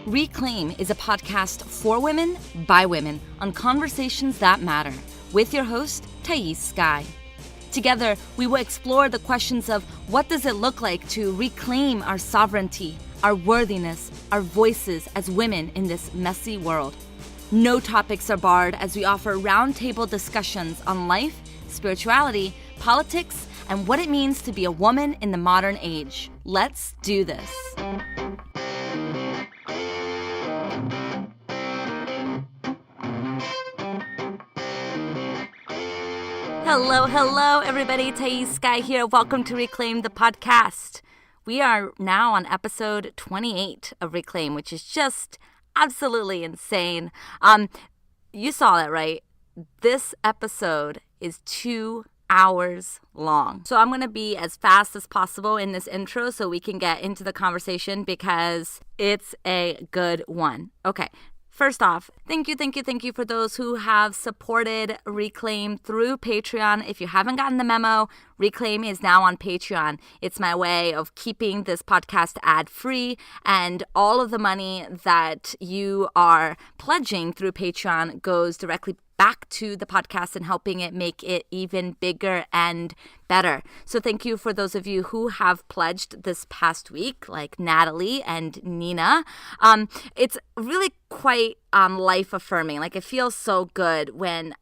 Reclaim is a podcast for women, by women, on conversations that matter, with your host, Thais Sky. Together, we will explore the questions of what does it look like to reclaim our sovereignty, our worthiness, our voices as women in this messy world. No topics are barred as we offer roundtable discussions on life, spirituality, politics, and what it means to be a woman in the modern age. Let's do this. Hello, everybody. Thais Sky here. Welcome to Reclaim the podcast. We are now on episode 28 of Reclaim, which is just absolutely insane. You saw that, right? This episode is 2 hours long. So I'm going to be as fast as possible in this intro so we can get into the conversation because it's a good one. Okay. First off, thank you for those who have supported Reclaim through Patreon. If you haven't gotten the memo, Reclaim is now on Patreon. It's my way of keeping this podcast ad-free, and all of the money that you are pledging through Patreon goes directly back to the podcast and helping it make it even bigger and better. So thank you for those of you who have pledged this past week, like Natalie and Nina. It's really quite life affirming. Like, it feels so good when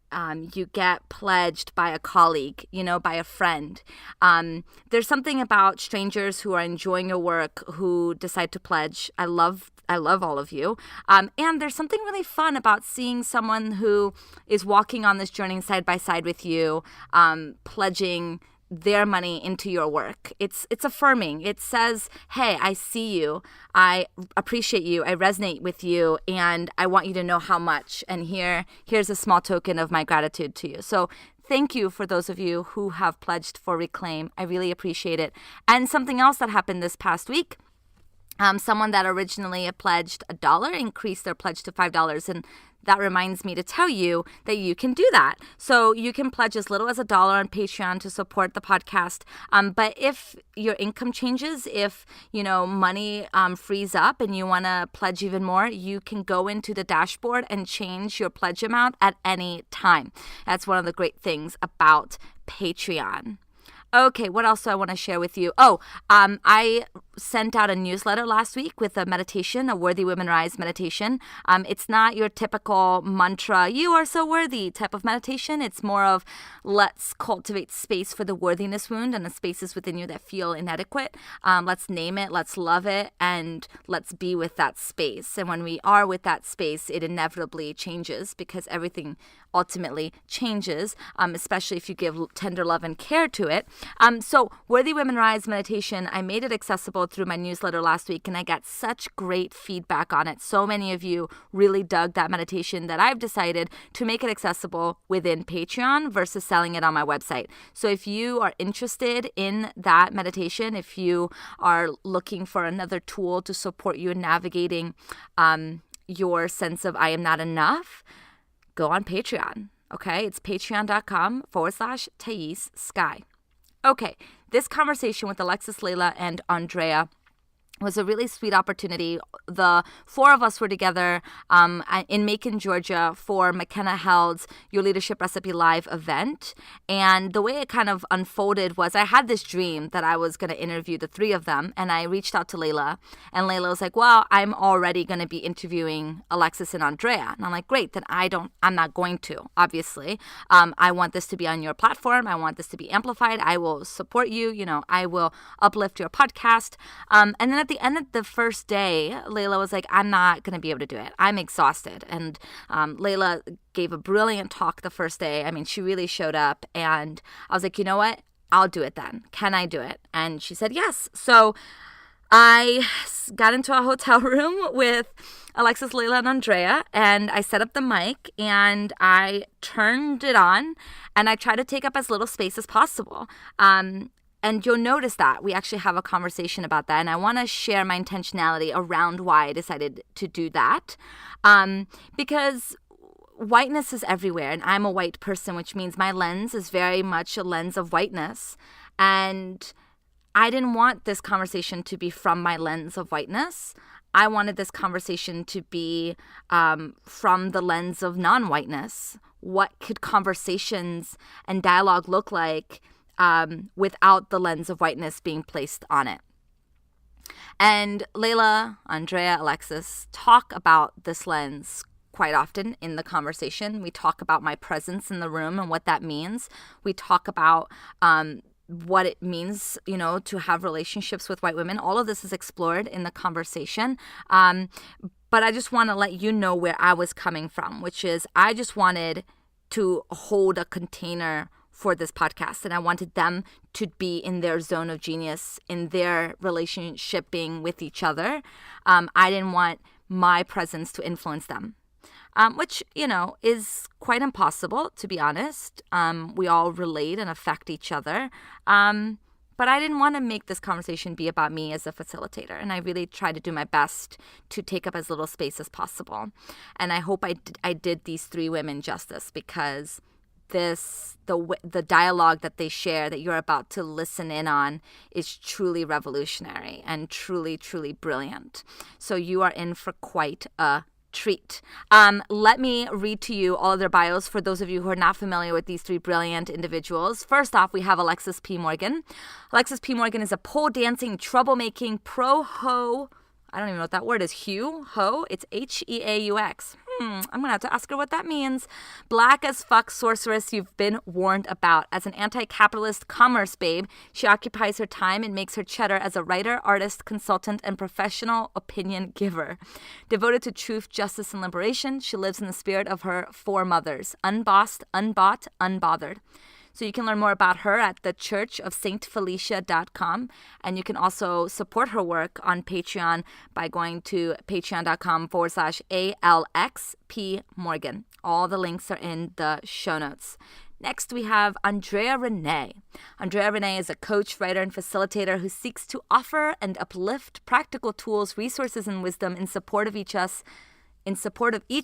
you get pledged by a colleague, by a friend. There's something about strangers who are enjoying your work who decide to pledge. I love all of you. And there's something really fun about seeing someone who is walking on this journey side by side with you, pledging their money into your work. It's affirming. It says, hey, I see you. I appreciate you. I resonate with you. And I want you to know how much. And here's a small token of my gratitude to you. So thank you for those of you who have pledged for Reclaim. I really appreciate it. And something else that happened this past week, someone that originally pledged $1 increased their pledge to $5. And that reminds me to tell you that you can do that. So you can pledge as little as $1 on Patreon to support the podcast. But if your income changes, if, money frees up and you want to pledge even more, you can go into the dashboard and change your pledge amount at any time. That's one of the great things about Patreon. Okay, what else do I want to share with you? I sent out a newsletter last week with a meditation, a Worthy Women Rise meditation. It's not your typical mantra, you are so worthy type of meditation. It's more of let's cultivate space for the worthiness wound and the spaces within you that feel inadequate. Let's name it, let's love it, and let's be with that space. And when we are with that space, it inevitably changes because everything ultimately changes, especially if you give tender love and care to it. So Worthy Women Rise meditation, I made it accessible through my newsletter last week, and I got such great feedback on it. So many of you really dug that meditation that I've decided to make it accessible within Patreon versus selling it on my website. So if you are interested in that meditation, if you are looking for another tool to support you in navigating your sense of I am not enough, go on Patreon. Okay, it's patreon.com/Thais Sky. Okay, this conversation with Alexis, Layla, and Andrea was a really sweet opportunity. The four of us were together in Macon, Georgia for McKenna Held's Your Leadership Recipe Live event. And the way it kind of unfolded was I had this dream that I was going to interview the three of them. And I reached out to Layla. And Layla was like, well, I'm already going to be interviewing Alexis and Andrea. And I'm like, great, then I'm not going to, obviously. I want this to be on your platform. I want this to be amplified. I will support you. I will uplift your podcast. And then at the end of the first day, Layla was like, I'm not going to be able to do it. I'm exhausted. And Layla gave a brilliant talk the first day. I mean, she really showed up. And I was like, you know what? I'll do it then. Can I do it? And she said yes. So I got into a hotel room with Alexis, Layla, and Andrea, and I set up the mic, and I turned it on, and I tried to take up as little space as possible. And you'll notice that we actually have a conversation about that. And I want to share my intentionality around why I decided to do that. Because whiteness is everywhere, and I'm a white person, which means my lens is very much a lens of whiteness. And I didn't want this conversation to be from my lens of whiteness. I wanted this conversation to be from the lens of non-whiteness. What could conversations and dialogue look like without the lens of whiteness being placed on it? And Layla, Andrea, Alexis talk about this lens quite often in the conversation. We talk about my presence in the room and what that means. We talk about what it means, to have relationships with white women. All of this is explored in the conversation. But I just want to let you know where I was coming from, which is I just wanted to hold a container for this podcast, and I wanted them to be in their zone of genius, in their relationship being with each other. I didn't want my presence to influence them. Which, is quite impossible, to be honest. We all relate and affect each other. But I didn't want to make this conversation be about me as a facilitator. And I really tried to do my best to take up as little space as possible. And I hope I did these three women justice, because the dialogue that they share that you're about to listen in on is truly revolutionary and truly, truly brilliant. So you are in for quite a treat. Let me read to you all of their bios for those of you who are not familiar with these three brilliant individuals. First off, we have Alexis P. Morgan. Alexis P. Morgan is a pole dancing, troublemaking, pro-ho, I don't even know what that word is, ho? It's Heaux. I'm going to have to ask her what that means. Black as fuck sorceress you've been warned about. As an anti-capitalist commerce babe, she occupies her time and makes her cheddar as a writer, artist, consultant, and professional opinion giver. Devoted to truth, justice, and liberation, she lives in the spirit of her foremothers: unbossed, unbought, unbothered. So you can learn more about her at thechurchofsaintfelicia.com. And you can also support her work on Patreon by going to patreon.com/ALXP Morgan. All the links are in the show notes. Next, we have Andrea Ranae. Andrea Ranae is a coach, writer, and facilitator who seeks to offer and uplift practical tools, resources, and wisdom in support of each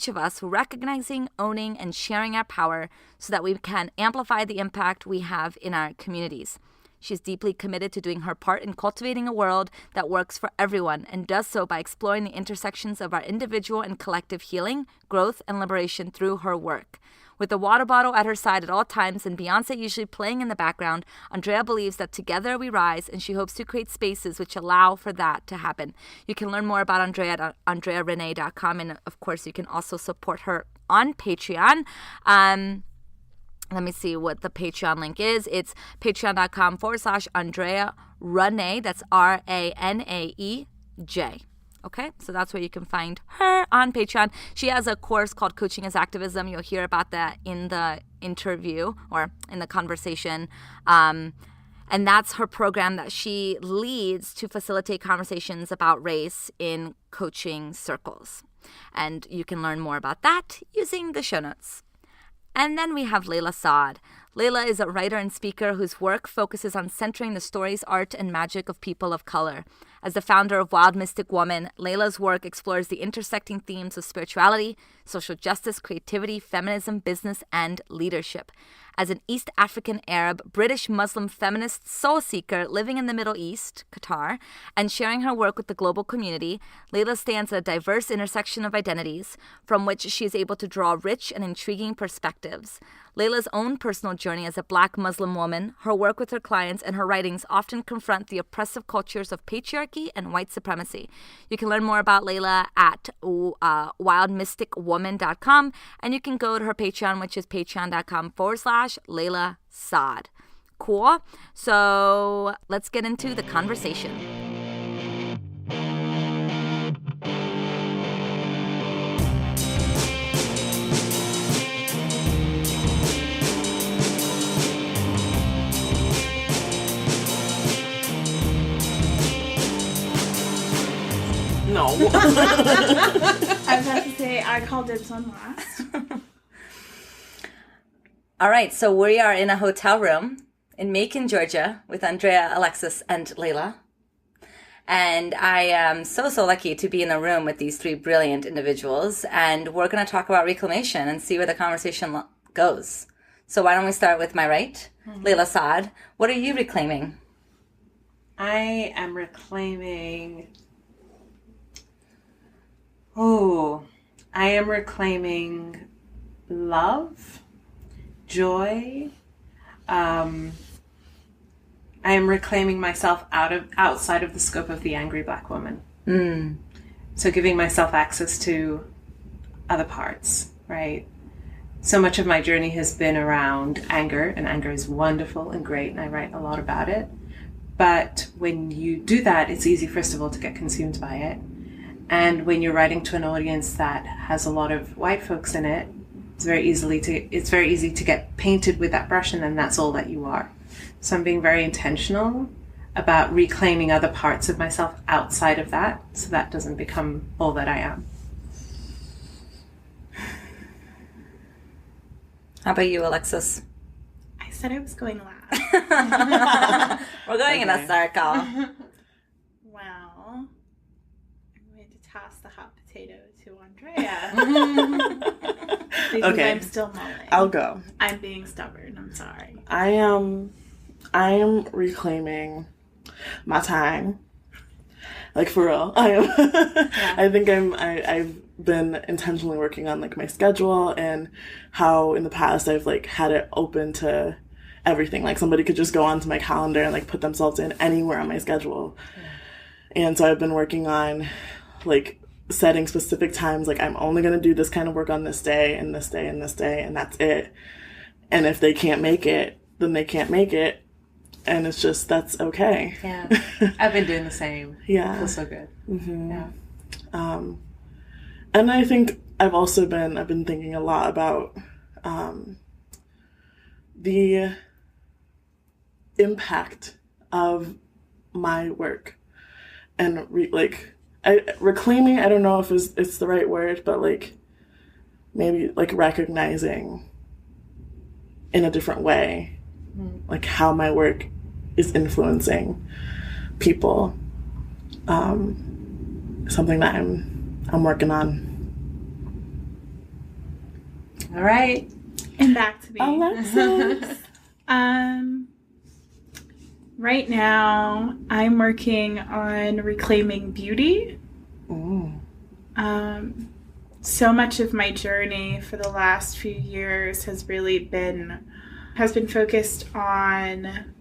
of us, recognizing, owning, and sharing our power so that we can amplify the impact we have in our communities. She's deeply committed to doing her part in cultivating a world that works for everyone, and does so by exploring the intersections of our individual and collective healing, growth, and liberation through her work. With a water bottle at her side at all times and Beyonce usually playing in the background, Andrea believes that together we rise, and she hopes to create spaces which allow for that to happen. You can learn more about Andrea at AndreaRanae.com, and of course you can also support her on Patreon. Let me see what the Patreon link is. It's patreon.com/Andrea Ranae. That's RANAEJ. Okay, so that's where you can find her on Patreon. She has a course called Coaching as Activism. You'll hear about that in the interview or in the conversation. And that's her program that she leads to facilitate conversations about race in coaching circles. And you can learn more about that using the show notes. And then we have Layla Saad. Layla is a writer and speaker whose work focuses on centering the stories, art, and magic of people of color. As the founder of Wild Mystic Woman, Layla's work explores the intersecting themes of spirituality, social justice, creativity, feminism, business, and leadership. As an East African Arab, British Muslim feminist soul seeker living in the Middle East, Qatar, and sharing her work with the global community, Layla stands at a diverse intersection of identities from which she is able to draw rich and intriguing perspectives. Layla's own personal journey as a Black Muslim woman, her work with her clients, and her writings often confront the oppressive cultures of patriarchy and white supremacy. You can learn more about Layla at wildmysticwoman.com, and you can go to her Patreon, which is patreon.com/Layla Saad. Cool? So let's get into the conversation. No. I was about to say, I called dibs on last. All right, so we are in a hotel room in Macon, Georgia, with Andrea, Alexis, and Layla. And I am so lucky to be in the room with these three brilliant individuals. And we're going to talk about reclamation and see where the conversation goes. So why don't we start with my right? Layla Saad, what are you reclaiming? I am reclaiming Oh, I am reclaiming love, joy. I am reclaiming myself outside of the scope of the angry Black woman. So giving myself access to other parts, right? So much of my journey has been around anger, and anger is wonderful and great, and I write a lot about it. But when you do that, it's easy, first of all, to get consumed by it. And when you're writing to an audience that has a lot of white folks in it, it's very easy to get painted with that brush, and then that's all that you are. So I'm being very intentional about reclaiming other parts of myself outside of that, so that doesn't become all that I am. How about you, Alexis? I said I was going last. We're going in a circle. Well, I'm going to toss the hot potato to Andrea. Because Okay. I'm still mulling. I'll go. I'm being stubborn. I'm sorry. I am reclaiming my time. Like, for real. I am. I think I've been intentionally working on like my schedule and how in the past I've like had it open to everything. Like somebody could just go onto my calendar and like put themselves in anywhere on my schedule. And so I've been working on like setting specific times. Like I'm only going to do this kind of work on this day and this day and this day, and that's it. And if they can't make it, then they can't make it. And it's just, that's okay. Yeah. I've been doing the same. Yeah. It feels so good. Mm-hmm. Yeah. And I think I've been thinking a lot about the impact of my work and reclaiming. I don't know if it's the right word, but like maybe like recognizing in a different way, like how my work is influencing people. Something that I'm working on. All right. And back to me. Alexis. Right now, I'm working on reclaiming beauty. So much of my journey for the last few years has been focused on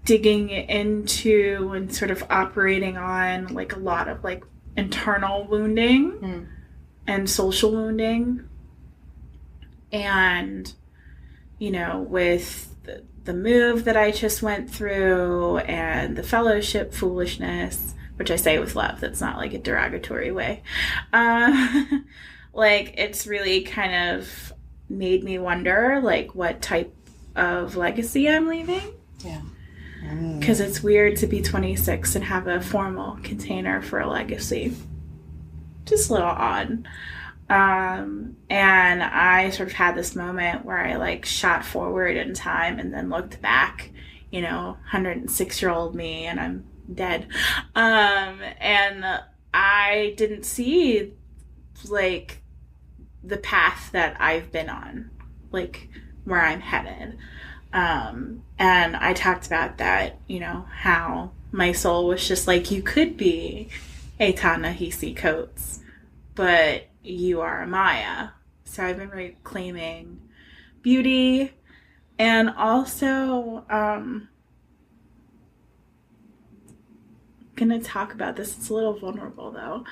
digging into and sort of operating on like a lot of like internal wounding and social wounding. And, you know, with the move that I just went through and the fellowship foolishness, which I say with love, that's not like a derogatory way. Like it's really kind of made me wonder like what type of legacy I'm leaving. Yeah. Because it's weird to be 26 and have a formal container for a legacy. Just a little odd. And I sort of had this moment where I like shot forward in time and then looked back, 106-year-old me, and I'm dead. And I didn't see like the path that I've been on, like where I'm headed. And I talked about that, how my soul was just like, you could be a Ta-Nehisi Coates, but you are a Maya. So I've been reclaiming beauty, and also gonna talk about this. It's a little vulnerable though.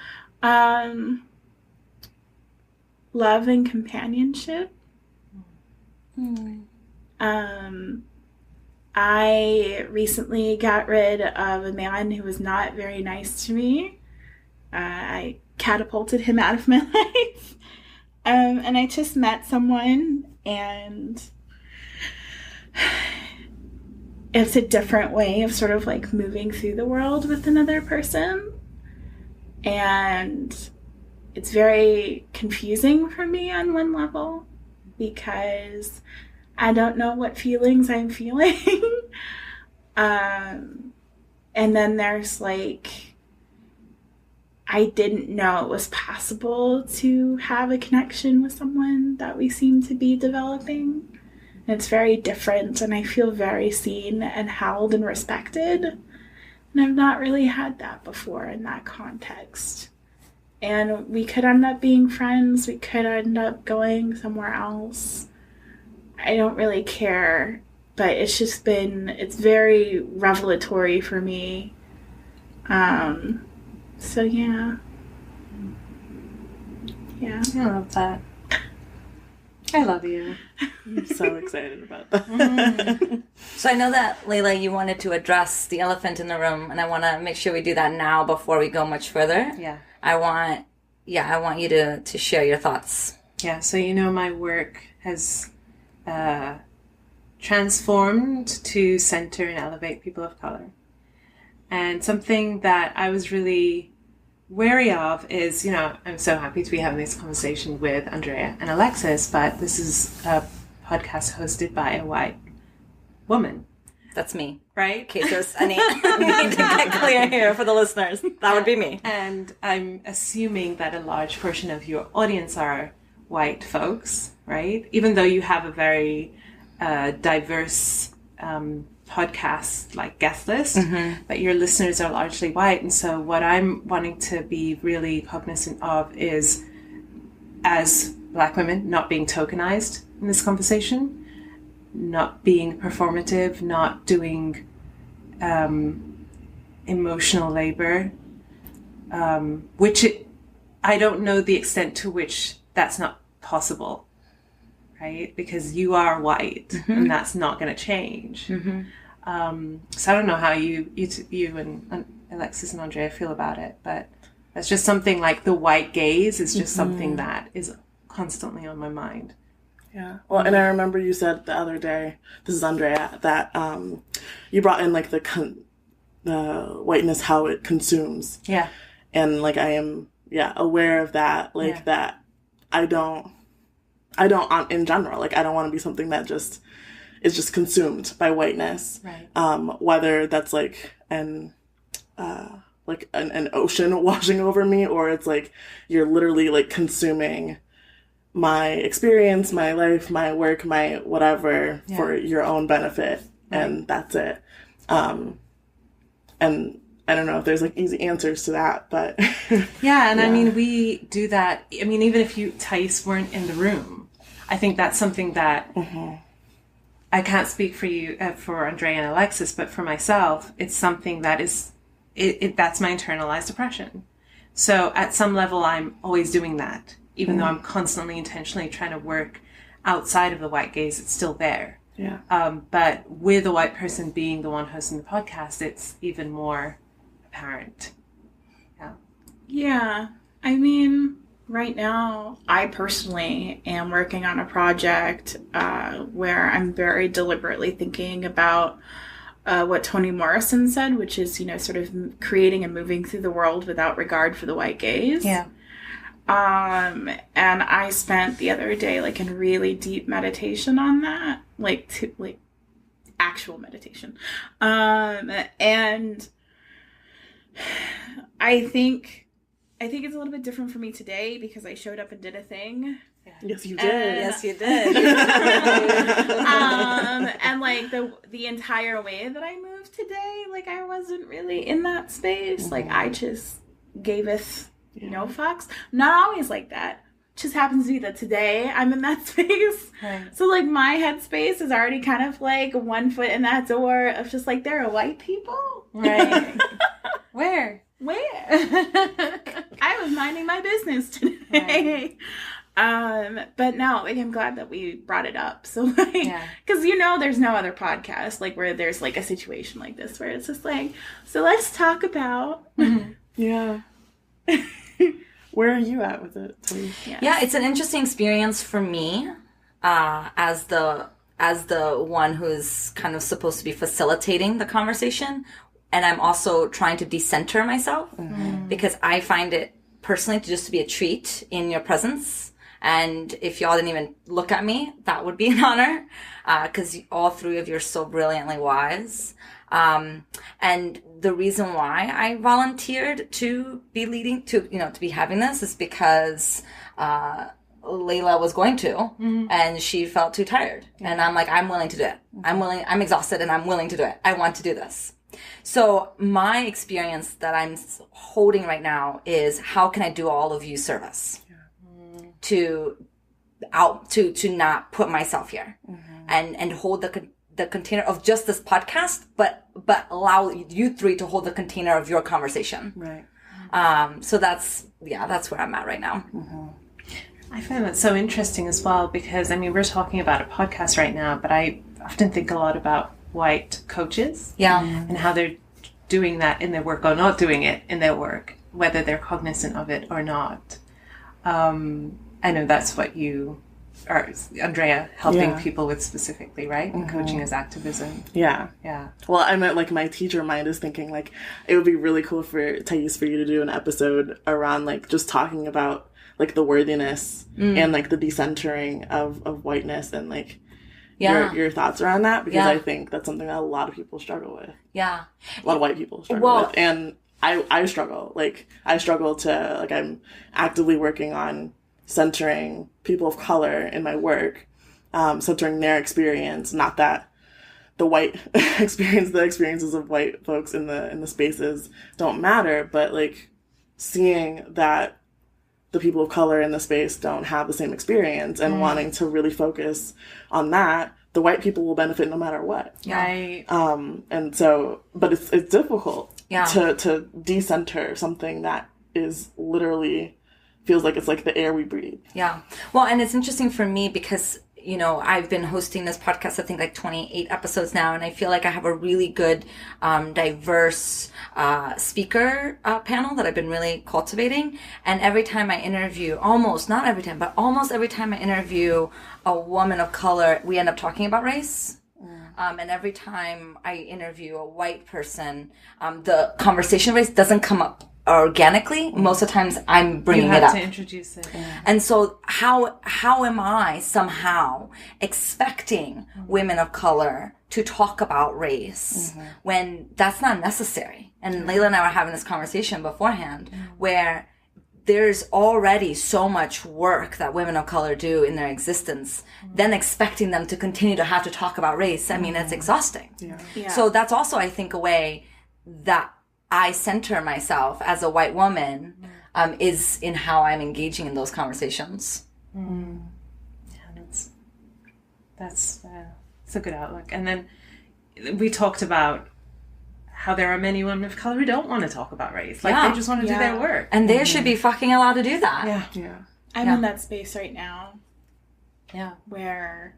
Love and companionship. I recently got rid of a man who was not very nice to me. I catapulted him out of my life. And I just met someone, and it's a different way of sort of like moving through the world with another person. And it's very confusing for me on one level because I don't know what feelings I'm feeling. And then there's like, I didn't know it was possible to have a connection with someone that we seem to be developing. And it's very different, and I feel very seen and held and respected. And I've not really had that before in that context. And we could end up being friends. We could end up going somewhere else. I don't really care. But it's very revelatory for me. So yeah. Yeah. I love that. I love you. I'm so excited about that. So I know that, Layla, you wanted to address the elephant in the room, and I want to make sure we do that now before we go much further. Yeah. I want you to share your thoughts. Yeah, so my work has transformed to center and elevate people of color. And something that I was really wary of is, I'm so happy to be having this conversation with Andrea and Alexis, but this is a podcast hosted by a white woman. That's me. Right? In case there's any need to get clear here for the listeners. That would be me. And I'm assuming that a large portion of your audience are white folks, right? Even though you have a very diverse podcast like guest list, but your listeners are largely white. And so what I'm wanting to be really cognizant of is, as Black women, not being tokenized in this conversation, not being performative, not doing emotional labor, I don't know the extent to which that's not possible, right? Because you are white, and that's not going to change. So I don't know how you and Alexis and Andrea feel about it, but that's just something like the white gaze is just something that is constantly on my mind. Yeah. Well, and I remember you said the other day, this is Andrea, that you brought in like the whiteness, how it consumes. Yeah. And like I am, aware of that. Like that I don't in general, like I don't want to be something that just is just consumed by whiteness. Right. Whether that's like an ocean washing over me, or it's like you're literally like consuming my experience, my life, my work, my whatever for your own benefit. Right. And that's it. And I don't know if there's like easy answers to that, but yeah. And I mean, we do that. I mean, even if Thais weren't in the room, I think that's something that I can't speak for you, for Andrea and Alexis, but for myself, it's something that is, that's my internalized oppression. So at some level, I'm always doing that. Even though I'm constantly intentionally trying to work outside of the white gaze, it's still there. Yeah. But with a white person being the one hosting the podcast, it's even more apparent. Yeah. Yeah. I mean, right now, I personally am working on a project where I'm very deliberately thinking about what Toni Morrison said, which is, sort of creating and moving through the world without regard for the white gaze. Yeah. And I spent the other day like in really deep meditation on that, like actual meditation. And I think it's a little bit different for me today because I showed up and did a thing. Yes, you did. Yes, you did. And like the entire way that I moved today, like I wasn't really in that space. Like I just gaveth no fucks. Not always like that. Just happens to be that today I'm in that space. Right. So like my headspace is already kind of like one foot in that door of just like there are white people. Right. Where? I was minding my business today. Right. But no, like I'm glad that we brought it up. So like, because there's no other podcast like where there's like a situation like this where it's just like, so let's talk about. Yeah. Where are you at with it, Toni? Yeah, it's an interesting experience for me as the one who's kind of supposed to be facilitating the conversation. And I'm also trying to decenter myself because I find it personally to be a treat in your presence. And if y'all didn't even look at me, that would be an honor because all three of you are so brilliantly wise. And the reason why I volunteered to be leading to be having this is because, Layla was going to, and she felt too tired. And I'm like, I'm willing to do it. I'm exhausted and I'm willing to do it. I want to do this. So my experience that I'm holding right now is how can I do all of you service to not put myself here and hold the container of just this podcast, but allow you three to hold the container of your conversation. Right. So that's where I'm at right now. I find that so interesting as well because, I mean, we're talking about a podcast right now, but I often think a lot about white coaches. Yeah. And how they're doing that in their work or not doing it in their work, whether they're cognizant of it or not. I know that's what you are, Andrea, helping people with specifically, right? And coaching as activism. Yeah. Yeah. Well, I meant like my teacher mind is thinking like it would be really cool for Thais for you to do an episode around like just talking about like the worthiness and like the decentering of whiteness and like your thoughts around that, because I think that's something that a lot of people struggle with. Yeah. A lot of white people struggle with. And I struggle. Like, I struggle to, like, I'm actively working on centering people of color in my work, centering their experience, not that the white experience, the experiences of white folks in the spaces don't matter, but, like, seeing that the people of color in the space don't have the same experience and wanting to really focus on that, the white people will benefit no matter what. Right. And so, but it's difficult to decenter something that is literally feels like it's like the air we breathe. Yeah. Well, and it's interesting for me because, you know, I've been hosting this podcast, I think like 28 episodes now, and I feel like I have a really good, diverse, speaker, panel that I've been really cultivating. And every time I interview, almost every time I interview a woman of color, we end up talking about race. And every time I interview a white person, the conversation race doesn't come up organically. Most of the times I'm bringing it up. You have to introduce it. And so how am I somehow expecting women of color to talk about race when that's not necessary? And Layla and I were having this conversation beforehand where there's already so much work that women of color do in their existence, then expecting them to continue to have to talk about race. I mean, it's exhausting. Yeah. So that's also, I think, a way that I center myself as a white woman is in how I'm engaging in those conversations. Yeah, that's a good outlook. And then we talked about how there are many women of color who don't want to talk about race. Like, they just want to do their work. And they should be fucking allowed to do that. Yeah. I'm in that space right now. Yeah. Where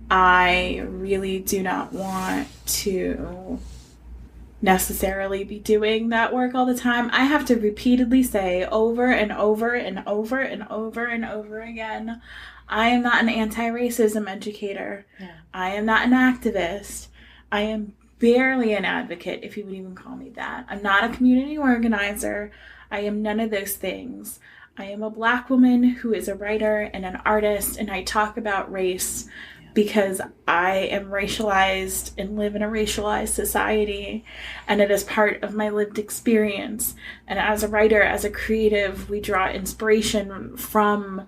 I really do not want to necessarily be doing that work all the time. I have to repeatedly say over and over and over and over and over again, I am not an anti-racism educator. I am not an activist. I am barely an advocate, if you would even call me that. I'm not a community organizer. I am none of those things. I am a Black woman who is a writer and an artist, and I talk about race because I am racialized and live in a racialized society, and it is part of my lived experience. And as a writer, as a creative, we draw inspiration from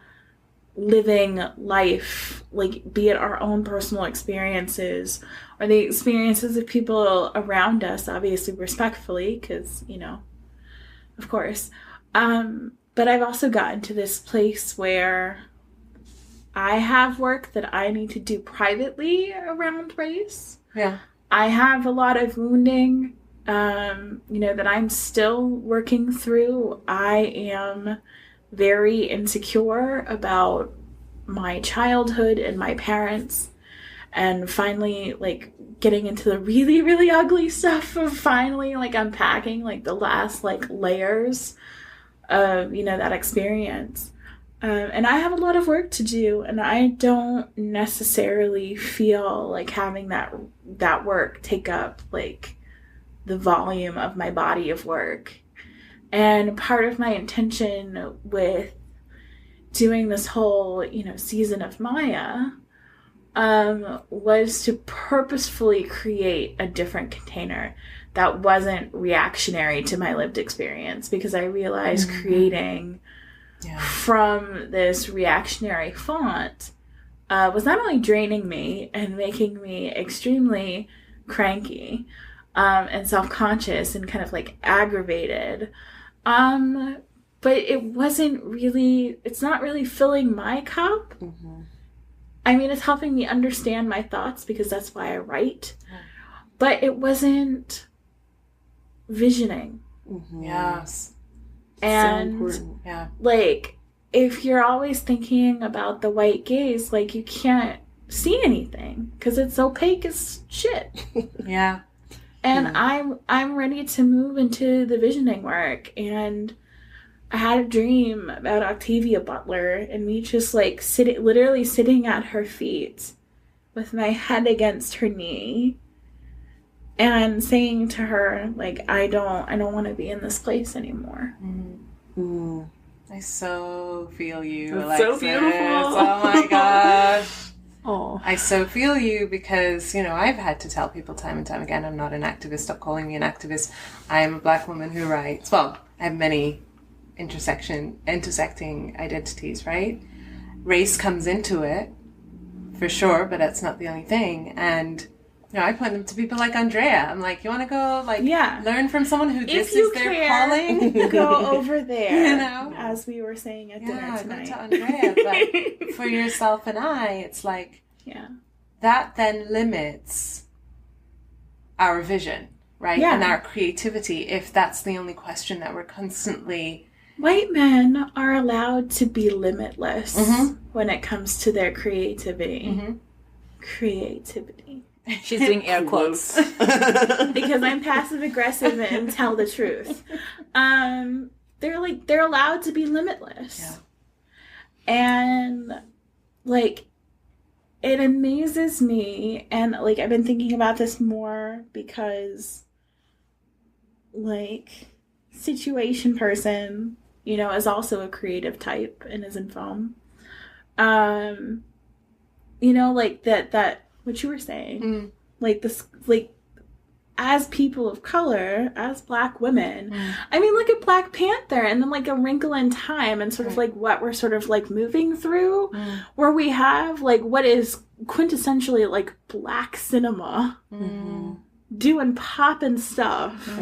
living life, like be it our own personal experiences or the experiences of people around us, obviously respectfully, because, you know, of course. But I've also gotten to this place where I have work that I need to do privately around race. Yeah. I have a lot of wounding, that I'm still working through. I am very insecure about my childhood and my parents, and finally, like, getting into the really, really ugly stuff of finally, like, unpacking, like, the last, like, layers of, that experience. And I have a lot of work to do, and I don't necessarily feel like having that work take up, like, the volume of my body of work. And part of my intention with doing this whole, season of Maya was to purposefully create a different container that wasn't reactionary to my lived experience, because I realized creating from this reactionary font was not only draining me and making me extremely cranky, and self-conscious and kind of like aggravated. But it wasn't really, it's not really filling my cup. Mm-hmm. I mean, it's helping me understand my thoughts because that's why I write. Mm. But it wasn't visioning. Mm-hmm. Yes. And so yeah, like, if you're always thinking about the white gaze, like, you can't see anything because it's opaque as shit. Yeah. And I'm ready to move into the visioning work. And I had a dream about Octavia Butler and me just like literally sitting at her feet with my head against her knee and saying to her, like, I don't want to be in this place anymore. I so feel you, It's Alexis. so beautiful. Oh my gosh. Oh, I so feel you because, you know, I've had to tell people time and time again, I'm not an activist. Stop calling me an activist. I am a Black woman who writes. Well, I have many intersecting identities, right? Race comes into it, for sure, but that's not the only thing. And, you know, I point them to people like Andrea. I'm like, you want to go, like, learn from someone who this is their calling? Go over there, you know? as we were saying at dinner tonight. Go to Andrea. But for yourself and I, it's like, that then limits our vision, right? And our creativity, if that's the only question that we're constantly... White men are allowed to be limitless when it comes to their creativity. Creativity. She's doing air quotes. Because I'm passive aggressive and tell the truth. They're allowed to be limitless. Yeah. And like, it amazes me, and like, I've been thinking about this more because like, situation person, you know, is also a creative type and is in film. You know, like that what you were saying, like this, like, as people of color, as Black women, I mean, look at Black Panther and then like A Wrinkle in Time and sort of like what we're sort of like moving through, where we have like what is quintessentially like Black cinema doing poppin' stuff.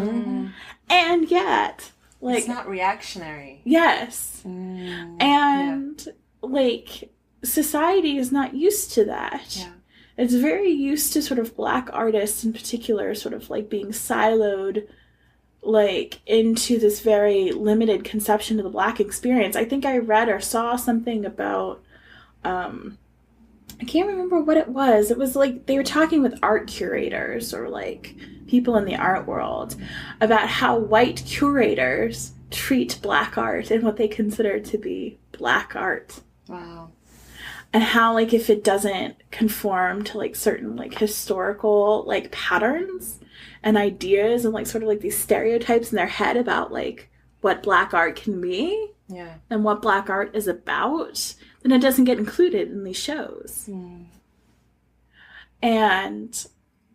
And yet, like, it's not reactionary. Yes. And like, society is not used to that. Yeah. It's very used to sort of Black artists in particular sort of like being siloed like into this very limited conception of the Black experience. I think I read or saw something about I can't remember what it was. It was like they were talking with art curators or like people in the art world about how white curators treat Black art and what they consider to be Black art. Wow. And how, like, if it doesn't conform to, like, certain, like, historical, like, patterns and ideas and, like, sort of, like, these stereotypes in their head about, like, what Black art can be and what Black art is about, then it doesn't get included in these shows. And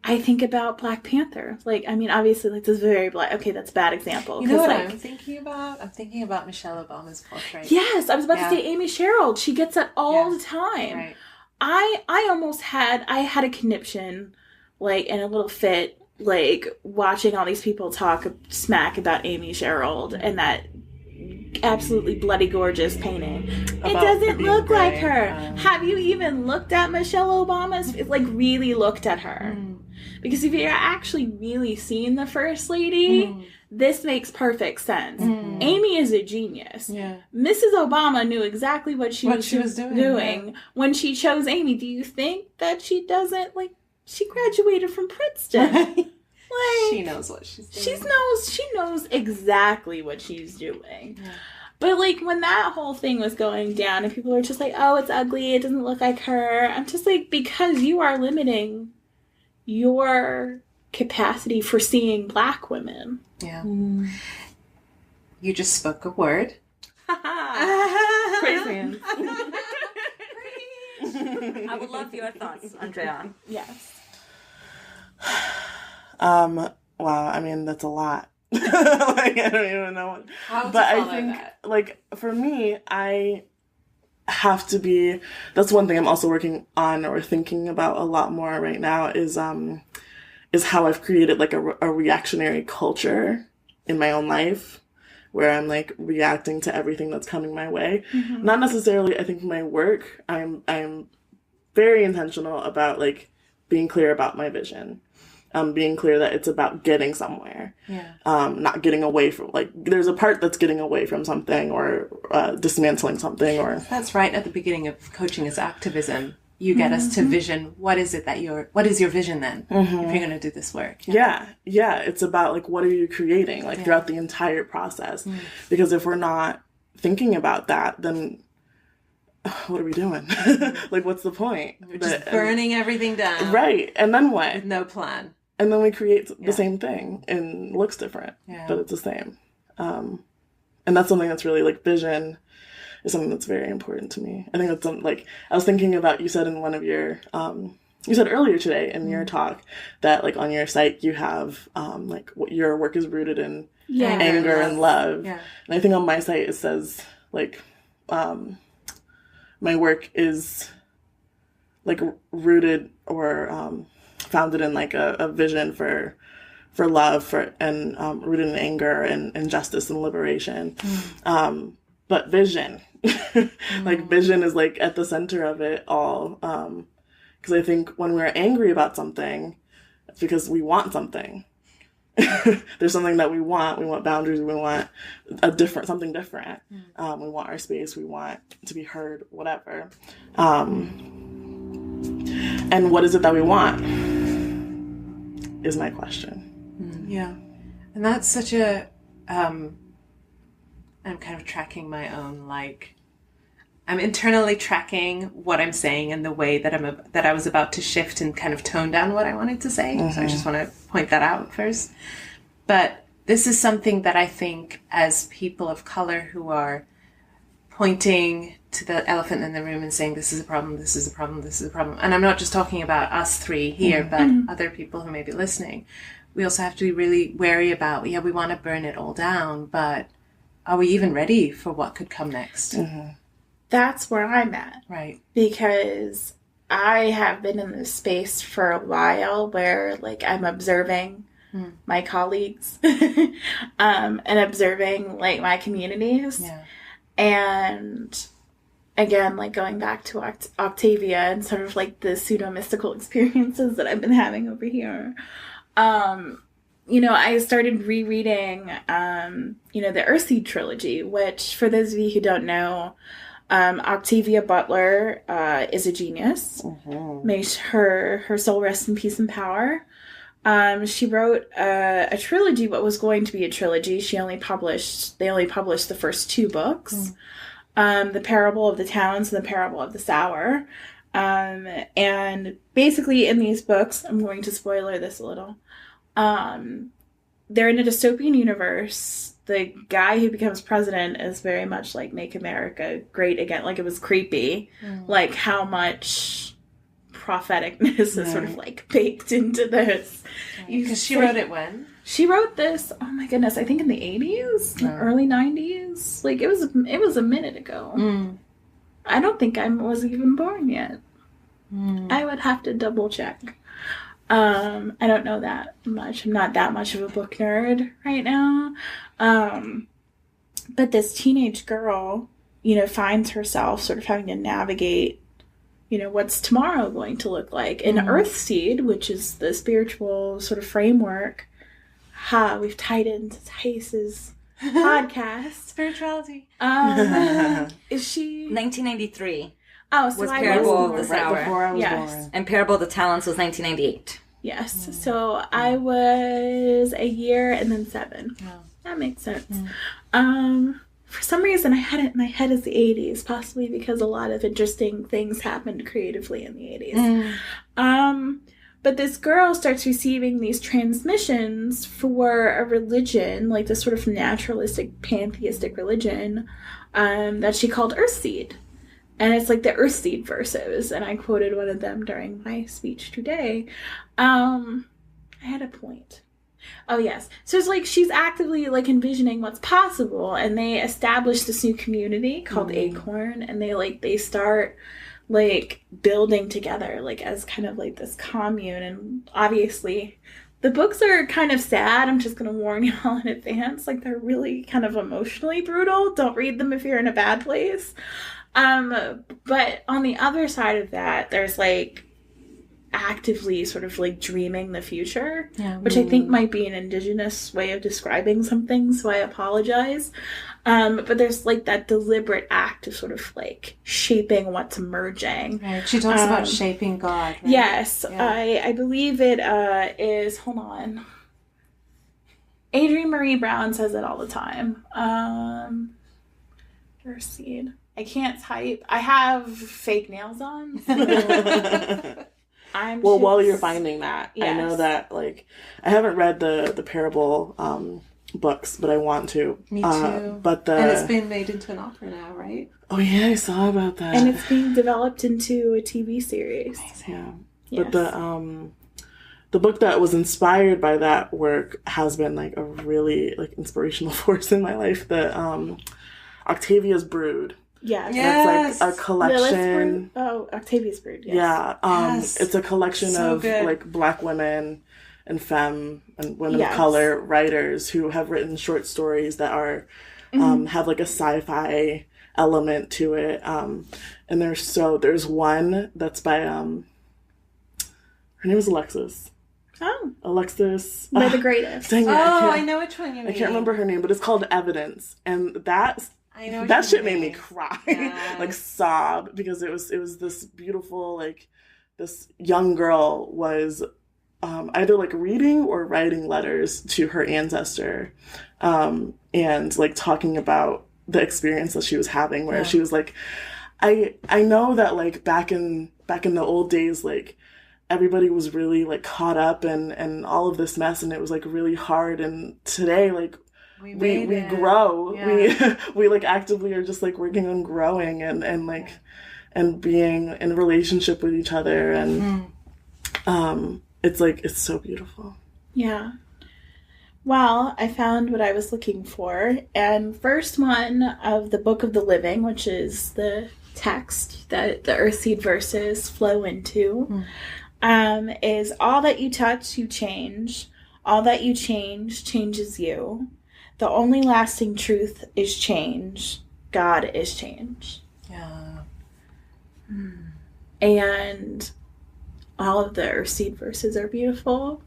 I think about Black Panther. Like, I mean, obviously, like, this is very Black. Okay, that's a bad example. You know what, like, I'm thinking about? I'm thinking about Michelle Obama's portrait. Yes, I was about to say Amy Sherald. She gets that all the time. Right. I almost had a conniption, like, and a little fit, like, watching all these people talk smack about Amy Sherald and that absolutely bloody gorgeous painting. It doesn't look like her. Have you even looked at Michelle Obama's? Like, really looked at her. Because if you're actually really seeing the First Lady, this makes perfect sense. Amy is a genius. Mrs. Obama knew exactly what she was doing when she chose Amy. Do you think that she doesn't, like, she graduated from Princeton? Like, she knows what she's doing. She knows exactly what she's doing. But, like, when that whole thing was going down and people were just like, oh, it's ugly, it doesn't look like her. I'm just like, because you are limiting your capacity for seeing Black women. Yeah. You just spoke a word. Praise hands. I would love your thoughts, Andrea. Yes. Wow, I mean, that's a lot. Like, I don't even know what. But I think, like, for me, I have to be, that's one thing I'm also working on or thinking about a lot more right now is is how I've created like a reactionary culture in my own life, where I'm like reacting to everything that's coming my way. Mm-hmm. Not necessarily, I think my work, I'm very intentional about like being clear about my vision. Being clear that it's about getting somewhere. Yeah. Not getting away from, like, there's a part that's getting away from something or dismantling something or... That's right at the beginning of coaching is activism. You get us to vision. What is your vision then? If you're going to do this work? Yeah. It's about like, what are you creating? Like throughout the entire process. Because if we're not thinking about that, then what are we doing? Like, what's the point? We're just burning everything down. Right. And then what? With no plan. And then we create the same thing and looks different, but it's the same. And that's something that's really like vision is something that's very important to me. I think that's something like, I was thinking about, you said in one of your, you said earlier today in your talk that like on your site you have like what your work is rooted in anger and love. Yeah. And I think on my site it says like, my work is like rooted or founded in like a vision for love and rooted in anger and justice and liberation. But vision, like vision is like at the center of it all. Because I think when we're angry about something, it's because we want something. There's something that we want boundaries, we want something different. We want our space, we want to be heard, whatever. And what is it that we want is my question. Yeah. And that's such a, I'm kind of tracking my own, like, I'm internally tracking what I'm saying and the way that I was about to shift and kind of tone down what I wanted to say. So I just want to point that out first. But this is something that I think as people of color who are pointing to the elephant in the room and saying, this is a problem, this is a problem, this is a problem. And I'm not just talking about us three here, but other people who may be listening. We also have to be really wary about, we want to burn it all down, but are we even ready for what could come next? That's where I'm at. Right. Because I have been in this space for a while where, like, I'm observing my colleagues and observing, like, my communities. Yeah. And, again, like, going back to Octavia and sort of, like, the pseudo-mystical experiences that I've been having over here. I started rereading, the Earthseed trilogy, which, for those of you who don't know, Octavia Butler is a genius. May her soul rest in peace and power. She wrote a trilogy, what was going to be a trilogy. They only published the first two books, The Parable of the Towns and The Parable of the Sower. And basically in these books, I'm going to spoiler this a little, they're in a dystopian universe. The guy who becomes president is very much like Make America Great Again. Like, it was creepy. Like, how much propheticness is sort of like baked into this. Because she wrote it when? She wrote this, oh my goodness, I think in the 80s, early 90s. Like, it was a minute ago. I don't think I was even born yet. I would have to double check. I don't know that much. I'm not that much of a book nerd right now. But this teenage girl, finds herself sort of having to navigate, what's tomorrow going to look like. And Earthseed, which is the spiritual sort of framework, we've tied into Theis's podcast. Spirituality. Is she... 1993. Oh, so was I Parable was of the Sower. Right before I was born. And Parable of the Talents was 1998. Yes. So I was a year and then 7. Oh. That makes sense. For some reason, I had it in my head as the 80s, possibly because a lot of interesting things happened creatively in the 80s. But this girl starts receiving these transmissions for a religion, like this sort of naturalistic, pantheistic religion, that she called Earthseed. And it's like the Earthseed verses, and I quoted one of them during my speech today. I had a point. Oh, yes. So it's like she's actively like envisioning what's possible, and they establish this new community called Acorn, and they start like building together, like as kind of like this commune. And obviously the books are kind of sad. I'm just going to warn you all in advance. Like, they're really kind of emotionally brutal. Don't read them if you're in a bad place. But on the other side of that, there's like actively sort of like dreaming the future, which I think might be an indigenous way of describing something, so I apologize. But there's like that deliberate act of sort of like shaping what's emerging. Right. She talks about shaping God. Right? Yes. Yeah. I believe it is, hold on. Adrienne Marie Brown says it all the time. Earthseed. I can't type. I have fake nails on. So while you're finding that, yes. I know that, like, I haven't read the parable books, but I want to. Me too. And it's been made into an opera now, right? Oh yeah, I saw about that. And it's being developed into a TV series. Yeah. Yes. But the book that was inspired by that work has been like a really like inspirational force in my life. The Octavia's Brood. Yes. It's like a collection. Octavia's Brood. Yes. Yeah. Yes. It's a collection of good. like Black women and femme and women of color writers who have written short stories that are have like a sci-fi element to it. And there's one that's by her name is Alexis. Oh. Alexis. They're the greatest. Dang it, I know which one you mean. I can't remember her name, but it's called Evidence. And that shit made me cry. Yes. Like sob, because it was this beautiful, like, this young girl was either like reading or writing letters to her ancestor, and like talking about the experience that she was having, where she was like, I know that like back in the old days, like everybody was really like caught up and all of this mess, and it was like really hard, and today like we grow. Yeah. We like actively are just like working on growing and like and being in a relationship with each other, and it's like it's so beautiful. Yeah. Well, I found what I was looking for, and first one of the Book of the Living, which is the text that the Earthseed verses flow into, is all that you touch, you change. All that you change changes you. The only lasting truth is change. God is change. Yeah. And all of the Earthseed verses are beautiful.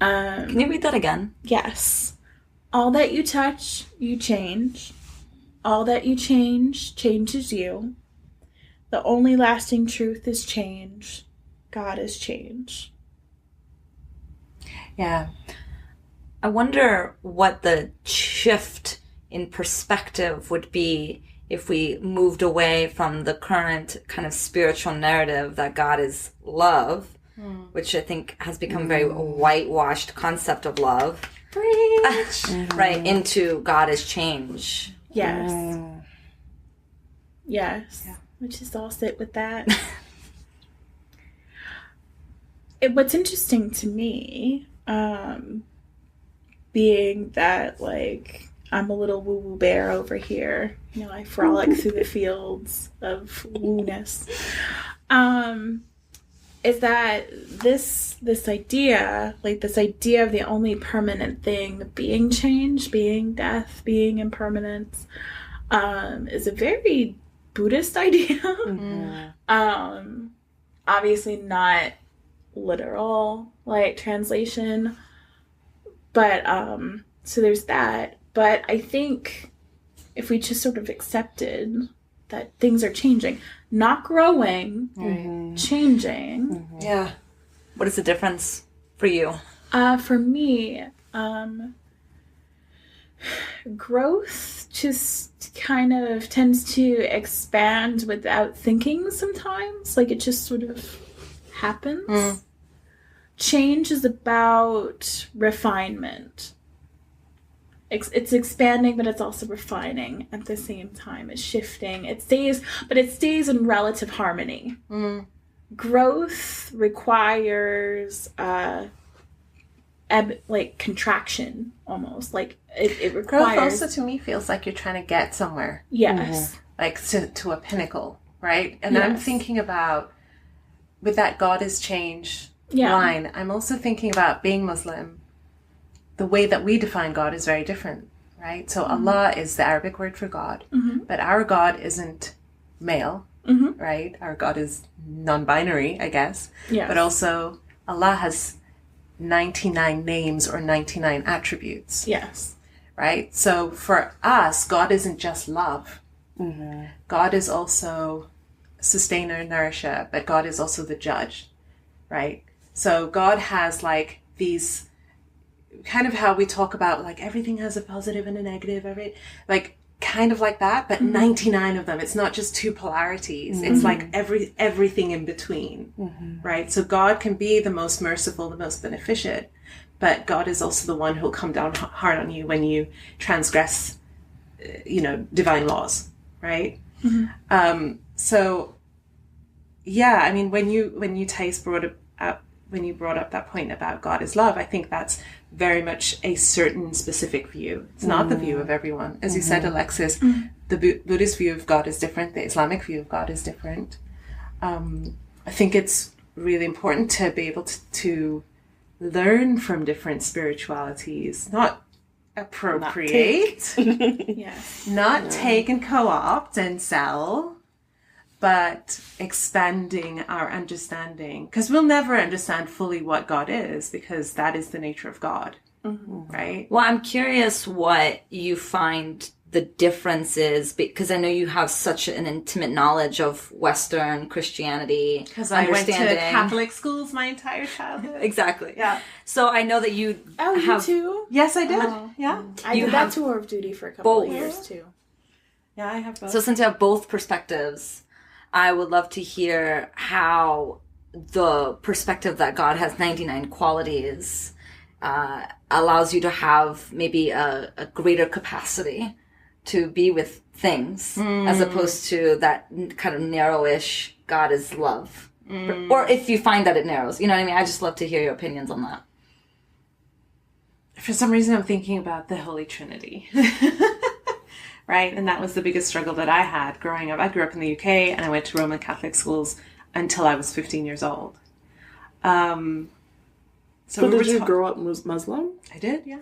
Can you read that again? Yes. All that you touch, you change. All that you change changes you. The only lasting truth is change. God is change. Yeah. I wonder what the shift in perspective would be if we moved away from the current kind of spiritual narrative that God is love, which I think has become a very whitewashed concept of love, right, into God is change. Yes. Yes. Yeah. Which is all sit with that. What's interesting to me, being that, like, I'm a little woo-woo bear over here. You know, I frolic through the fields of woo-ness. Is that this idea, like this idea of the only permanent thing being change, being death, being impermanence, is a very Buddhist idea. Obviously not literal, like, translation. But, so there's that. But I think if we just sort of accepted that things are changing, not growing, changing. Yeah. What is the difference for you? For me, growth just kind of tends to expand without thinking sometimes. Like, it just sort of happens. Change is about refinement. It's expanding, but it's also refining at the same time. It's shifting. It stays in relative harmony. Growth requires like contraction, almost. Like it requires. Growth also to me feels like you're trying to get somewhere. Yes. Like to a pinnacle. right? And I'm thinking about, with that God is change line, I'm also thinking about being Muslim. The way that we define God is very different, right? So Allah is the Arabic word for God, but our God isn't male, right? Our God is non-binary, I guess. Yes. But also Allah has 99 names or 99 attributes. Yes. Right? So for us, God isn't just love. God is also sustainer, nourisher, but God is also the judge, right? So God has like these, kind of how we talk about like everything has a positive and a negative, like kind of like that, but 99 of them. It's not just two polarities. It's like everything in between, right? So God can be the most merciful, the most beneficent, but God is also the one who'll come down hard on you when you transgress, divine laws, right? So, yeah, I mean, when you brought up that point about God is love, I think that's very much a certain specific view. It's not the view of everyone. As you said, Alexis, the Buddhist view of God is different. The Islamic view of God is different. I think it's really important to be able to learn from different spiritualities, not appropriate, not take and co-opt and sell, but expanding our understanding, because we'll never understand fully what God is, because that is the nature of God, right? Well, I'm curious what you find the difference is, because I know you have such an intimate knowledge of Western Christianity. Because I went to Catholic schools my entire childhood. Exactly. Yeah. So I know that you you too? Yes, I did. Yeah. I did that tour of duty for a couple of years too. Yeah, I have both. So since you have both perspectives, I would love to hear how the perspective that God has 99 qualities allows you to have maybe a greater capacity to be with things, as opposed to that kind of narrowish God is love. Or if you find that it narrows, you know what I mean? I just love to hear your opinions on that. For some reason, I'm thinking about the Holy Trinity. Right? And that was the biggest struggle that I had growing up. I grew up in the UK and I went to Roman Catholic schools until I was 15 years old. So did you grow up Muslim? I did, yeah.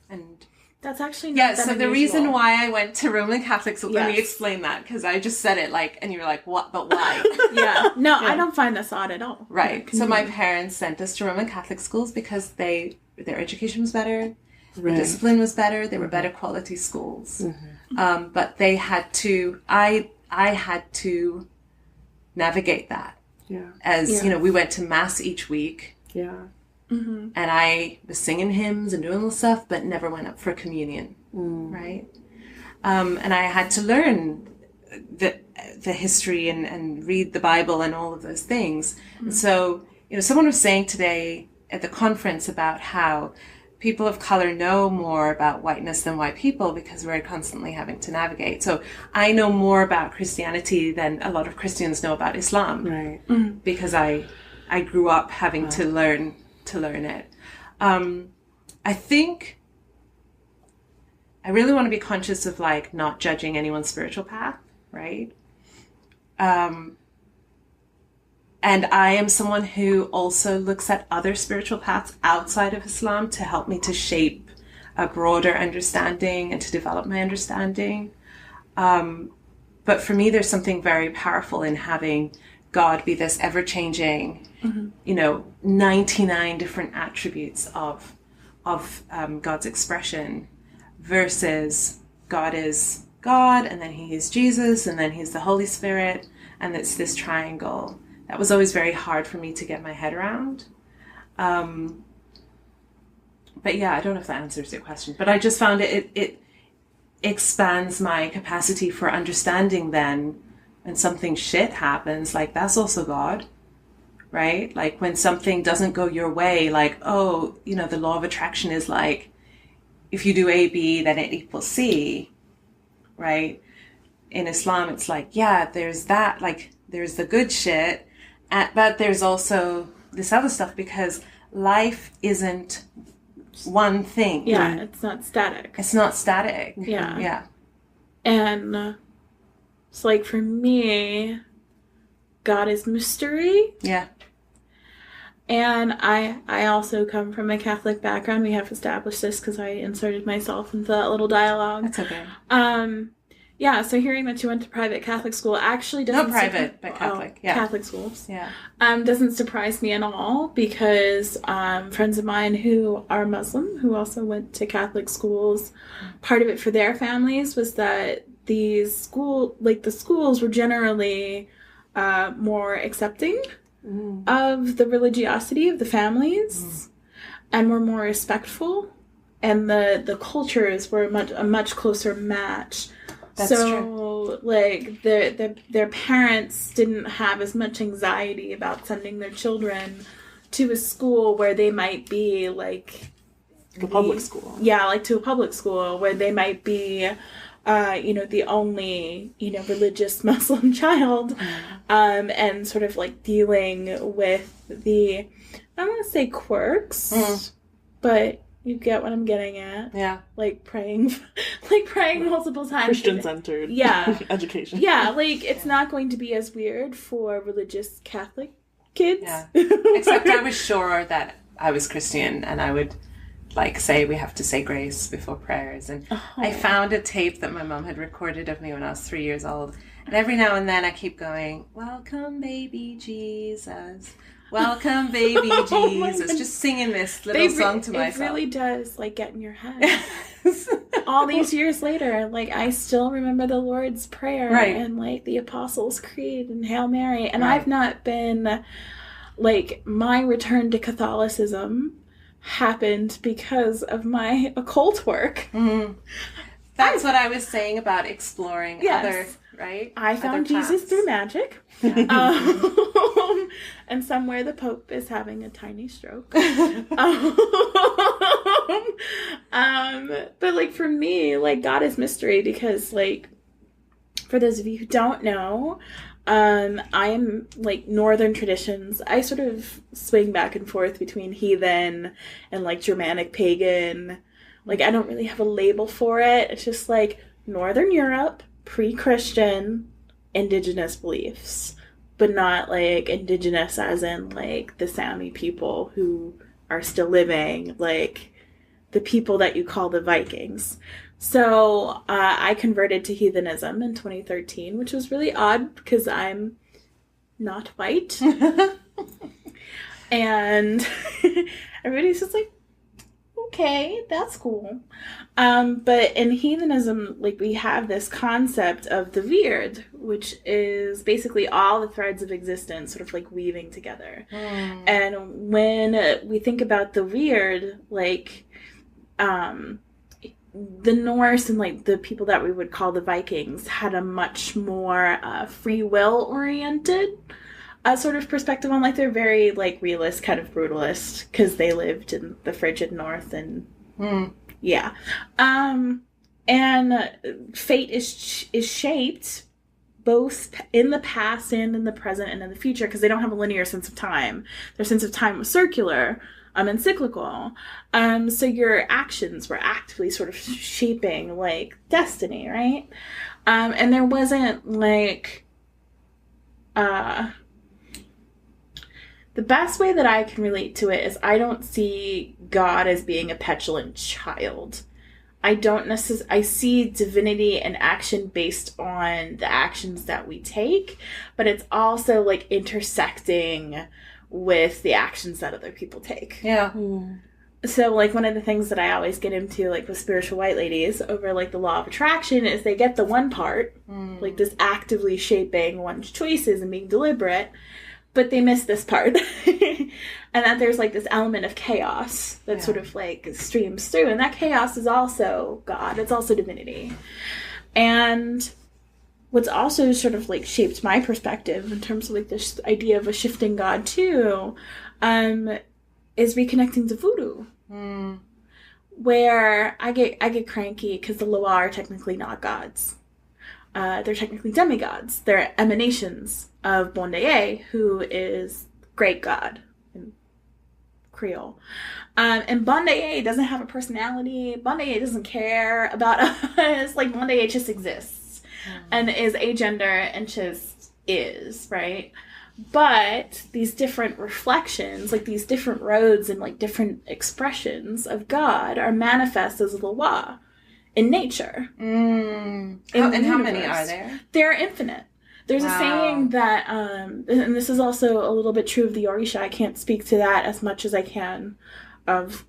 And that's actually not that so unusual. The reason why I went to Roman Catholic school, let me explain that, because I just said it and you were like, what, but why? I don't find this odd at all. Right. So my parents sent us to Roman Catholic schools because their education was better, the discipline was better, they were better quality schools. But they had to, I had to navigate that. We went to mass each week. And I was singing hymns and doing all stuff, but never went up for communion, right? And I had to learn the history and read the Bible and all of those things. And so, someone was saying today at the conference about how people of color know more about whiteness than white people because we're constantly having to navigate. So I know more about Christianity than a lot of Christians know about Islam, right? Because I grew up having to learn it. I think I really want to be conscious of not judging anyone's spiritual path, right? And I am someone who also looks at other spiritual paths outside of Islam to help me to shape a broader understanding and to develop my understanding. But for me, there's something very powerful in having God be this ever-changing, 99 different attributes of God's expression, versus God is God, and then he is Jesus, and then he's the Holy Spirit, and it's this triangle. That was always very hard for me to get my head around. But yeah, I don't know if that answers your question, but I just found it expands my capacity for understanding then when something shit happens, that's also God, right? When something doesn't go your way, the law of attraction is if you do A, B, then it equals C, right? In Islam, it's there's that, there's the good shit, but there's also this other stuff, because life isn't one thing. Yeah, it's not static. It's not static. Yeah. Yeah. And it's for me, God is mystery. Yeah. And I also come from a Catholic background. We have established this because I inserted myself into that little dialogue. That's okay. Yeah, so hearing that you went to private Catholic school actually doesn't... Not private, but Catholic. Yeah. Catholic schools. Yeah. Doesn't surprise me at all because friends of mine who are Muslim, who also went to Catholic schools, part of it for their families was that the schools were generally more accepting of the religiosity of the families and were more respectful, and the cultures were a much closer match. That's true. Like their parents didn't have as much anxiety about sending their children to a school where they might be like a public school. Yeah, like to a public school where they might be the only, religious Muslim child, and sort of like dealing with the, I don't want to say quirks, but you get what I'm getting at. Yeah. Like praying multiple times. Christian-centered education. Yeah, like it's not going to be as weird for religious Catholic kids. Yeah. Except I was sure that I was Christian and I would say we have to say grace before prayers, and I found a tape that my mom had recorded of me when I was 3 years old, and every now and then I keep going, welcome baby Jesus, welcome baby Jesus, just singing this little song to myself. It really does get in your head. All these years later, I still remember the Lord's Prayer, right, and the Apostles' Creed and Hail Mary, and right. I've not been my return to Catholicism happened because of my occult work. That's what I was saying about exploring other, right? I found Jesus through magic. Yeah. And somewhere the Pope is having a tiny stroke. But for me, God is mystery because for those of you who don't know, I am Northern traditions. I sort of swing back and forth between heathen and Germanic pagan. I don't really have a label for it. It's just Northern Europe, pre-Christian, indigenous beliefs, but not indigenous as in the Sami people who are still living, the people that you call the Vikings. So I converted to heathenism in 2013, which was really odd because I'm not white. And everybody's just okay, that's cool. But in heathenism, we have this concept of the weird, which is basically all the threads of existence sort of weaving together. And when we think about the weird, the Norse and the people that we would call the Vikings had a much more free will oriented sort of perspective on they're very realist, kind of brutalist, because they lived in the frigid north and yeah. And fate is shaped both in the past and in the present and in the future because they don't have a linear sense of time. Their sense of time was circular and cyclical. So your actions were actively sort of shaping destiny, right? And there wasn't the best way that I can relate to it is I don't see God as being a petulant child. I don't necessarily... I see divinity and action based on the actions that we take, but it's also intersecting with the actions that other people take. Yeah. So one of the things that I always get into with spiritual white ladies over the law of attraction is they get the one part, this actively shaping one's choices and being deliberate, but they miss this part. And that there's this element of chaos that sort of streams through, and that chaos is also God, it's also divinity. And what's also sort of shaped my perspective in terms of this idea of a shifting God too, is reconnecting to voodoo. Where I get cranky because the Loa are technically not gods. They're technically demigods. They're emanations of Bondye, who is great god in Creole. And Bondye doesn't have a personality. Bondye doesn't care about us. Bondye just exists and is agender and just is, right? But these different reflections, like these different roads and like different expressions of God are manifest as Loa in nature. And how many are there? They're infinite. There's a saying that, and this is also a little bit true of the Orisha. I can't speak to that as much as I can of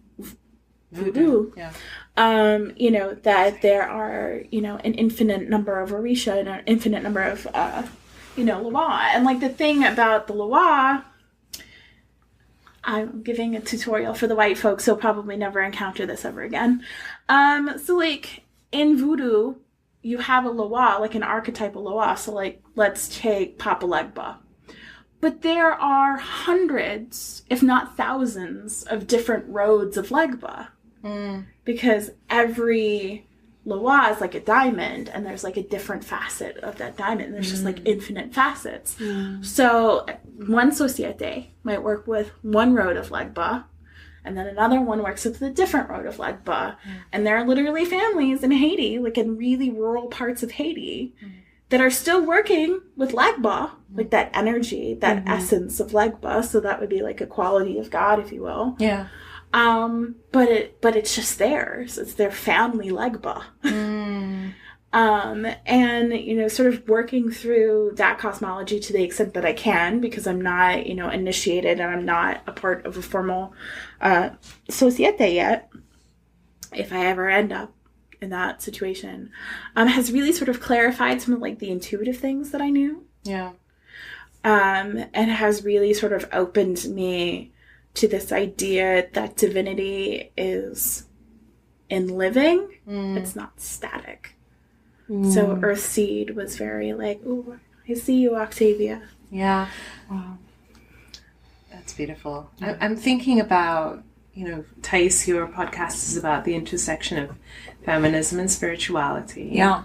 voodoo. Yeah. That there are, an infinite number of Orisha and an infinite number of, Loa. And like the thing about the Loa, I'm giving a tutorial for the white folks, so probably never encounter this ever again. So like in voodoo, you have a Loa, like an archetypal Loa. So like, let's take Papa Legba. But there are hundreds, if not thousands, of different roads of Legba. Because every Loa is like a diamond, and there's like a different facet of that diamond. There's just like infinite facets. So one societe might work with one road of Legba, and then another one works with a different road of Legba. And there are literally families in Haiti, like in really rural parts of Haiti, that are still working with Legba, like that energy, that essence of Legba. So that would be like a quality of God, if you will. Yeah. But it's just theirs. It's their family Legba. And, sort of working through that cosmology to the extent that I can, because I'm not, initiated and I'm not a part of a formal societe yet, if I ever end up in that situation, has really sort of clarified some of like the intuitive things that I knew. Yeah. And has really sort of opened me to this idea that divinity is in living. It's not static. So Earthseed was very like, ooh, I see you, Octavia. Yeah. Wow. That's beautiful. I'm thinking about, Thais, your podcast is about the intersection of feminism and spirituality. Yeah.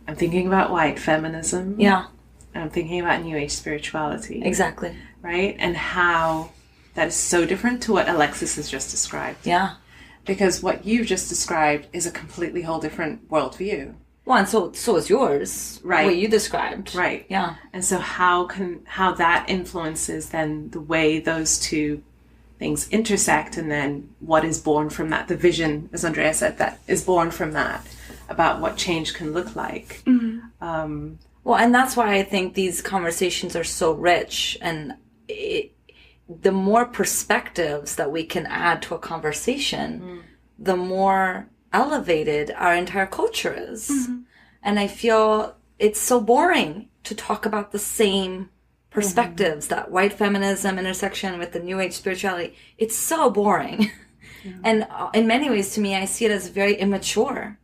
I'm thinking about white feminism. Yeah. And I'm thinking about New Age spirituality. Exactly. Right? And how that is so different to what Alexis has just described. Yeah. Because what you've just described is a completely whole different worldview. Well, and so is yours. Right. What you described. Right. Yeah. And so how that influences then the way those two things intersect, and then what is born from that, the vision, as Andrea said, that is born from that, about what change can look like. Well, and that's why I think these conversations are so rich, and the more perspectives that we can add to a conversation, the more elevated our entire culture is. And I feel it's so boring to talk about the same perspectives, that white feminism intersection with the New Age spirituality. It's so boring. And in many ways, to me, I see it as very immature.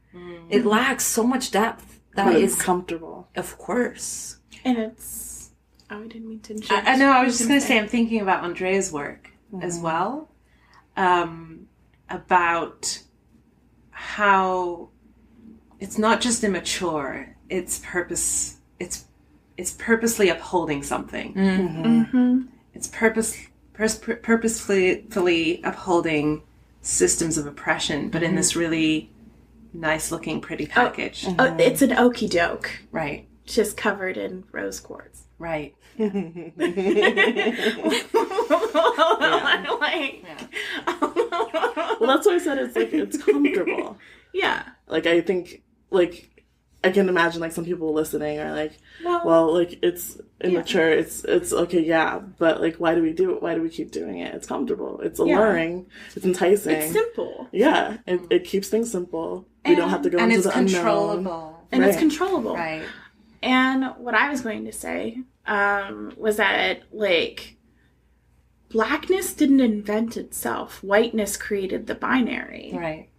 It lacks so much depth. But it's comfortable. Of course. And it's... Oh, I didn't mean to interrupt. I know, I was just going to say, I'm thinking about Andrea's work as well. About how it's not just immature, it's purposely upholding something. It's purposefully upholding systems of oppression, but in this really nice looking pretty package. Oh, it's an okie doke. Right. Just covered in rose quartz. Right. Well, that's why I said it's comfortable. Yeah. Like, I think, like, I can imagine, like, some people listening are like, well, like, it's immature, it's okay, yeah, but, like, why do we do it? Why do we keep doing it? It's comfortable. It's alluring. It's enticing. It's simple. Yeah. It keeps things simple. We don't have to go into the unknown. And it's controllable. Right. And what I was going to say was that, like, blackness didn't invent itself. Whiteness created the binary. Right.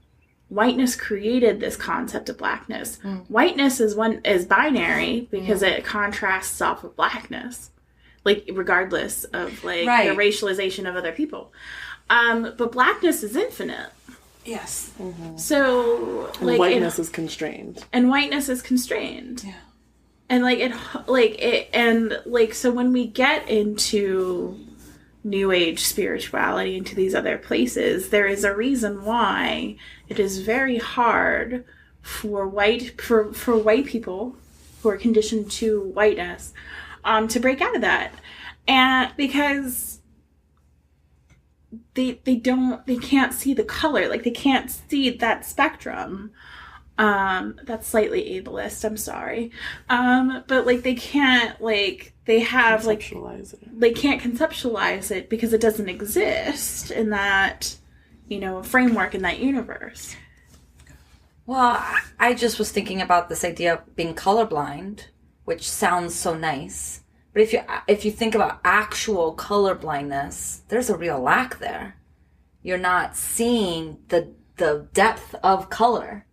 Whiteness created this concept of blackness. Whiteness is binary because it contrasts off of blackness, like regardless of like the racialization of other people. But blackness is infinite. Yes. So like whiteness is constrained. And whiteness is constrained. Yeah. And so when we get into New Age spirituality, into these other places, there is a reason why it is very hard for white people who are conditioned to whiteness to break out of that. And because they can't see the color, like they can't see that spectrum. That's slightly ableist, I'm sorry. But like they can't, like, they have like, they can't conceptualize it because it doesn't exist in that, you know, framework, in that universe. Well, I just was thinking about this idea of being colorblind, which sounds so nice. But if you think about actual color blindness, there's a real lack there. You're not seeing the depth of color.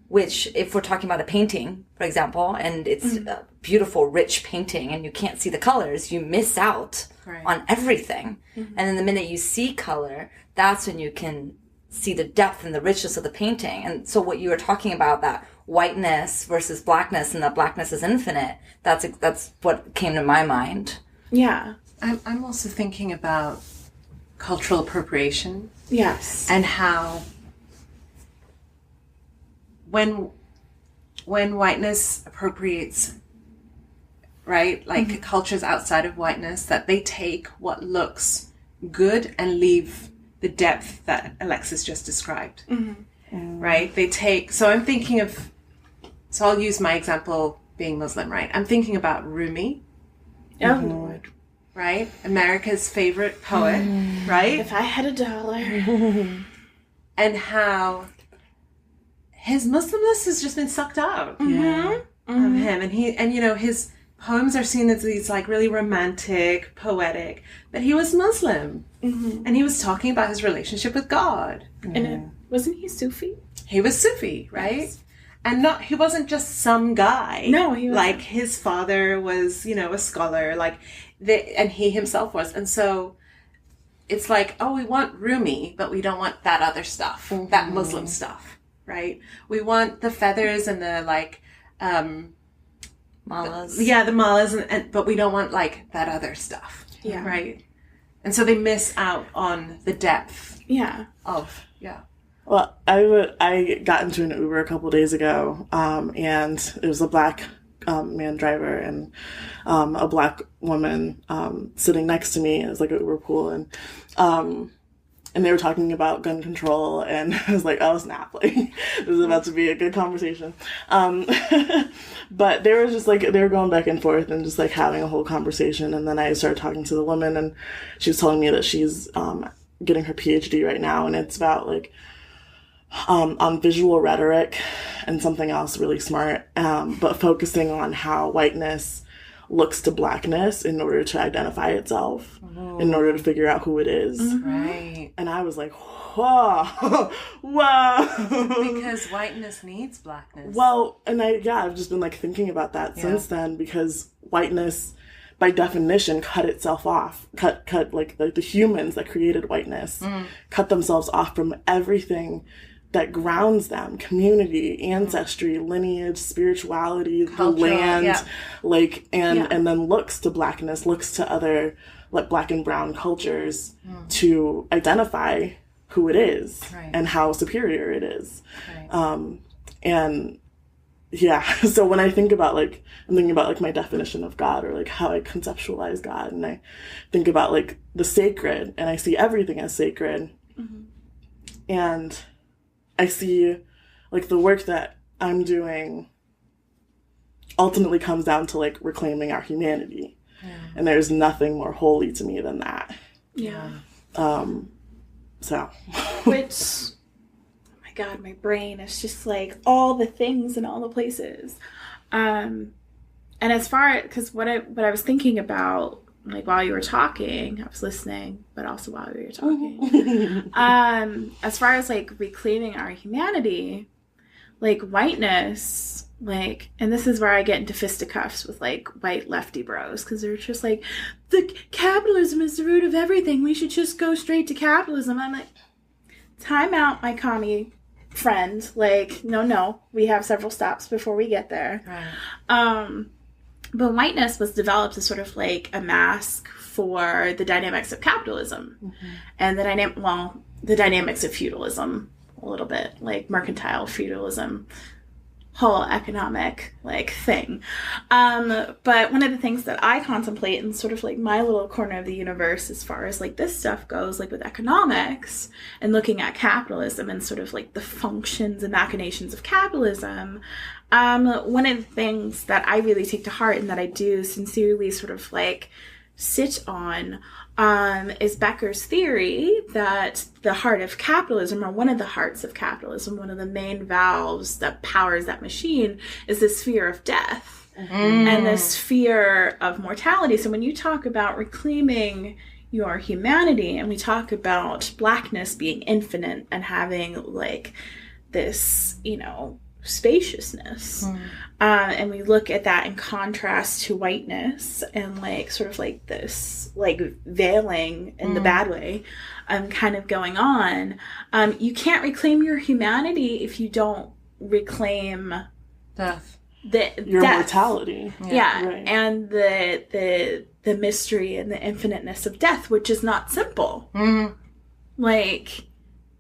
Which, if we're talking about a painting, for example, and it's a beautiful, rich painting, and you can't see the colors, you miss out on everything. And then the minute you see color, that's when you can see the depth and the richness of the painting. And so what you were talking about, that whiteness versus blackness, and that blackness is infinite, that's what came to my mind. Yeah. I'm also thinking about cultural appropriation. Yes. And how when whiteness appropriates, right, like cultures outside of whiteness, that they take what looks good and leave the depth that Alexis just described, right? They take, so I'm thinking of, so I'll use my example being Muslim, right? I'm thinking about Rumi. Oh, Lord. Right? America's favorite poet, right? If I had $1. And how his Muslimness has just been sucked out of him. And you know, his poems are seen as these like really romantic, poetic, but he was Muslim. And he was talking about his relationship with God. And wasn't he Sufi? He was Sufi, right? Yes. And he wasn't just some guy. No, he wasn't. Like, his father was, you know, a scholar, like, and he himself was. And so it's like, oh, we want Rumi, but we don't want that other stuff, that Muslim stuff, right? We want the feathers and the, like, Malas. Yeah, the malas, but we don't want, like, that other stuff. Yeah. Right? And so they miss out on the depth of, Well, I got into an Uber a couple days ago, and it was a black man driver and a black woman sitting next to me. It was like an Uber pool, and they were talking about gun control, and I was like, oh snap, like this is about to be a good conversation. But they were just like, they were going back and forth and just like having a whole conversation, and then I started talking to the woman, and she was telling me that she's getting her PhD right now, and it's about like on visual rhetoric and something else really smart, but focusing on how whiteness looks to blackness in order to identify itself, in order to figure out who it is. Right. And I was like, whoa, whoa. Because whiteness needs blackness. Well, and I've just been like thinking about that since then, because whiteness, by definition, cut itself off, cut like the humans that created whiteness, cut themselves off from everything that grounds them: community, ancestry, lineage, spirituality, the land, like, and then looks to blackness, looks to other like black and brown cultures to identify who it is and how superior it is. And so when I think about like, I'm thinking about like my definition of God, or like how I conceptualize God, and I think about like the sacred, and I see everything as sacred. And I see like the work that I'm doing ultimately comes down to like reclaiming our humanity. And there's nothing more holy to me than that. So. Which, oh my God, my brain is just like all the things in all the places. And as far, because what I was thinking about, like while you were talking, I was listening, but also while you were talking. As far as like reclaiming our humanity, like whiteness, like, and this is where I get into fisticuffs with like white lefty bros, because they're just like, the capitalism is the root of everything, we should just go straight to capitalism. I'm like, time out, my commie friend. Like, no, we have several stops before we get there. But whiteness was developed as sort of like a mask for the dynamics of capitalism, and the dynamics of feudalism, a little bit like mercantile feudalism. whole economic like thing. But one of the things that I contemplate in sort of like my little corner of the universe as far as like this stuff goes, like with economics and looking at capitalism and sort of like the functions and machinations of capitalism, one of the things that I really take to heart and that I do sincerely sort of like sit on is Becker's theory that the heart of capitalism, or one of the hearts of capitalism, one of the main valves that powers that machine, is this fear of death and this fear of mortality. So when you talk about reclaiming your humanity, and we talk about Blackness being infinite and having like this, you know, spaciousness, and we look at that in contrast to whiteness and like sort of like this like veiling in the bad way kind of going on, you can't reclaim your humanity if you don't reclaim your mortality, right. And the mystery and the infiniteness of death, which is not simple. Like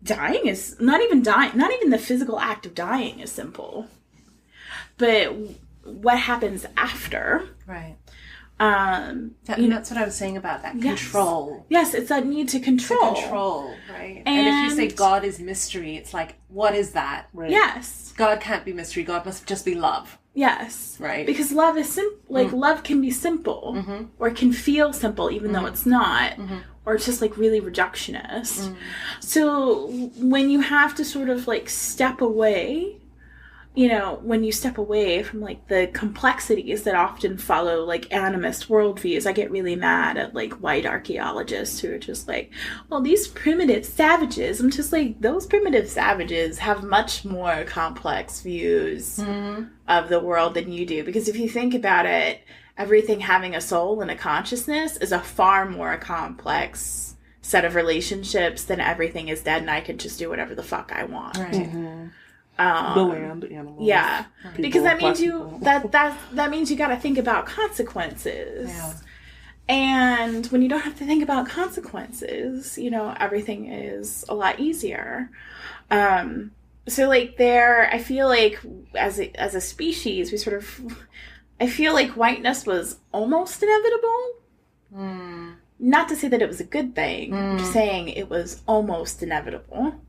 dying is not even the physical act of dying is simple, but what happens after, right? That's what I was saying about that control. Yes, it's that need to control. Right? And if you say God is mystery, it's like, what is that? Right. Yes, God can't be mystery. God must just be love. Yes, right. Because love is love can be simple, or can feel simple even though it's not. Or it's just like really reductionist. So when you have to sort of like step away, you know, when you step away from like the complexities that often follow like animist worldviews, I get really mad at like white archaeologists who are just like, well, these primitive savages. I'm just like, those primitive savages have much more complex views of the world than you do. Because if you think about it, everything having a soul and a consciousness is a far more complex set of relationships than everything is dead and I can just do whatever the fuck I want. Right. The land, animals. Yeah. People, because that means that means you got to think about consequences. Yeah. And when you don't have to think about consequences, you know, everything is a lot easier. So like I feel like as a species, we sort of, I feel like whiteness was almost inevitable. Not to say that it was a good thing. I'm just saying it was almost inevitable.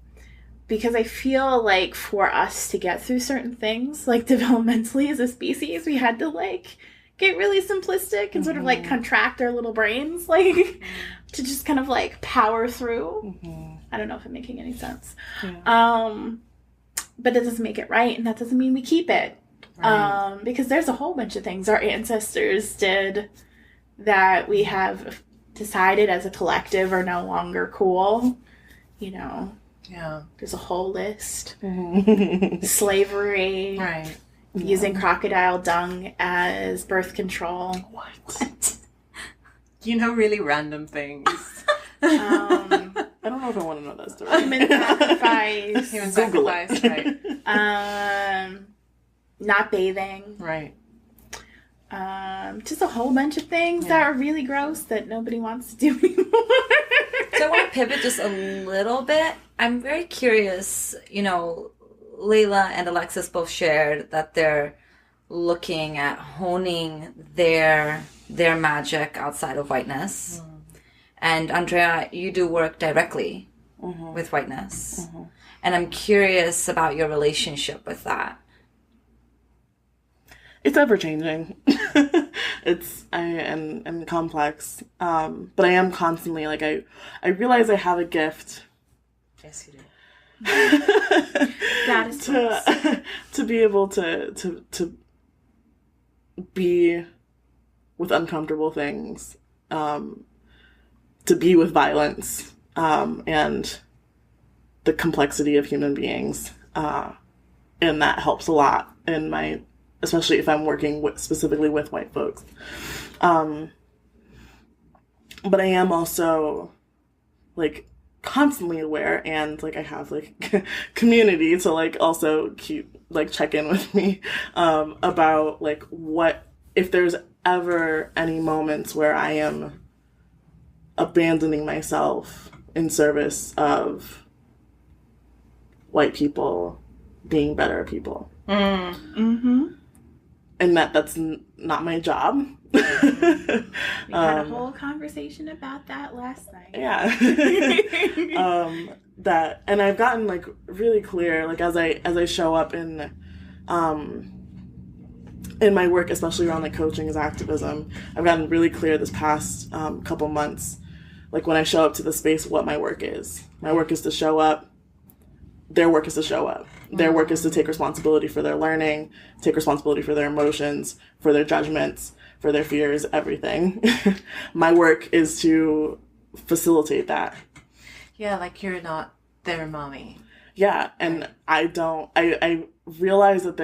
Because I feel like for us to get through certain things, like developmentally as a species, we had to like get really simplistic and sort of like contract our little brains, like to just kind of like power through. I don't know if I'm making any sense. Yeah. But it doesn't make it right, and that doesn't mean we keep it. Right. Because there's a whole bunch of things our ancestors did that we have decided as a collective are no longer cool. You know, there's a whole list. Slavery, right? Using crocodile dung as birth control. What? You know, really random things. I don't know if I want to know that story. Human sacrifice. Human sacrifice, right? Not bathing. Right. Just a whole bunch of things that are really gross that nobody wants to do anymore. So I want to pivot just a little bit. I'm very curious, you know, Layla and Alexis both shared that they're looking at honing their magic outside of whiteness. And Andrea, you do work directly with whiteness. And I'm curious about your relationship with that. It's ever-changing. I'm complex. But I am constantly, like, I realize I have a gift. Yes, you do. That is to be able to be with uncomfortable things, to be with violence, and the complexity of human beings. And that helps a lot in my, especially if I'm working specifically with white folks. But I am also, like, constantly aware, and, like, I have, like, community to, like, also keep, like, check in with me, about, like, what, if there's ever any moments where I am abandoning myself in service of white people, being better people. Mm-hmm. And that's not my job. We had a whole conversation about that last night. Yeah. And I've gotten like really clear, like as I show up in my work, especially around like coaching as activism, I've gotten really clear this past couple months, like when I show up to the space, what my work is. My work is to show up. Their work is to show up. Their work is to take responsibility for their learning, take responsibility for their emotions, for their judgments, for their fears, everything. My work is to facilitate that. Yeah, like you're not their mommy. Yeah, and I realize that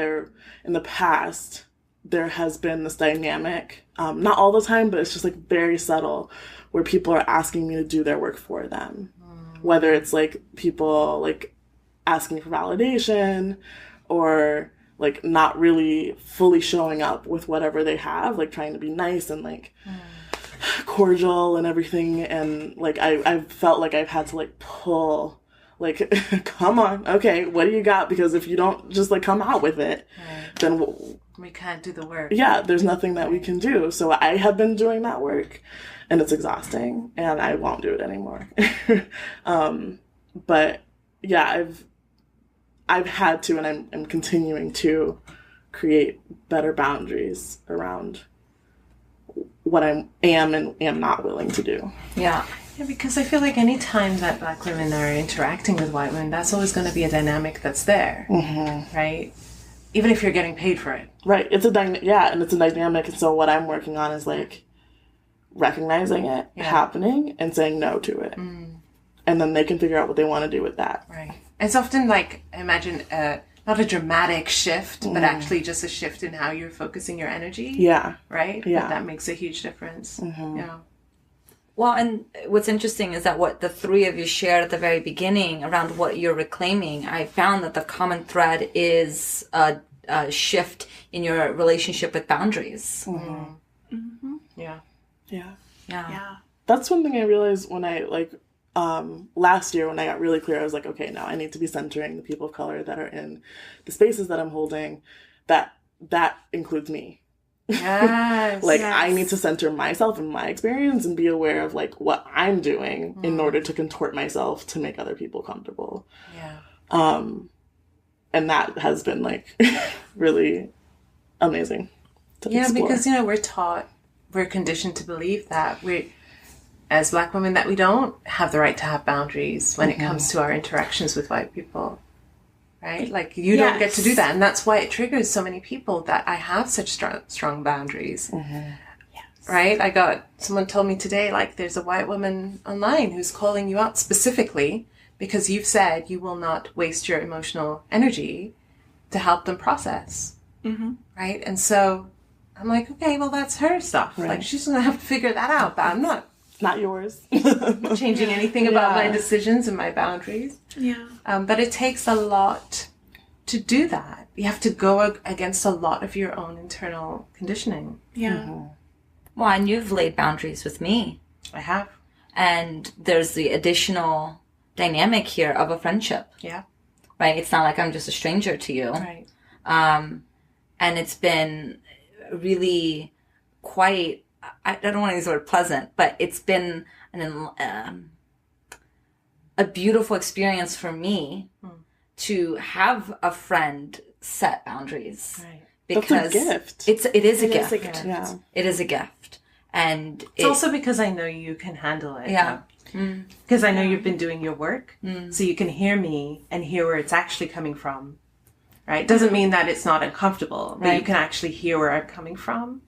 in the past, there has been this dynamic, not all the time, but it's just like very subtle, where people are asking me to do their work for them. Whether it's like people like asking for validation or like not really fully showing up with whatever they have, like trying to be nice and like cordial and everything. And like I've felt like I've had to like pull, like, come on, okay, what do you got? Because if you don't just like come out with it, then we can't do the work. Yeah, there's nothing that we can do. So I have been doing that work, and it's exhausting, and I won't do it anymore. But yeah, I've had to, and I'm continuing to create better boundaries around what I am and am not willing to do. Yeah, because I feel like any time that Black women are interacting with white women, that's always going to be a dynamic that's there, right? Even if you're getting paid for it. Right. It's a dynamic. And so what I'm working on is like recognizing it happening and saying no to it. And then they can figure out what they want to do with that. Right. It's often like, imagine, not a dramatic shift, but actually just a shift in how you're focusing your energy. Yeah. Right? Yeah. But that makes a huge difference. Yeah. Well, and what's interesting is that what the three of you shared at the very beginning around what you're reclaiming, I found that the common thread is a shift in your relationship with boundaries. Yeah. Yeah. That's one thing I realized when I last year when I got really clear. I was like, okay, now I need to be centering the people of color that are in the spaces that I'm holding. That includes me. Yes. I need to center myself and my experience and be aware of like what I'm doing in order to contort myself to make other people comfortable. Yeah. And that has been like really amazing to explore. Because we're conditioned to believe that as Black women, that we don't have the right to have boundaries when it comes to our interactions with white people. Right? Like, you don't get to do that. And that's why it triggers so many people that I have such strong boundaries. Right? Someone told me today, like, there's a white woman online who's calling you out specifically because you've said you will not waste your emotional energy to help them process. Right? And so I'm like, okay, well, that's her stuff. Right. Like, she's going to have to figure that out, but I'm not yours. changing anything about my decisions and my boundaries. Yeah. But it takes a lot to do that. You have to go against a lot of your own internal conditioning. Yeah. Well, and you've laid boundaries with me. I have. And there's the additional dynamic here of a friendship. Yeah. Right? It's not like I'm just a stranger to you. Right. And it's been really quite, I don't want to use the word pleasant, but it's been a beautiful experience for me to have a friend set boundaries. Right. Because that's a gift. It is a gift. Yeah. It is a gift. And it's also because I know you can handle it. Yeah. Because I know you've been doing your work. So you can hear me and hear where it's actually coming from. Right? Doesn't mean that it's not uncomfortable, but you can actually hear where I'm coming from.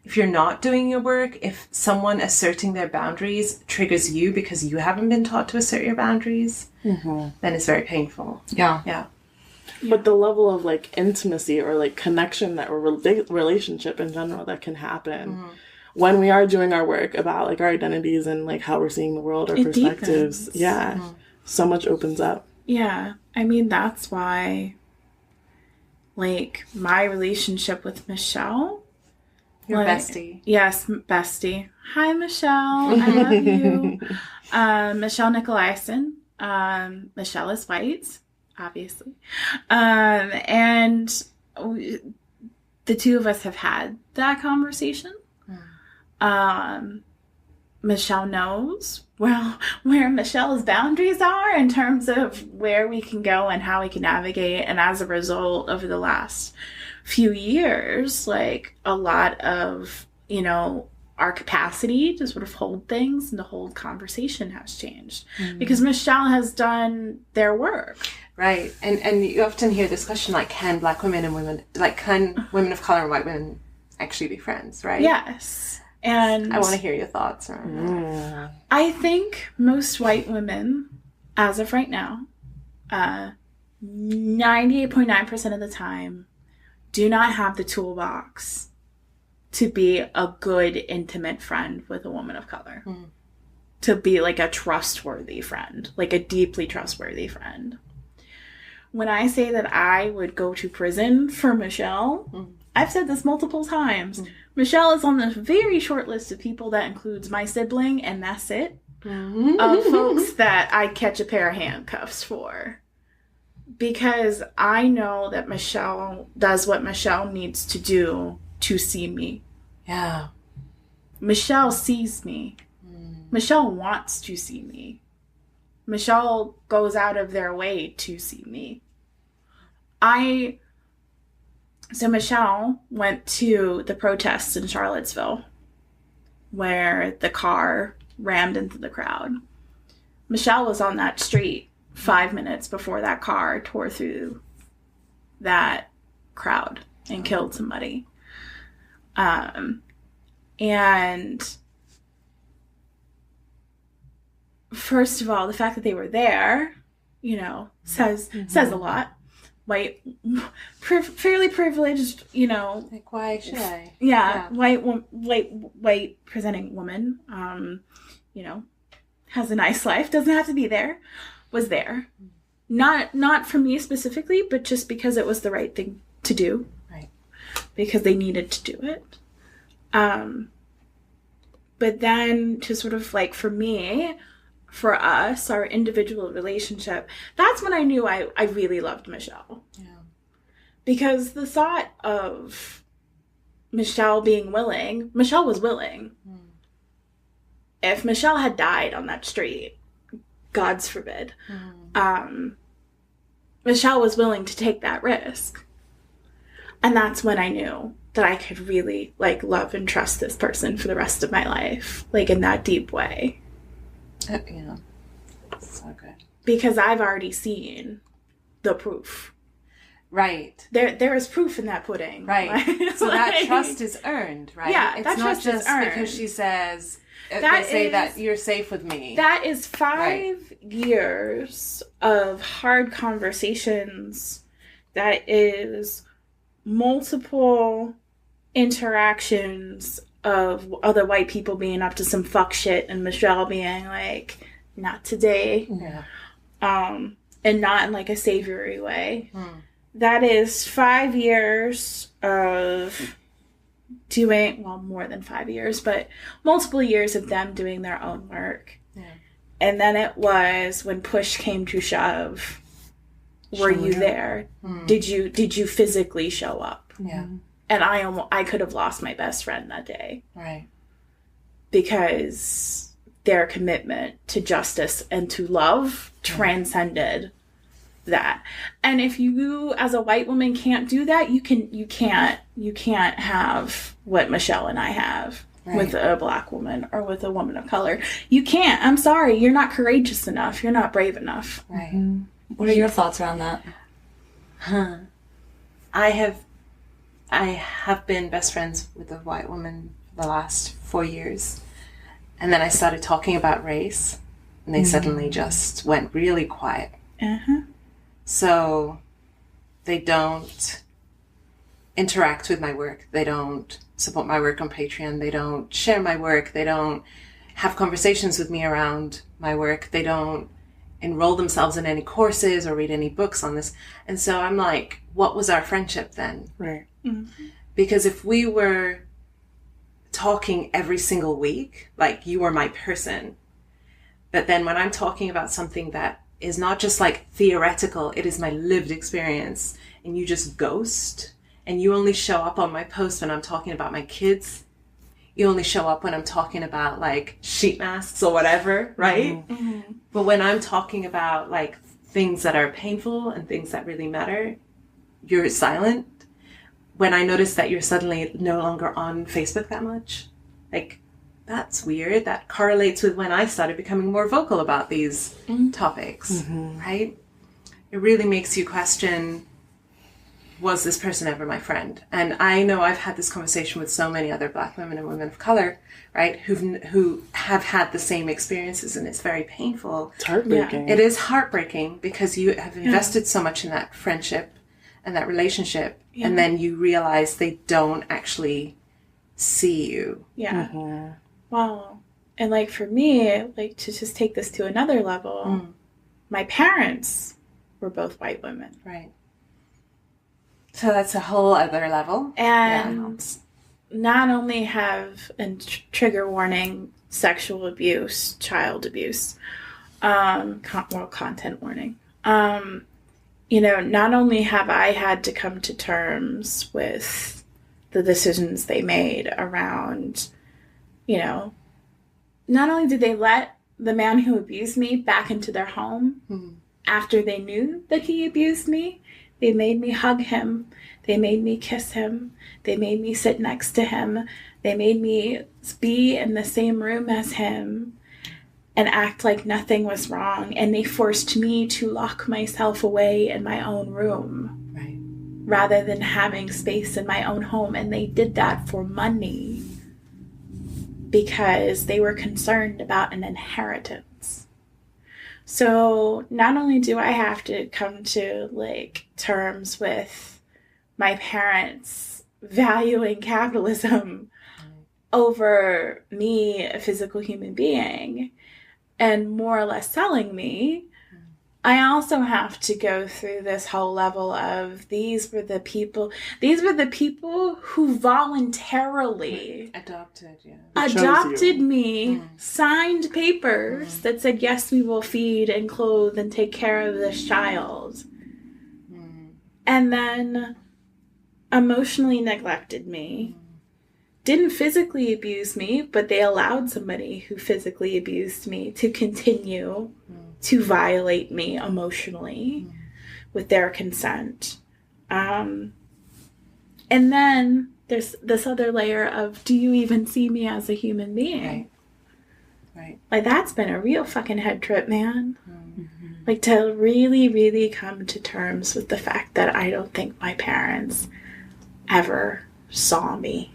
If you're not doing your work, if someone asserting their boundaries triggers you because you haven't been taught to assert your boundaries, then it's very painful. Yeah. Yeah. But the level of like intimacy or like connection that or relationship in general that can happen when we are doing our work about like our identities and like how we're seeing the world, our perspectives. Deepens. Yeah. So much opens up. Yeah. I mean, that's why like my relationship with Michelle. Your bestie. Yes, bestie. Hi, Michelle. I love you. Michelle Nicolaisen. Michelle is white. obviously. And the two of us have had that conversation. Michelle knows where Michelle's boundaries are in terms of where we can go and how we can navigate. And as a result, over the last few years, like a lot of, our capacity to sort of hold things and to hold conversation has changed because Michelle has done their work. Right. And you often hear this question, like, can black women and women, like, can women of color and white women actually be friends, right? Yes. And I want to hear your thoughts around that. I think most white women, as of right now, 98.9% of the time, do not have the toolbox to be a good, intimate friend with a woman of color. To be like a trustworthy friend, like a deeply trustworthy friend. When I say that I would go to prison for Michelle, I've said this multiple times. Michelle is on this very short list of people that includes my sibling, and that's it. Of folks that I'd catch a pair of handcuffs for. Because I know that Michelle does what Michelle needs to do to see me. Yeah. Michelle sees me. Michelle wants to see me. Michelle goes out of their way to see me. So Michelle went to the protests in Charlottesville where the car rammed into the crowd. Michelle was on that street 5 minutes before that car tore through that crowd and killed somebody. And first of all, the fact that they were there, says a lot. White, fairly privileged, Like, why should I? Yeah. White presenting woman, has a nice life, doesn't have to be there, was there. Not for me specifically, but just because it was the right thing to do. Right. Because they needed to do it. But then to sort of like, for me, for us, our individual relationship, that's when I knew I really loved Michelle. Yeah. Because the thought of Michelle being willing, Michelle was willing. If Michelle had died on that street, God's forbid, Michelle was willing to take that risk. And that's when I knew that I could really, like, love and trust this person for the rest of my life, like, in that deep way. Yeah. So good. Because I've already seen the proof. Right. There is proof in that pudding. Right. So that trust is earned, right? Yeah, it's that not trust just is earned. because she says, That they say is- that you're safe with me. That is 5 years of hard conversations. That is multiple interactions of other white people being up to some fuck shit and Michelle being like, not today. Yeah. And not in like a savory way. That is 5 years of doing, well, more than 5 years, but multiple years of them doing their own work. Yeah. And then it was when push came to shove. Were you there? Did you physically show up? Yeah. And I could have lost my best friend that day. Right. Because their commitment to justice and to love transcended that. And if you as a white woman can't do that, you can't have what Michelle and I have with a black woman or with a woman of color. You can't. I'm sorry, you're not courageous enough. You're not brave enough. Right. What are your thoughts around that? I have been best friends with a white woman for the last 4 years. And then I started talking about race, and they suddenly just went really quiet. So they don't interact with my work. They don't support my work on Patreon. They don't share my work. They don't have conversations with me around my work. They don't enroll themselves in any courses or read any books on this. And so I'm like, what was our friendship then? Right. Because if we were talking every single week, like you were my person, but then when I'm talking about something that is not just like theoretical, it is my lived experience. And you just ghost, and you only show up on my post when I'm talking about my kids. You only show up when I'm talking about like sheet masks or whatever, right? Mm-hmm. But when I'm talking about like things that are painful and things that really matter, you're silent. When I notice that you're suddenly no longer on Facebook that much, like, that's weird. That correlates with when I started becoming more vocal about these topics, right? It really makes you question, was this person ever my friend? And I know I've had this conversation with so many other Black women and women of color, right, who have had the same experiences, and it's very painful. It's heartbreaking. It is heartbreaking because you have invested so much in that friendship and that relationship, and then you realize they don't actually see you. Yeah. Mm-hmm. Wow. And like for me, like to just take this to another level, my parents were both white women. Right. So that's a whole other level. And not only have, and trigger warning, sexual abuse, child abuse, content warning. Not only have I had to come to terms with the decisions they made around, not only did they let the man who abused me back into their home after they knew that he abused me, they made me hug him. They made me kiss him. They made me sit next to him. They made me be in the same room as him and act like nothing was wrong. And they forced me to lock myself away in my own room rather than having space in my own home. And they did that for money because they were concerned about an inheritance. So not only do I have to come to like terms with my parents valuing capitalism over me, a physical human being, and more or less selling me, I also have to go through this whole level of these were the people who voluntarily adopted me, signed papers that said, yes, we will feed and clothe and take care of this child. And then emotionally neglected me. Didn't physically abuse me, but they allowed somebody who physically abused me to continue to violate me emotionally with their consent. And then there's this other layer of, do you even see me as a human being? Right. Like, that's been a real fucking head trip, man. Like, to really, really come to terms with the fact that I don't think my parents ever saw me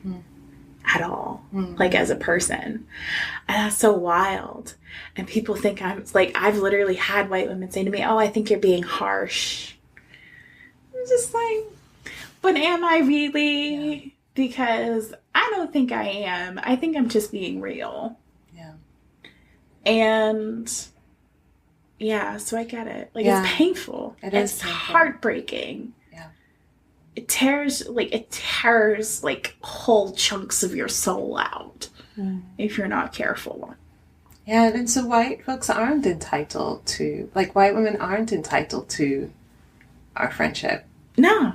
at all, like as a person. And that's so wild. And people think I've literally had white women say to me, oh, I think you're being harsh. I'm just like, but am I really? Yeah. Because I don't think I am. I think I'm just being real. Yeah. And yeah, so I get it. Like, it's painful. It's heartbreaking. It tears whole chunks of your soul out if you're not careful. Yeah, and so white folks aren't entitled to, white women aren't entitled to our friendship. No.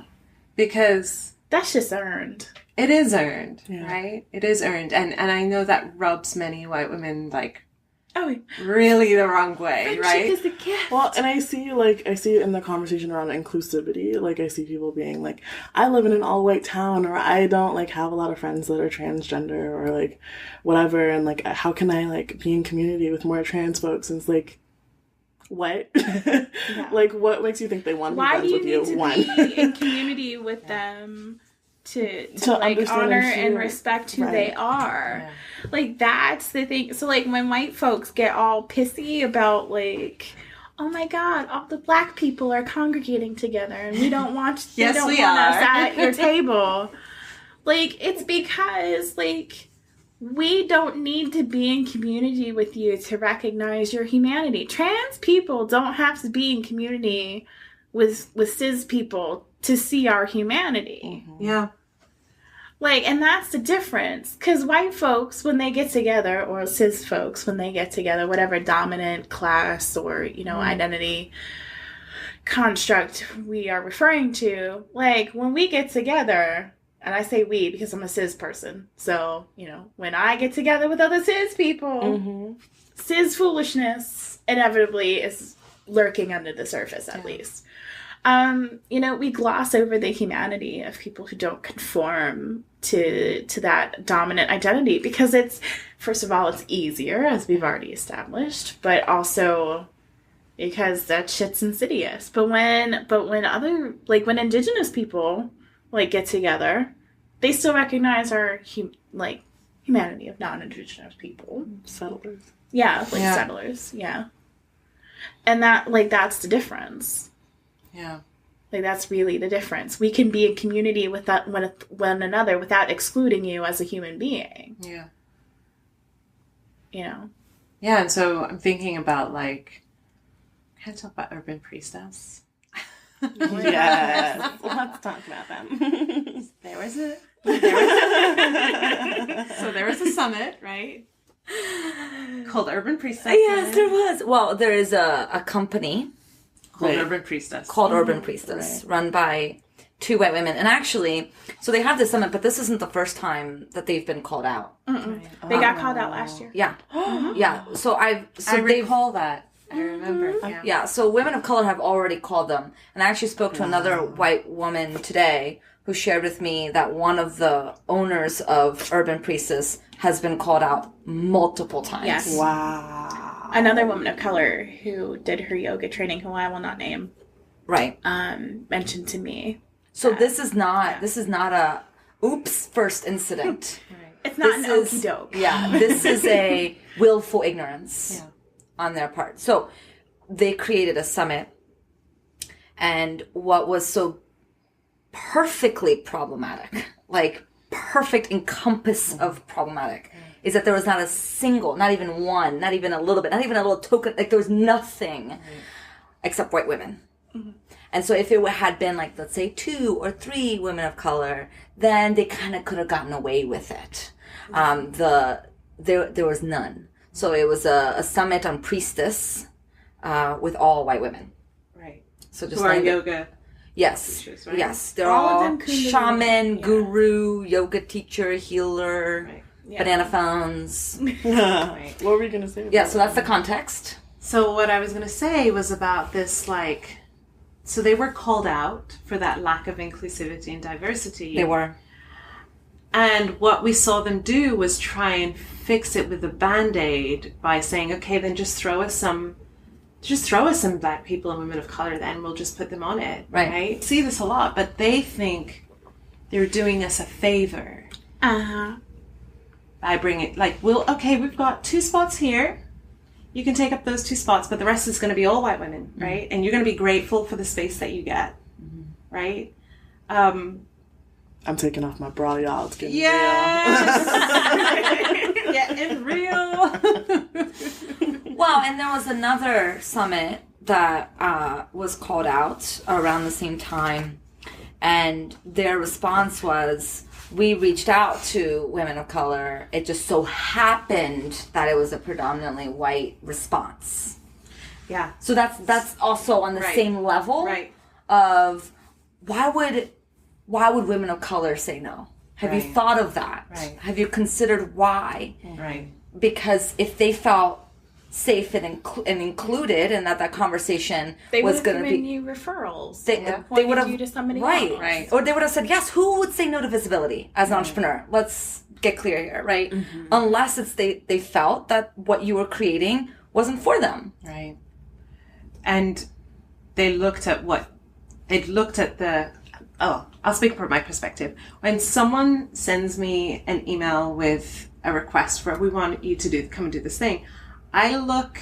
Because that's just earned. It is earned, right? It is earned. And I know that rubs many white women, really the wrong way, right? Is a gift. Well, and I see in the conversation around inclusivity, I see people being like, I live in an all-white town, or I don't, have a lot of friends that are transgender, or, whatever, and, how can I, be in community with more trans folks? And it's like, what? Yeah. What makes you think they want to be friends with you? Why do you need to be in community with them to honor and respect who they are? Yeah. That's the thing. So, when white folks get all pissy about, oh my God, all the black people are congregating together and we don't want, yes, they don't want us at your table. It's because, we don't need to be in community with you to recognize your humanity. Trans people don't have to be in community with cis people to see our humanity. Yeah. Like, and that's the difference. Because white folks, when they get together, or cis folks, when they get together, whatever dominant class or, identity construct we are referring to, like, when we get together, and I say we because I'm a cis person. So, when I get together with other cis people, cis foolishness inevitably is lurking under the surface, at least. We gloss over the humanity of people who don't conform to that dominant identity because it's, first of all, it's easier, as we've already established, but also because that shit's insidious. But when other, like, when indigenous people, like, get together, they still recognize our, humanity of non-indigenous people. Settlers. Yeah, settlers, yeah. And that, like, that's the difference. Yeah. Like, that's really the difference. We can be in community with one another without excluding you as a human being. Yeah. Yeah, and so I'm thinking about, like, can I talk about urban priestess? Yes. Let's talk about them. There was a summit, right? Called Urban Priestess. Yes, there was. Well, there is a company called Urban Priestess. Urban Priestess, run by 2 white women. And actually, so they have this summit, but this isn't the first time that they've been called out. They got called out last year. Yeah. Yeah. So I recall that. I remember. Yeah. So women of color have already called them. And I actually spoke to another white woman today who shared with me that one of the owners of Urban Priestess has been called out multiple times. Yes. Wow. Another woman of color who did her yoga training, who I will not name, right, mentioned to me. So this is not a oops first incident. Right. It's not an okie doke. Yeah, this is a willful ignorance on their part. So they created a summit, and what was so perfectly problematic, like perfect encompass of problematic, is that there was not a single, not even one, not even a little bit, not even a little token, like there was nothing except white women. And so if it had been like, let's say 2 or 3 women of color, then they kind of could have gotten away with it. There was none. So it was a summit on priestess with all white women. Right. So just who are yoga. Yes. Teachers, right? Yes. They're all all of them shaman, guru, yoga teacher, healer, banana phones. Right. What were we going to say? Yeah, so that's the context. So what I was going to say was about this, like, so they were called out for that lack of inclusivity and diversity. They were. And what we saw them do was try and fix it with a Band-Aid by saying, okay, then just throw us some Black people and women of color, then we'll just put them on it. Right? See this a lot, but they think they're doing us a favor. By bringing, like, we've got 2 spots here. You can take up those 2 spots, but the rest is going to be all white women, right? And you're going to be grateful for the space that you get, right? I'm taking off my bra, y'all. It's getting real. Getting real. Well, and there was another summit that was called out around the same time, and their response was, we reached out to women of color. It just so happened that it was a predominantly white response. Yeah. So that's also on the same level of why would women of color say no? Have you thought of that? Right. Have you considered why? Right. Because if they felt safe and included, and that conversation was going to be, given you referrals. They would have you to somebody else. Right. Or they would have said yes. Who would say no to visibility as an entrepreneur? Let's get clear here, right? Unless it's they felt that what you were creating wasn't for them, right? And they looked at I'll speak from my perspective. When someone sends me an email with a request for, we want you to come and do this thing, I look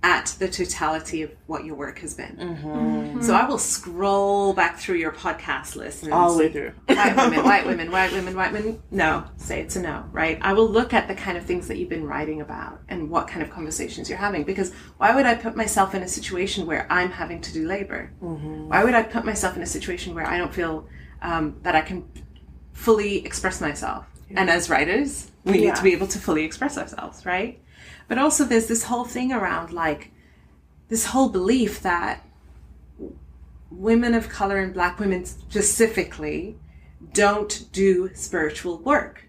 at the totality of what your work has been. So I will scroll back through your podcast list. And all the way through. White women. No, say it's a no, right? I will look at the kind of things that you've been writing about and what kind of conversations you're having. Because why would I put myself in a situation where I'm having to do labor? Why would I put myself in a situation where I don't feel that I can fully express myself. And as writers, we need to be able to fully express ourselves, right? But also there's this whole thing around like this whole belief that women of color and Black women specifically don't do spiritual work,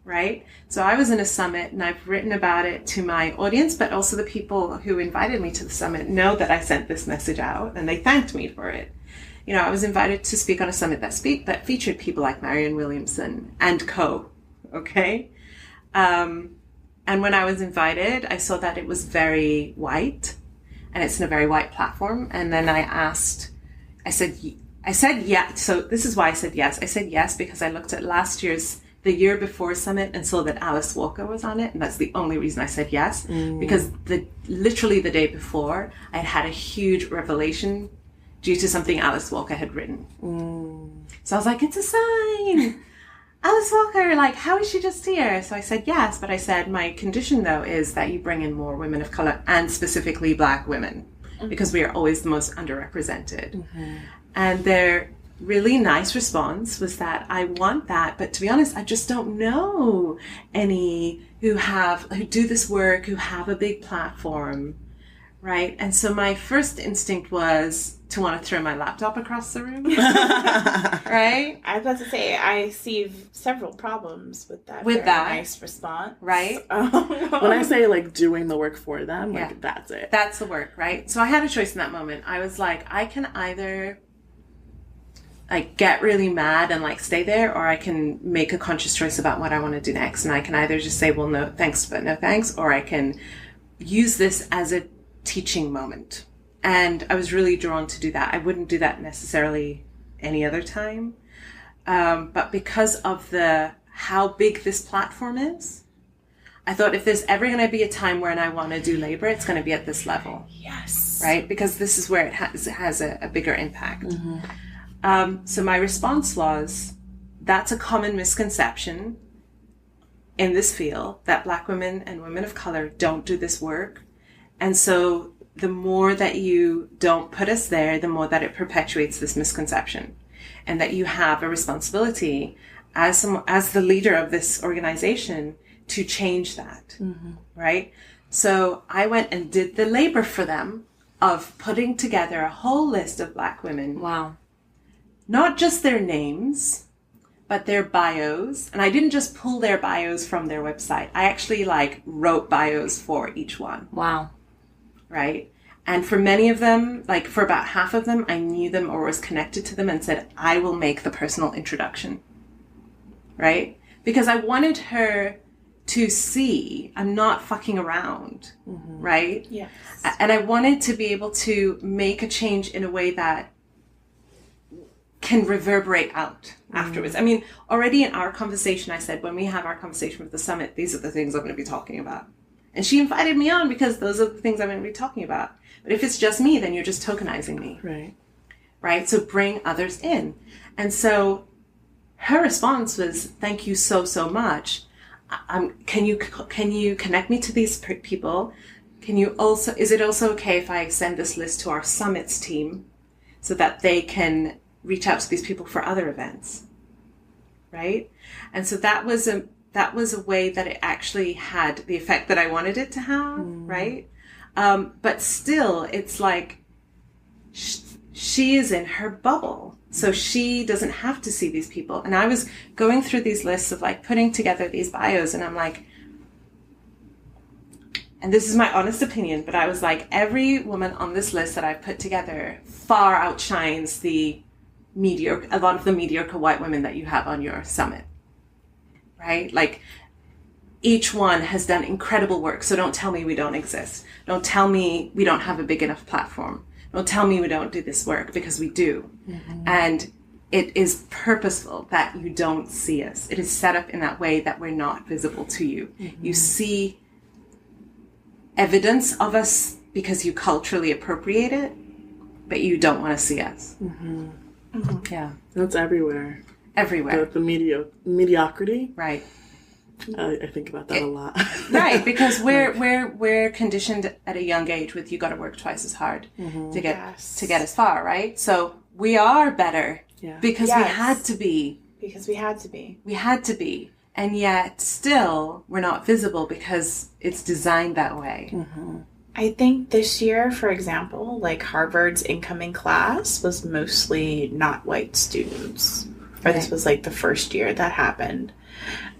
right? So I was in a summit and I've written about it to my audience, but also the people who invited me to the summit know that I sent this message out and they thanked me for it. You know, I was invited to speak on a summit that featured people like Marianne Williamson and co. Okay? And when I was invited, I saw that it was very white and it's in a very white platform. And then I said yes. So this is why I said yes. I said yes because I looked at the year before summit and saw that Alice Walker was on it. And that's the only reason I said yes. Because literally the day before, I had a huge revelation due to something Alice Walker had written. So I was like, it's a sign. Alice Walker, like, how is she just here? So I said yes, but I said, my condition though is that you bring in more women of color and specifically Black women, because we are always the most underrepresented. And their really nice response was that I want that, but to be honest, I just don't know any who do this work, who have a big platform. Right. And so my first instinct was to want to throw my laptop across the room. Right. I was about to say, I see several problems with that. Nice response. Right. When I say like doing the work for them, like that's it. That's the work. Right. So I had a choice in that moment. I was like, I can either like get really mad and like stay there, or I can make a conscious choice about what I want to do next. And I can either just say, well, no thanks, but no thanks, or I can use this as a teaching moment. And I was really drawn to do that. I wouldn't do that necessarily any other time. But because of how big this platform is, I thought if there's ever going to be a time when I want to do labor, it's going to be at this level. Yes. Right? Because this is where it has a bigger impact. So my response was, that's a common misconception in this field, that Black women and women of color don't do this work. And so the more that you don't put us there, the more that it perpetuates this misconception, and that you have a responsibility as the leader of this organization to change that. Right? So I went and did the labor for them of putting together a whole list of Black women. Wow. Not just their names, but their bios. And I didn't just pull their bios from their website. I actually wrote bios for each one. Wow. Right? And for many of them, like for about half of them, I knew them or was connected to them and said, I will make the personal introduction. Right? Because I wanted her to see I'm not fucking around. Right? Yes. And I wanted to be able to make a change in a way that can reverberate out afterwards. I mean, already in our conversation, I said, when we have our conversation with the summit, these are the things I'm going to be talking about. And she invited me on because those are the things I'm going to be talking about. But if it's just me, then you're just tokenizing me. Right. Right? So bring others in. And so her response was, thank you so, so much. Can you connect me to these people? Is it also okay if I send this list to our summits team so that they can reach out to these people for other events? Right? And so that was a way that it actually had the effect that I wanted it to have, right? But still, it's like she is in her bubble, so she doesn't have to see these people. And I was going through these lists of putting together these bios, and I'm like, and this is my honest opinion, but I was like, every woman on this list that I've put together far outshines a lot of the mediocre white women that you have on your summit. Right? Like, each one has done incredible work. So don't tell me we don't exist. Don't tell me we don't have a big enough platform. Don't tell me we don't do this work, because we do. And it is purposeful that you don't see us. It is set up in that way that we're not visible to you. You see evidence of us because you culturally appropriate it, but you don't want to see us. Yeah. That's everywhere. Everywhere. The mediocrity. Right. I think about that a lot. Right, because we're conditioned at a young age with you got to work twice as hard to get as far, right? So we are better because we had to be Because we had to be. We had to be. And yet, still, we're not visible because it's designed that way. Mm-hmm. I think this year, for example, like Harvard's incoming class was mostly not white students. Or this was like the first year that happened.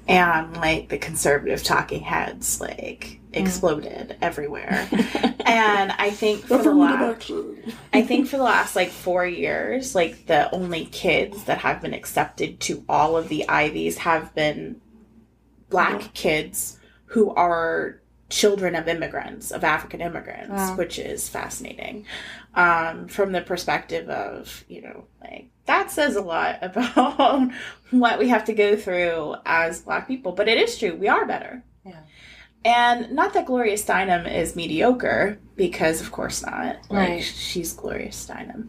And like the conservative talking heads like exploded everywhere. And I think for the last like 4 years, like the only kids that have been accepted to all of the Ivies have been Black kids who are children of immigrants, of African immigrants, which is fascinating. From the perspective of, you know, like that says a lot about what we have to go through as Black people. But it is true. We are better. Yeah. And not that Gloria Steinem is mediocre, because of course not. Like, she's Gloria Steinem.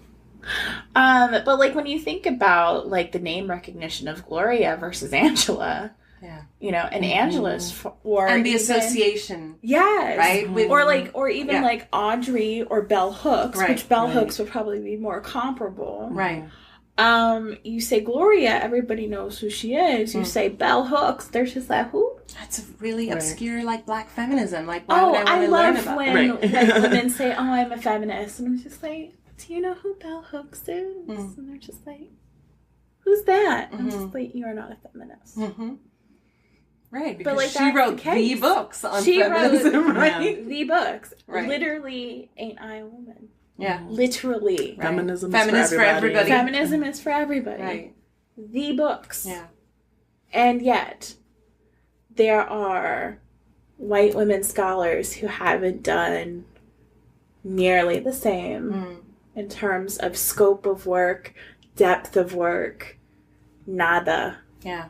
But like when you think about like the name recognition of Gloria versus Angela, you know, and Angela's and the association, right, with, or even like Audrey or Bell Hooks, which Bell Hooks would probably be more comparable, right. You say Gloria, everybody knows who she is. You say Bell Hooks, they're just like, who? That's a really obscure, like, Black feminism. Like, why would I want to learn about when like, women say, oh, I'm a feminist. And I'm just like, do you know who Bell Hooks is? And they're just like, who's that? And I'm just like, you are not a feminist. Right, because like, she wrote the books on feminism, right? The books. Literally, ain't I a woman? Yeah. Literally. Right. Feminism is for everybody. Feminism is for everybody. Right. The books. Yeah. And yet, there are white women scholars who haven't done nearly the same in terms of scope of work, depth of work, nada. Yeah.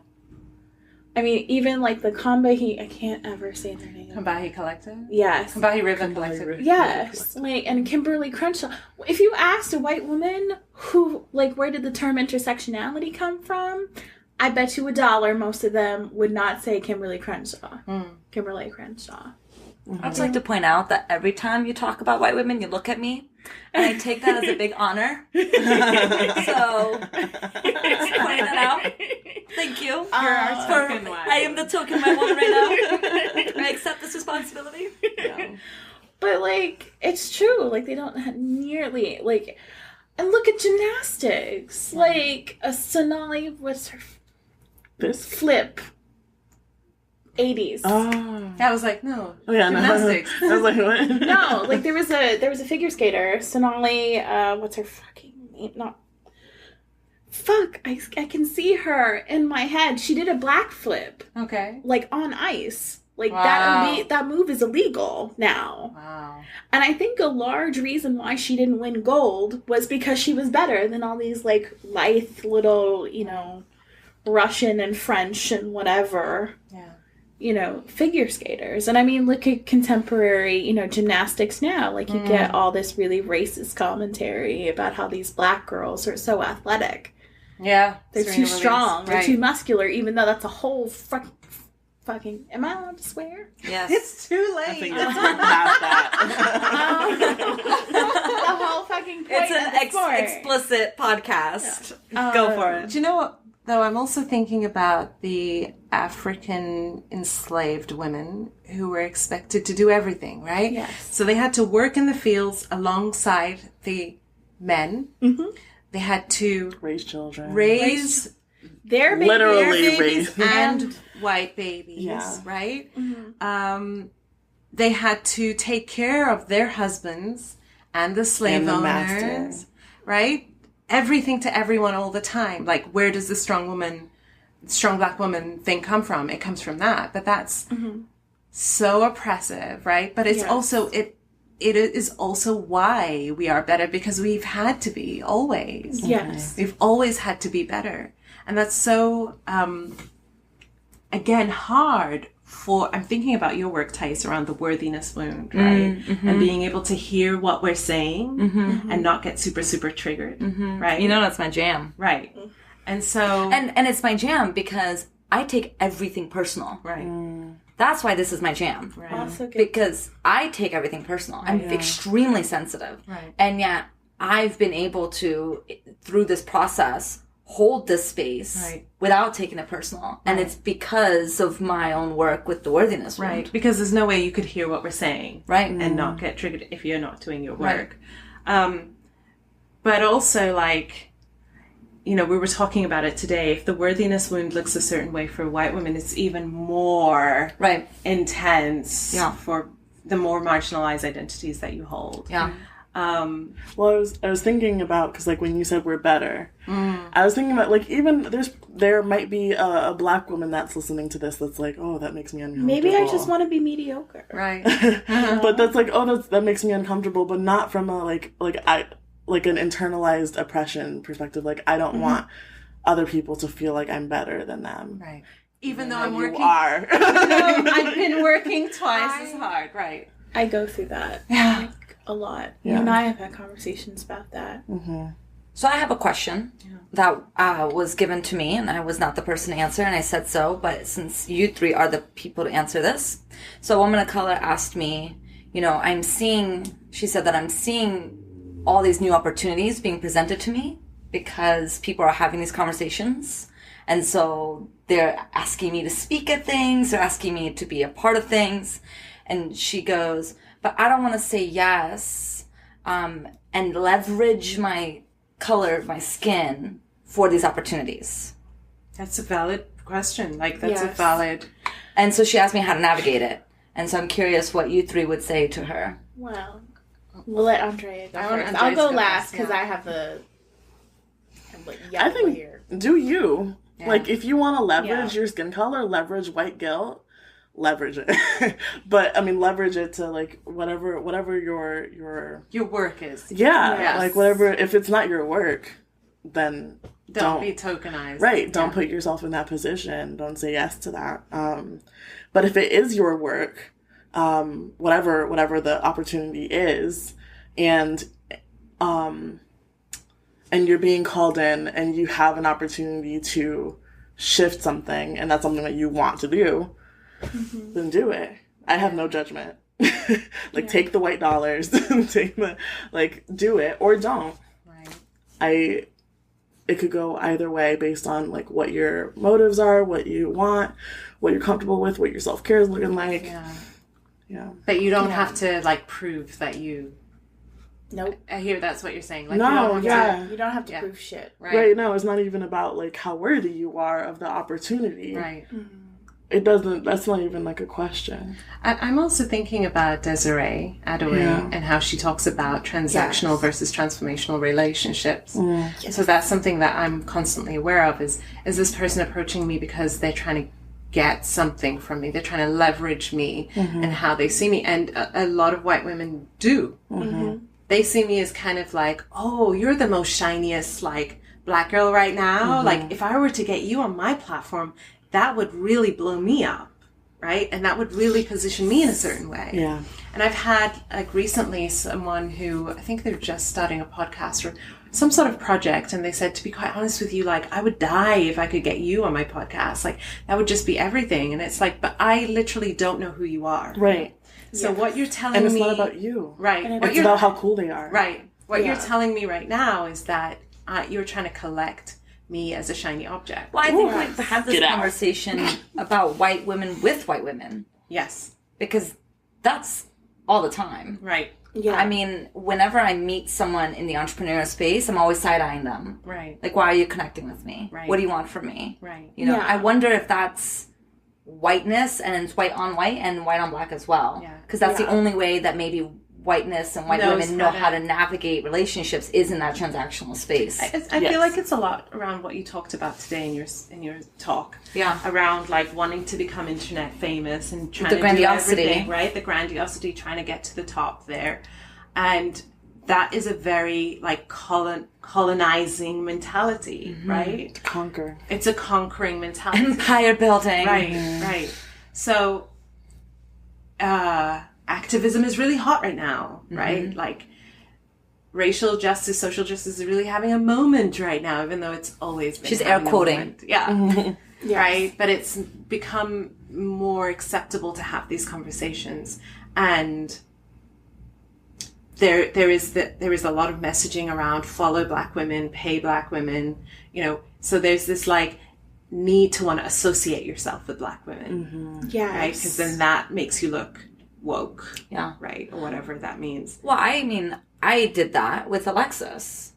I mean, even like the Combahee, I can't ever say their name. Combahee Collective? Yes. Combahee Ribbon Collective. Yes. Like, and Kimberly Crenshaw. If you asked a white woman who, like, where did the term intersectionality come from? I bet you $1 most of them would not say Kimberly Crenshaw. Kimberly Crenshaw. I'd just like to point out that every time you talk about white women, you look at me, and I take that as a big honor. So, just pointing that out. Thank you. You're our token white. I am the token white woman right now. I accept this responsibility. Yeah. But, like, it's true. Like, they don't have nearly, like, and look at gymnastics. Like, a Sonali, what's her flip? 80s. Oh. I was like, no. Oh, yeah, gymnastics. No. I was like, what? No, like there was a figure skater, Sonali, what's her fucking name? I can see her in my head. She did a black flip. Okay. Like on ice. Like that move is illegal now. Wow. And I think a large reason why she didn't win gold was because she was better than all these like lithe little, you know, Russian and French and whatever. Yeah. You know, figure skaters. And I mean, look at contemporary, you know, gymnastics now. Like, you get all this really racist commentary about how these black girls are so athletic. Yeah. They're too strong. They're too muscular, even though that's a whole fucking... Am I allowed to swear? Yes. It's too late. I think it's past that. The whole fucking point It's an explicit podcast. Yeah. Go for it. Do you know what? Though I'm also thinking about the African enslaved women who were expected to do everything, right? Yes. So they had to work in the fields alongside the men. Mm-hmm. They had to raise children, raise their babies, literally raise and white babies, right? Mm-hmm. They had to take care of their husbands and the slave and the owners, masters. right? Everything to everyone all the time. Like, where does the strong black woman thing come from? It comes from that. But that's so oppressive, right? But it's also, it is also why we are better, because we've had to be, always. Yes. We've always had to be better. And that's so, again, hard for, I'm thinking about your work, Thais, around the worthiness wound, right? Mm-hmm. And being able to hear what we're saying and not get super, super triggered, right? You know, that's my jam. Right. And so... And it's my jam because I take everything personal. Right. That's why this is my jam. Right. Also good. Because I take everything personal. I'm extremely sensitive. Right. And yet, I've been able to, through this process, hold this space without taking it personal. And it's because of my own work with the worthiness wound. Right. Because there's no way you could hear what we're saying. Right. And not get triggered if you're not doing your work. Right. But also, like, you know, we were talking about it today. If the worthiness wound looks a certain way for white women, it's even more intense for the more marginalized identities that you hold. Yeah. Well, I was thinking about, because like when you said we're better, I was thinking about like even there might be a black woman that's listening to this that's like, oh, that makes me uncomfortable. Maybe I just want to be mediocre. Right. But that's like, oh, that makes me uncomfortable, but not from a like an internalized oppression perspective. Like I don't want other people to feel like I'm better than them. Right. Even though I'm working. You are. Even though I've been working twice as hard. Right. I go through that. Yeah. Like, a lot. Yeah. You and I have had conversations about that. Mm-hmm. So I have a question that was given to me, and I was not the person to answer, and I said so, but since you three are the people to answer this. So a woman of color asked me, you know, she said that I'm seeing all these new opportunities being presented to me because people are having these conversations. And so they're asking me to speak at things, they're asking me to be a part of things. And she goes, but I don't want to say yes and leverage my color of my skin for these opportunities. That's a valid question. Like, that's a valid... And so she asked me how to navigate it. And so I'm curious what you three would say to her. Well, we'll let Andrea go first. I'll go last because I have the... I think, here. do you. Yeah. Like, if you want to leverage your skin color, leverage white guilt, leverage it. But, I mean, leverage it to, like, whatever your work is. Yeah. Yes. Like, whatever. If it's not your work, then don't be tokenized. Right. Don't put yourself in that position. Don't say yes to that. But if it is your work, whatever the opportunity is, and you're being called in and you have an opportunity to shift something and that's something that you want to do, then do it. I have no judgment. Take the white dollars, do it or don't. Right. It could go either way based on like what your motives are, what you want, what you're comfortable with, what your self-care is looking like. Yeah. But you don't have to like prove that you... Nope. I hear that's what you're saying. Like, no, you don't have to prove shit. Right. No, it's not even about like how worthy you are of the opportunity. Right. Mm-hmm. It doesn't, that's not even like a question. I'm also thinking about Desiree Adewale and how she talks about transactional versus transformational relationships. Yes. So that's something that I'm constantly aware of is this person approaching me because they're trying to get something from me. They're trying to leverage me and how they see me. And a lot of white women do. Mm-hmm. They see me as kind of like, oh, you're the most shiniest, like, black girl right now. Like, if I were to get you on my platform, that would really blow me up, right? And that would really position me in a certain way. Yeah. And I've had, like, recently someone who, I think they're just starting a podcast or some sort of project, and they said, to be quite honest with you, like, I would die if I could get you on my podcast. Like, that would just be everything. And it's like, but I literally don't know who you are. Right. So what you're telling me... And it's not about you. Right. It's about how cool they are. Right. What you're telling me right now is that you're trying to collect me as a shiny object. Well, I think we've had this conversation about white women with white women. Yes. Because that's all the time. Right. Yeah. I mean, whenever I meet someone in the entrepreneurial space, I'm always side-eyeing them. Right. Like, why are you connecting with me? Right. What do you want from me? Right. You know, I wonder if that's whiteness and it's white on white and white on black as well. Yeah. Because that's the only way that maybe whiteness and white women know how to navigate relationships is in that transactional space. I feel like it's a lot around what you talked about today in your talk. Yeah. Around like wanting to become internet famous and trying to grandiosity. do everything, right? The grandiosity, trying to get to the top there. And that is a very like colonizing mentality, right? To conquer. It's a conquering mentality. Empire building. Right, right. So activism is really hot right now, right? Like racial justice, social justice is really having a moment right now, even though it's always been. She's air quoting. Yeah. Yes. Right? But it's become more acceptable to have these conversations. And there is a lot of messaging around follow Black women, pay Black women, so there's this like need to want to associate yourself with Black women. Yes. Right? Because then that makes you look woke. Yeah. Right? Or whatever that means. Well, I mean, I did that with Alexis.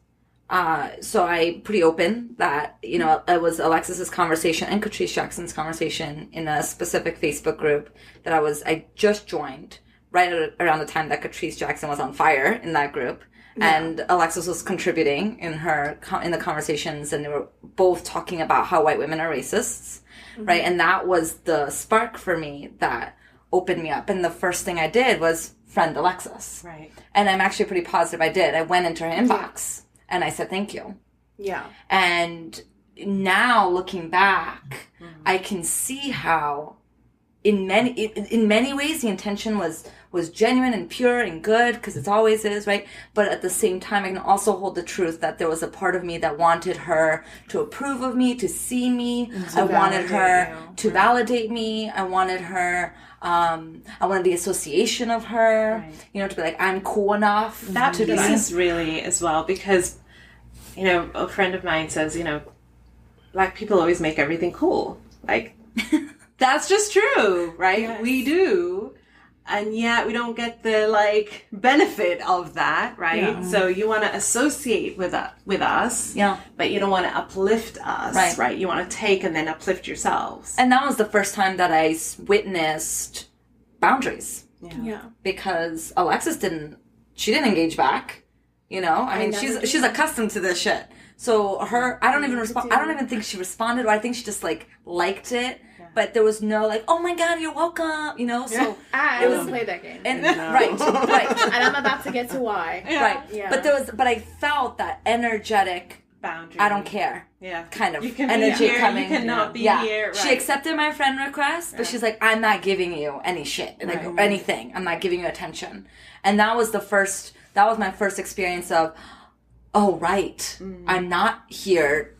So I'm pretty open that, it was Alexis's conversation and Catrice Jackson's conversation in a specific Facebook group that I just joined right around the time that Catrice Jackson was on fire in that group. Yeah. And Alexis was contributing in the conversations, and they were both talking about how white women are racists, right? And that was the spark for me that opened me up. And the first thing I did was friend Alexis. Right. And I'm actually pretty positive I did. I went into her inbox and I said, thank you. Yeah. And now looking back, I can see how in many ways the intention was genuine and pure and good, because it always is, right? But at the same time, I can also hold the truth that there was a part of me that wanted her to approve of me, to see me. I wanted her to validate me. I wanted her, I wanted the association of her, to be like, I'm cool enough. That piece is really as well, because, a friend of mine says, Black people always make everything cool. Like, that's just true, right? Yes. We do. And yet we don't get the benefit of that, right? Yeah. So you want to associate with us, but you don't want to uplift us, right? You want to take and then uplift yourselves. And that was the first time that I witnessed boundaries. Yeah. Because Alexis didn't engage back. I mean, she's accustomed to this shit. So I don't even think she responded. Or I think she just liked it. But there was no oh my God, you're welcome, so. I don't play that game. And, right. And I'm about to get to why. Yeah. Right. Yeah. But I felt that energetic boundary. I don't care. Yeah. Kind of you can energy be here, coming. You cannot be here. Right. She accepted my friend request, but she's like, I'm not giving you any shit, or anything. I'm not giving you attention. And that was my first experience of, oh, right. I'm not here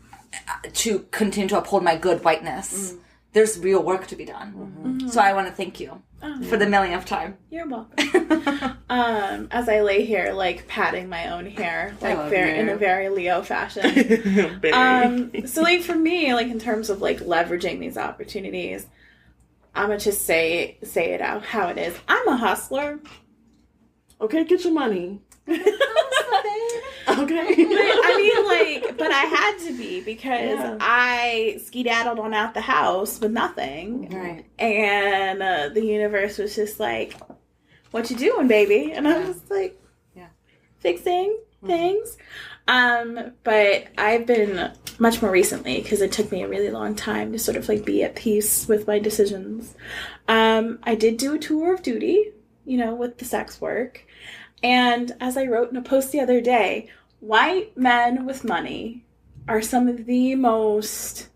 to continue to uphold my good whiteness. There's real work to be done. So I want to thank you for the millionth time. You're welcome. As I lay here, patting my own hair, in a very Leo fashion. So, for me, in terms of leveraging these opportunities, I'm gonna just say it out how it is. I'm a hustler. Okay, get your money. Okay. But I had to be, because I skedaddled on out the house with nothing. Right. And the universe was just like, what you doing, baby? And I was like, fixing things. But I've been much more recently, because it took me a really long time to sort of be at peace with my decisions. I did do a tour of duty, with the sex work. And as I wrote in a post the other day, white men with money are some of the most,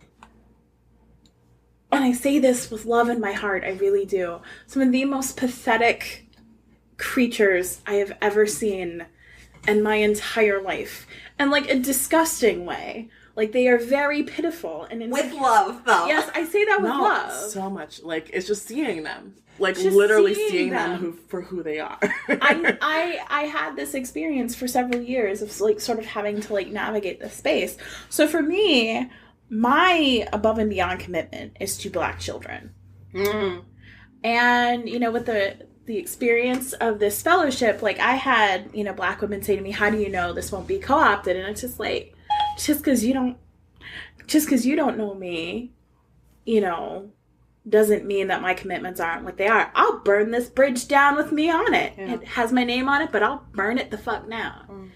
and I say this with love in my heart, I really do, some of the most pathetic creatures I have ever seen in my entire life. And a disgusting way. They are very pitiful. And with love, though. Yes, I say that with love. So much. It's just seeing them. Literally seeing them for who they are. I had this experience for several years of sort of having to navigate this space. So for me, my above and beyond commitment is to Black children. And with the experience of this fellowship, I had Black women say to me, how do you know this won't be co-opted? And it's just just because you don't know me, doesn't mean that my commitments aren't what they are. I'll burn this bridge down with me on it. Yeah. It has my name on it, but I'll burn it the fuck down.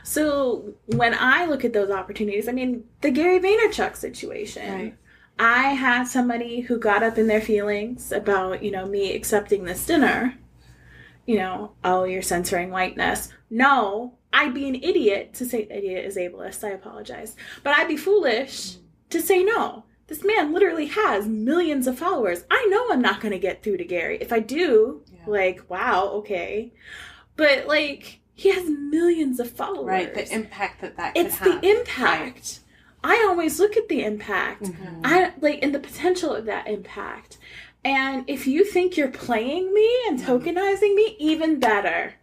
So when I look at those opportunities, the Gary Vaynerchuk situation, right. I had somebody who got up in their feelings about, me accepting this dinner. Oh, you're censoring whiteness. No, I'd be an idiot to say idiot is ableist. I apologize. But I'd be foolish to say no. This man literally has millions of followers. I know I'm not going to get through to Gary. If I do, wow, okay. But, he has millions of followers. Right, the impact that could have. It's the impact. Right. I always look at the impact. And the potential of that impact. And if you think you're playing me and tokenizing me, even better.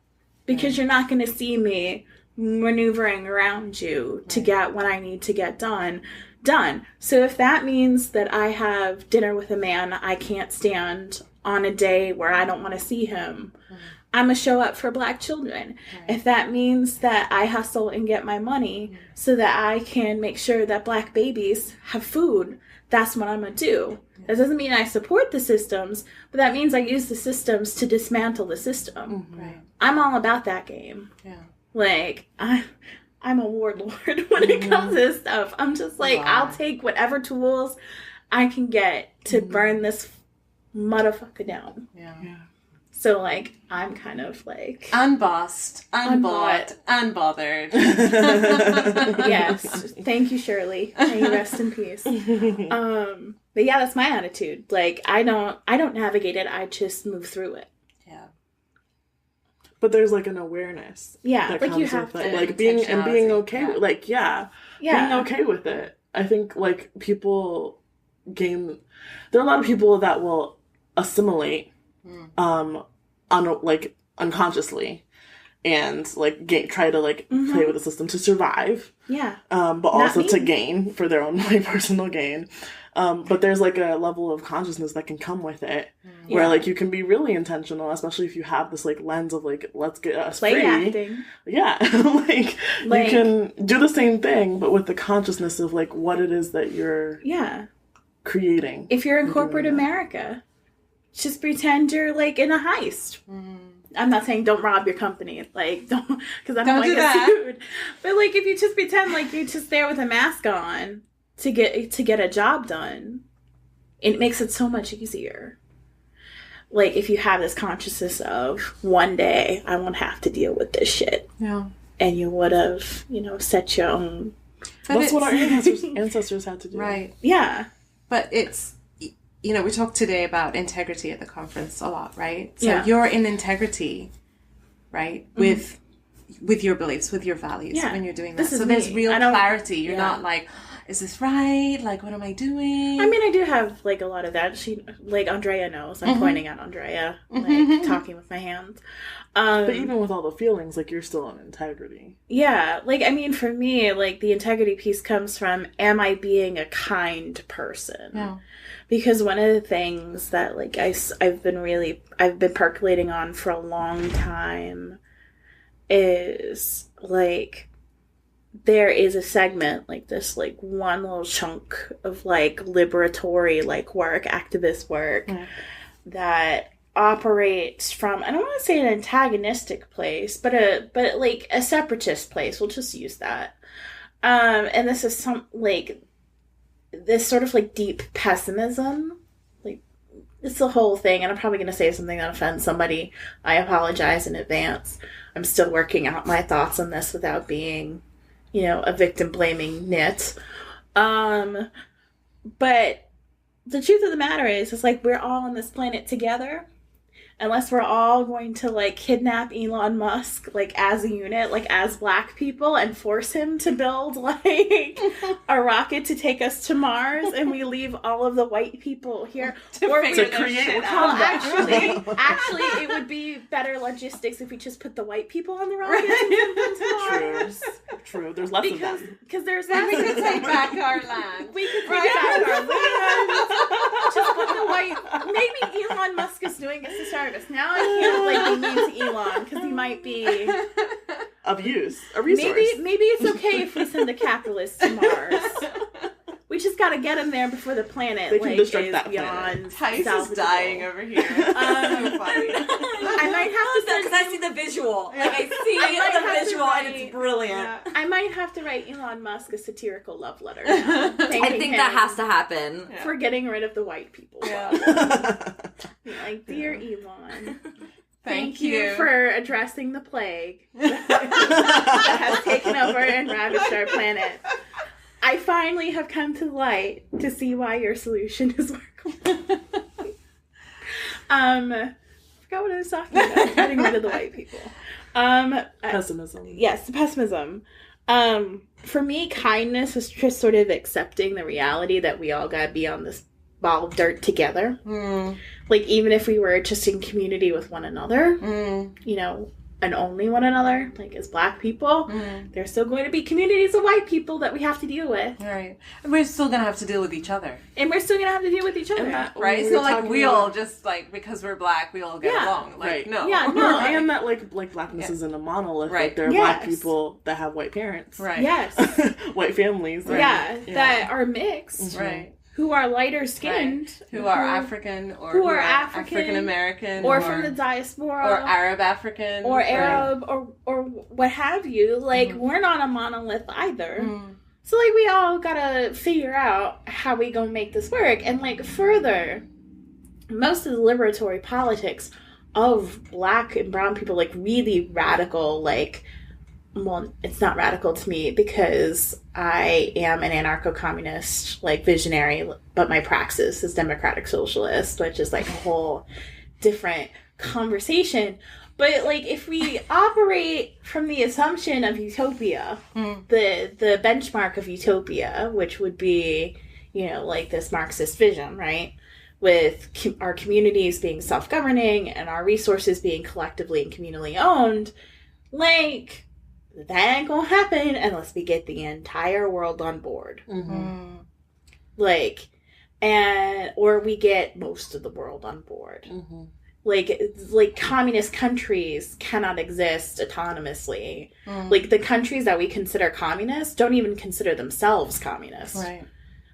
because you're not going to see me maneuvering around you to get what I need to get done. So if that means that I have dinner with a man I can't stand on a day where I don't want to see him, I'm going to show up for Black children. If that means that I hustle and get my money so that I can make sure that Black babies have food, that's what I'm going to do. That doesn't mean I support the systems, but that means I use the systems to dismantle the system. Right. I'm all about that game. Yeah. Like, I'm a warlord when it comes to this stuff. I'm just like, I'll take whatever tools I can get to burn this motherfucker down. Yeah. So, like, I'm kind of like... Unbossed, unbought, unbothered. Yes. Thank you, Shirley. May you rest in peace. But yeah, that's my attitude. Like, I don't navigate it. I just move through it. Yeah. But there's like an awareness. Yeah, that like comes you have with it. to. Like being okay with, like, being okay with it. I think like people gain, there are a lot of people that will assimilate unconsciously and like try to like play with the system to survive. Yeah. But also to gain for their own like personal gain. But there's like a level of consciousness that can come with it where like you can be really intentional, especially if you have this like lens of like, let's get us play free. acting. Yeah. like you can do the same thing, but with the consciousness of like what it is that you're creating. If you're in corporate America, just pretend you're like in a heist. I'm not saying don't rob your company, like don't, because I don't want to get sued. But like if you just pretend like you're just there with a mask on to get a job done, it makes it so much easier. Like if you have this consciousness of one day I won't have to deal with this shit. Yeah. And you would have, set your own. That's what our ancestors had to do. Right. Yeah. But it's, we talked today about integrity at the conference a lot, right? So you're in integrity, right? With your beliefs, with your values when you're doing that. So there's real clarity. You're not like, is this right? Like, what am I doing? I mean, I do have, like, a lot of that. She, like, Andrea knows. I'm pointing at Andrea, like, talking with my hands. But even with all the feelings, like, you're still in integrity. Yeah. Like, I mean, for me, like, the integrity piece comes from, am I being a kind person? Yeah. Because one of the things that, like, I've been percolating on for a long time is, like, there is a segment, like this, like one little chunk of like liberatory, like work, activist work that operates from, I don't want to say an antagonistic place, but like a separatist place. We'll just use that. And this is this sort of like deep pessimism. Like it's the whole thing. And I'm probably going to say something that offends somebody. I apologize in advance. I'm still working out my thoughts on this without being a victim-blaming nit. But the truth of the matter is, it's like we're all on this planet together. Unless we're all going to, like, kidnap Elon Musk, like, as a unit, like, as Black people, and force him to build, like, a rocket to take us to Mars, and we leave all of the white people here. to create actually, it would be better logistics if we just put the white people on the rocket and send them to Mars. True. There's less of them. Because there's less of them. We could take back our land. We could take back our land. Just put the white... Maybe Elon Musk is doing it to start. Now I can't be mean to Elon because he might be of use, a resource. Maybe it's okay if we send a capitalist to Mars. We just got to get him there before the planet they can destruct is that beyond. Tice is dying over here. So funny. I might have to because I see the visual. Like I see the visual and it's brilliant. Yeah. I might have to write Elon Musk a satirical love letter. Now, I think that has to happen for getting rid of the white people. Yeah. Like, dear Elon. Thank you for addressing the plague that has taken over and ravaged our planet. I finally have come to light to see why your solution is workable. I forgot what I was talking about. Getting rid of the white people. Pessimism. Yes, the pessimism. For me, kindness is just sort of accepting the reality that we all gotta be on this ball of dirt together. Like, even if we were just in community with one another, and only one another, like as Black people, there's still going to be communities of white people that we have to deal with. Right. And we're still going to have to deal with each other. And we're still going to have to deal with each other. Right? So, like, we all just, like, because we're Black, we all get along. Like, no. Yeah, no. And that, like Blackness isn't a monolith. Right. Like, there are Black people that have white parents. Right. Yes. White families. Right? Yeah, that are mixed. Right. Who are lighter skinned, right. who are African, or who are African American, or from the diaspora, or Arab African, or Arab, or what have you. Like, we're not a monolith either. So, like, we all gotta figure out how we gonna make this work. And, like, further, most of the liberatory politics of Black and brown people, like, really radical, like, well, it's not radical to me because I am an anarcho-communist, like, visionary, but my praxis is democratic socialist, which is, like, a whole different conversation. But, like, if we operate from the assumption of utopia, the benchmark of utopia, which would be, you know, like this Marxist vision, right? With our communities being self-governing and our resources being collectively and communally owned, like, that ain't gonna happen unless we get the entire world on board. Like, or we get most of the world on board. Like communist countries cannot exist autonomously. Like, the countries that we consider communist don't even consider themselves communist. Right.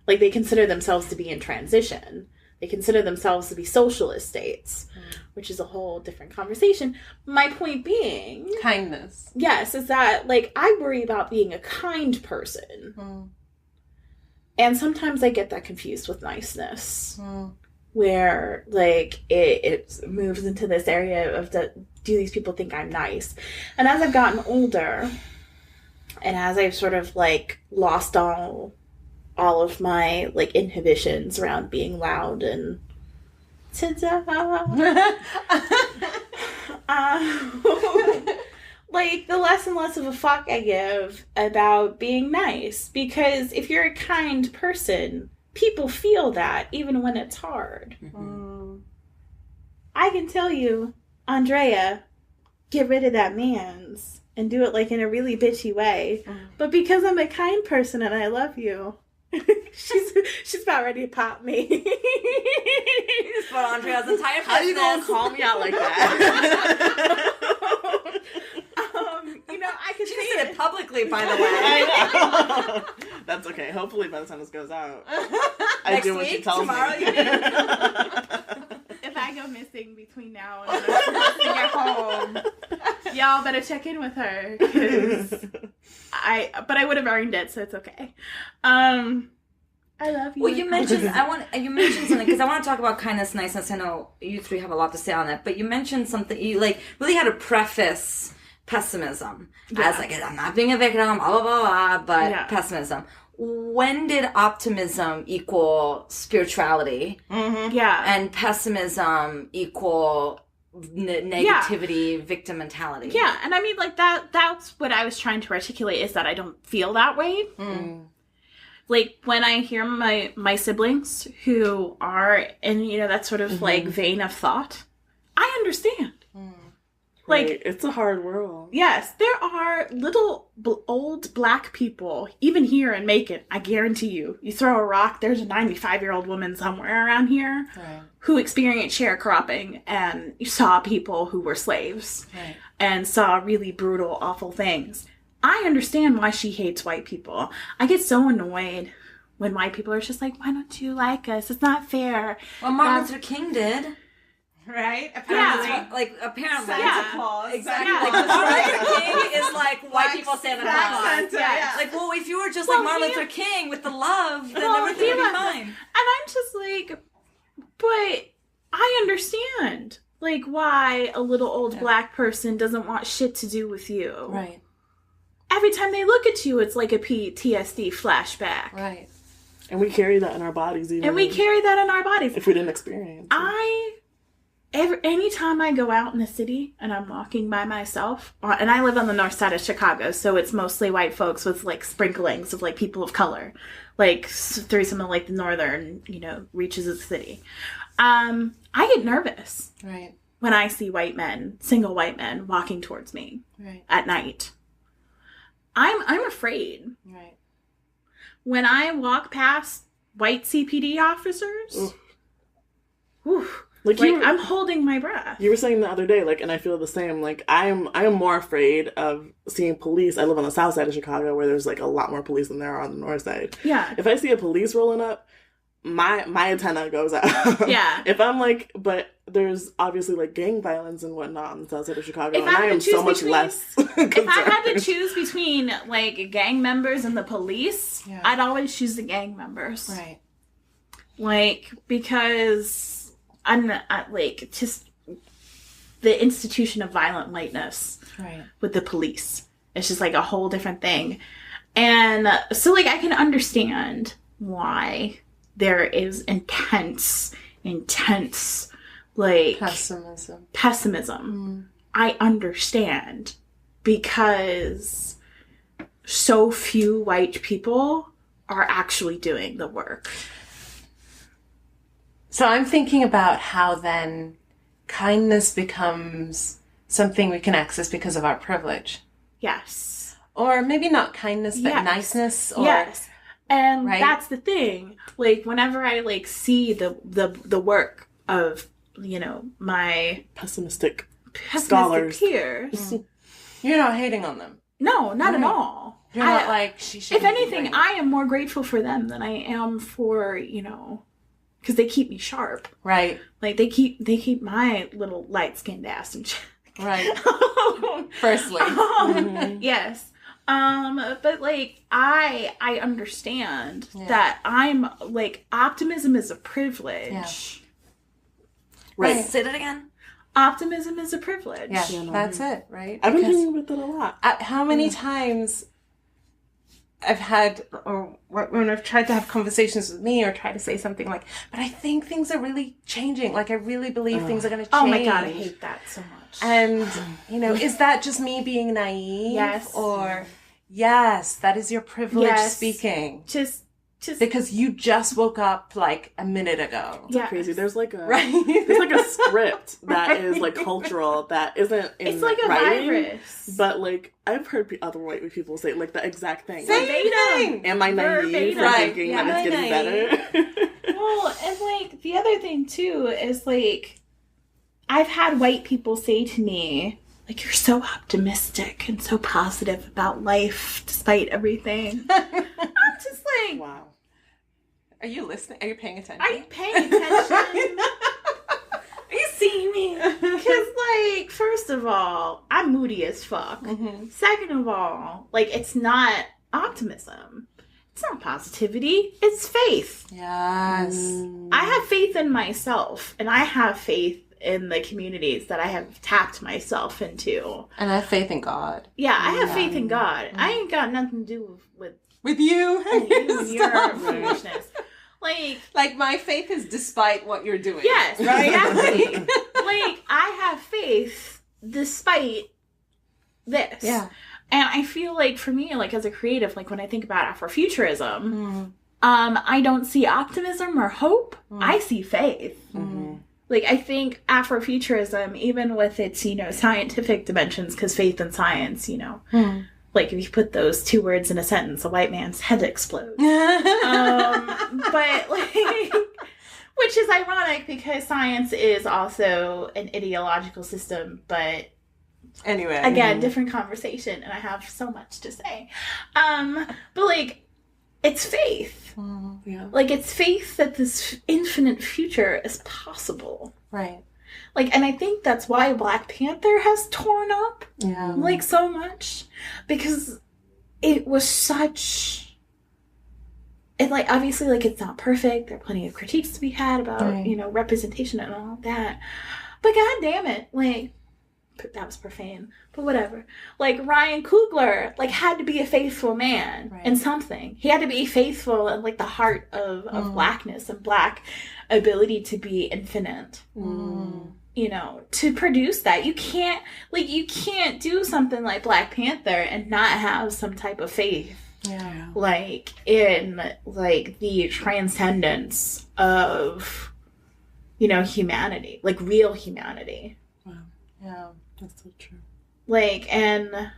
Like, they consider themselves to be in transition. They consider themselves to be socialist states, which is a whole different conversation. My point being... kindness. Yes, is that, like, I worry about being a kind person. And sometimes I get that confused with niceness. Where, like, it moves into this area of do these people think I'm nice? And as I've gotten older, and as I've sort of, like, lost all of my, like, inhibitions around being loud and like, the less and less of a fuck I give about being nice. Because if you're a kind person, people feel that even when it's hard. I can tell you, Andrea, get rid of that man's and do it, like, in a really bitchy way. But because I'm a kind person and I love you, she's about ready to pop me. But Andrea's entire business. How you gonna call me out like that? You know, I can She say said it publicly, by the way. I know. That's okay. Hopefully by the time this goes out, I do what she tells tomorrow, me. You mean? if I go missing between now and when I'm get home, y'all better check in with her, but I would have earned it, so it's okay. I love you. Well, you mentioned something, because I want to talk about kindness, niceness. I know you three have a lot to say on that, but you mentioned something. You, like, really had to preface pessimism as, like, I'm not being a victim, blah blah blah, blah, but pessimism. When did optimism equal spirituality? And pessimism equal negativity, victim mentality? Yeah, and I mean, like, that's what I was trying to articulate, is that I don't feel that way. Like, when I hear my siblings who are in, you know, that sort of, like, vein of thought, I understand. Like, right. It's a hard world. Yes, there are little old Black people, even here in Macon, I guarantee you. You throw a rock, there's a 95-year-old woman somewhere around here who experienced sharecropping and saw people who were slaves and saw really brutal, awful things. I understand why she hates white people. I get so annoyed when white people are just like, why don't you like us? It's not fair. Well, Martin Luther King did. Right? Apparently. Apparently. Santa Claus. Exactly. Yeah. Like, Martin Luther King is like white people Santa Claus. Like, well, if you were just like Martin Luther King with the love, then everything would be fine. And I'm just like, but I understand, like, why a little old Black person doesn't want shit to do with you. Right. Every time they look at you, it's like a PTSD flashback. Right. And we carry that in our bodies, even. And we carry that in our bodies. If we didn't experience it. Anytime I go out in the city and I'm walking by myself, and I live on the north side of Chicago, so it's mostly white folks with, like, sprinklings of, like, people of color, like, through some of, like, the northern, you know, reaches of the city. I get nervous. Right. when I see white men, single white men, walking towards me at night. I'm afraid. Right. When I walk past white CPD officers, I'm holding my breath. You were saying the other day, like, and I feel the same. Like, I am more afraid of seeing police. I live on the south side of Chicago, where there's like a lot more police than there are on the north side. Yeah. If I see a police rolling up, my antenna goes out. Yeah. If I'm like, but there's obviously like gang violence and whatnot on the south side of Chicago, If and I am so much less concerned. If I had to choose between like gang members and the police, I'd always choose the gang members. Right. Like, because I'm not, like, just the institution of violent whiteness with the police. It's just like a whole different thing. And so, like, I can understand why there is intense, like... Pessimism. I understand. Because so few white people are actually doing the work. So I'm thinking about how then kindness becomes something we can access because of our privilege. Yes. Or maybe not kindness, but niceness. Or, yes. And that's the thing. Like, whenever I, like, see the work of, you know, my pessimistic scholars. peers. You're not hating on them. No, not at all. You're not like, she should. If anything, I am more grateful for them than I am for, you know, because they keep me sharp. Right. Like, they keep my little light-skinned ass in check. Right. Firstly. Yes. But, like, I understand that I'm, like, optimism is a privilege. Yeah. Right. Say that again. Optimism is a privilege. Yeah, that's it, right? I've been thinking about that a lot. How many times I've had, or when I've tried to have conversations with me or try to say something like, but I think things are really changing. Like, I really believe things are going to change. Oh my God, I hate that so much. And, you know, is that just me being naive? Yes. Or, yes, that is your privilege speaking. Just because you just woke up like a minute ago. Yeah. Crazy. There's like a there's like a script that is like cultural that isn't in it's like a writing, virus. But like I've heard other white people say like the exact thing. Same thing. Am I naive for thinking that it's getting better? Well, and like the other thing too is like I've had white people say to me, like, you're so optimistic and so positive about life despite everything. I'm just like, wow. Are you listening? Are you paying attention? Are you paying attention? Are you seeing me? Because, like, first of all, I'm moody as fuck. Mm-hmm. Second of all, like, it's not optimism. It's not positivity. It's faith. Yes. I have faith in myself, and I have faith in the communities that I have tapped myself into. And I have faith in God. Yeah, I have faith in God. I ain't got nothing to do with you and your foolishness. Like my faith is despite what you're doing. Yes, right? Exactly. Like, I have faith despite this. Yeah. And I feel like for me, like as a creative, like when I think about Afrofuturism, I don't see optimism or hope. I see faith. Like, I think Afrofuturism, even with its, you know, scientific dimensions, because faith and science, you know, like if you put those two words in a sentence, a white man's head explodes. But, like, which is ironic because science is also an ideological system, but anyway, again, different conversation, and I have so much to say. But, like, it's faith. Yeah. Like, it's faith that this infinite future is possible. Right. Like, and I think that's why Black Panther has torn up, like, so much. Because it was such... And, like, obviously, like, it's not perfect. There are plenty of critiques to be had about, you know, representation and all that. But god damn it, like... That was profane, but whatever. Like, Ryan Coogler, like, had to be a faithful man in something. He had to be faithful in, like, the heart of Blackness and Black ability to be infinite. You know, to produce that. You can't do something like Black Panther and not have some type of faith. Yeah. Like, in, like, the transcendence of, you know, humanity. Like, real humanity. Yeah. That's so true. Like, and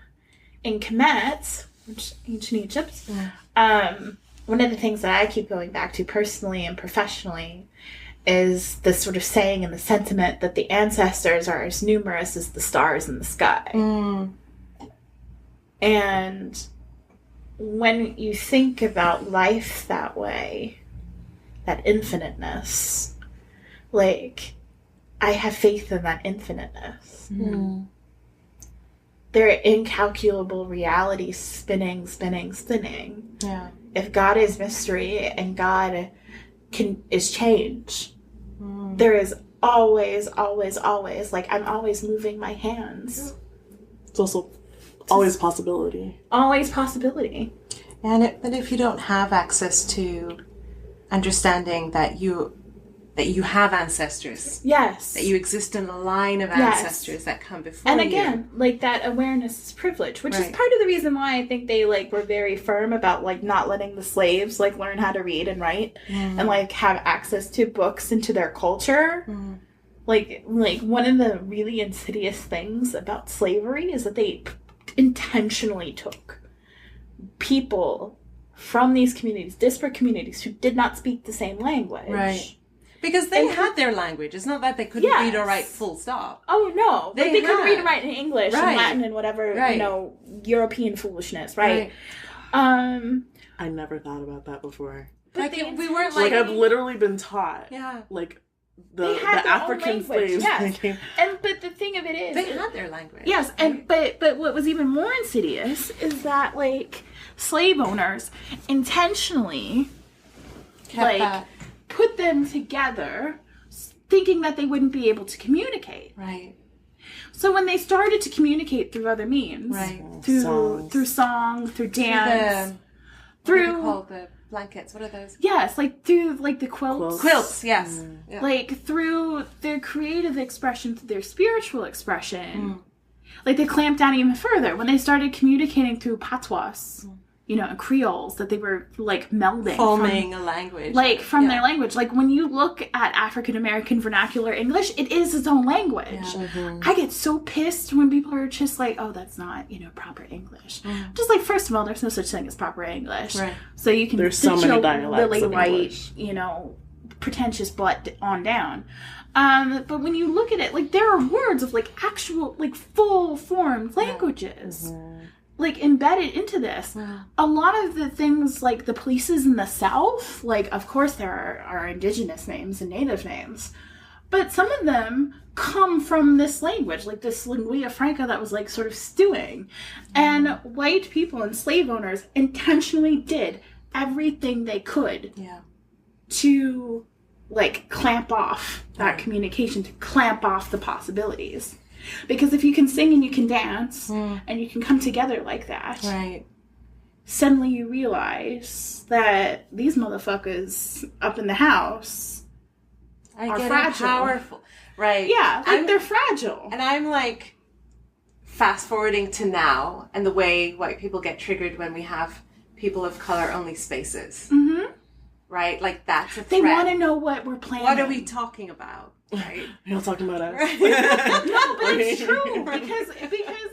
in Kemet, which is ancient Egypt, one of the things that I keep going back to personally and professionally is this sort of saying and the sentiment that the ancestors are as numerous as the stars in the sky. And when you think about life that way, that infiniteness, like, I have faith in that infiniteness. There are incalculable realities spinning. Yeah. If God is mystery and God is change, there is always, like, I'm always moving my hands. It's also always possibility. Always possibility. And if you don't have access to understanding that you have ancestors. Yes. That you exist in a line of ancestors that come before you. And again, like, that awareness is privilege, which is part of the reason why I think they, like, were very firm about, like, not letting the slaves, like, learn how to read and write and, like, have access to books and to their culture. Like, one of the really insidious things about slavery is that they intentionally took people from these communities, disparate communities, who did not speak the same language. Right. Because they had their language. It's not that they couldn't read or write full stop. Oh, no. They could read and write in English and Latin and whatever, you know, European foolishness, right? I never thought about that before. But we weren't like... I've literally been taught. Yeah. Like, the African slaves. Yes. But the thing of it is... They had their language. Yes, and but what was even more insidious is that, like, slave owners intentionally, put them together thinking that they wouldn't be able to communicate. Right. So when they started to communicate through other means, through song, through dance, what are they called? The blankets, what are those? Yes, like through, like, the quilts. Quilts, yes. Yeah. Like, through their creative expression, through their spiritual expression. Like, they clamped down even further when they started communicating through patois. You know, Creoles, that they were, like, melding. Forming a language. Like, from their language. Like, when you look at African-American vernacular English, it is its own language. Yeah. I get so pissed when people are just like, oh, that's not, you know, proper English. Just like, first of all, there's no such thing as proper English. Right. So you can there's so many dialects Lily of White, English. You know, pretentious butt on down. But when you look at it, like, there are words of, like, actual, like, full-formed languages. Like, embedded into this. A lot of the things, like, the places in the South, like, of course there are indigenous names and native names, but some of them come from this language, like this lingua franca that was, like, sort of stewing. And white people and slave owners intentionally did everything they could to, like, clamp off that communication, to clamp off the possibilities. Because if you can sing and you can dance and you can come together like that, suddenly you realize that these motherfuckers up in the house are fragile. Powerful. Right. Yeah, like, they're fragile. And I'm, like, fast forwarding to now and the way white people get triggered when we have people of color only spaces. Right? Like, that's a threat. They want to know what we're planning. What are we talking about? Right. You're not talking about us. No, but it's true because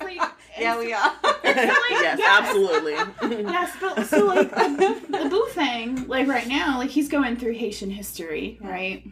like, yeah, we are. Like, yes, absolutely. Yes, but so, like, the Boo thing, like, right now, like, he's going through Haitian history, right?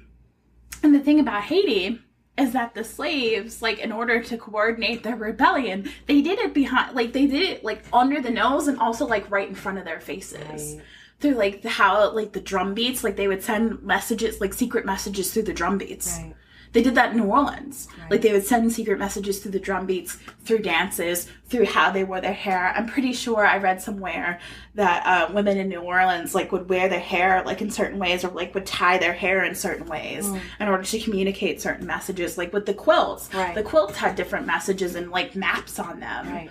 And the thing about Haiti is that the slaves, like, in order to coordinate their rebellion, they did it behind, like, they did it, like, under the nose and also, like, right in front of their faces. Through, like, the drum beats, like, they would send messages, like, secret messages through the drum beats. Right. They did that in New Orleans. Right. Like, they would send secret messages through the drum beats, through dances, through how they wore their hair. I'm pretty sure I read somewhere that women in New Orleans, like, would wear their hair, like, in certain ways, or, like, would tie their hair in certain ways in order to communicate certain messages. Like, with the quilts. Right. The quilts had different messages and, like, maps on them.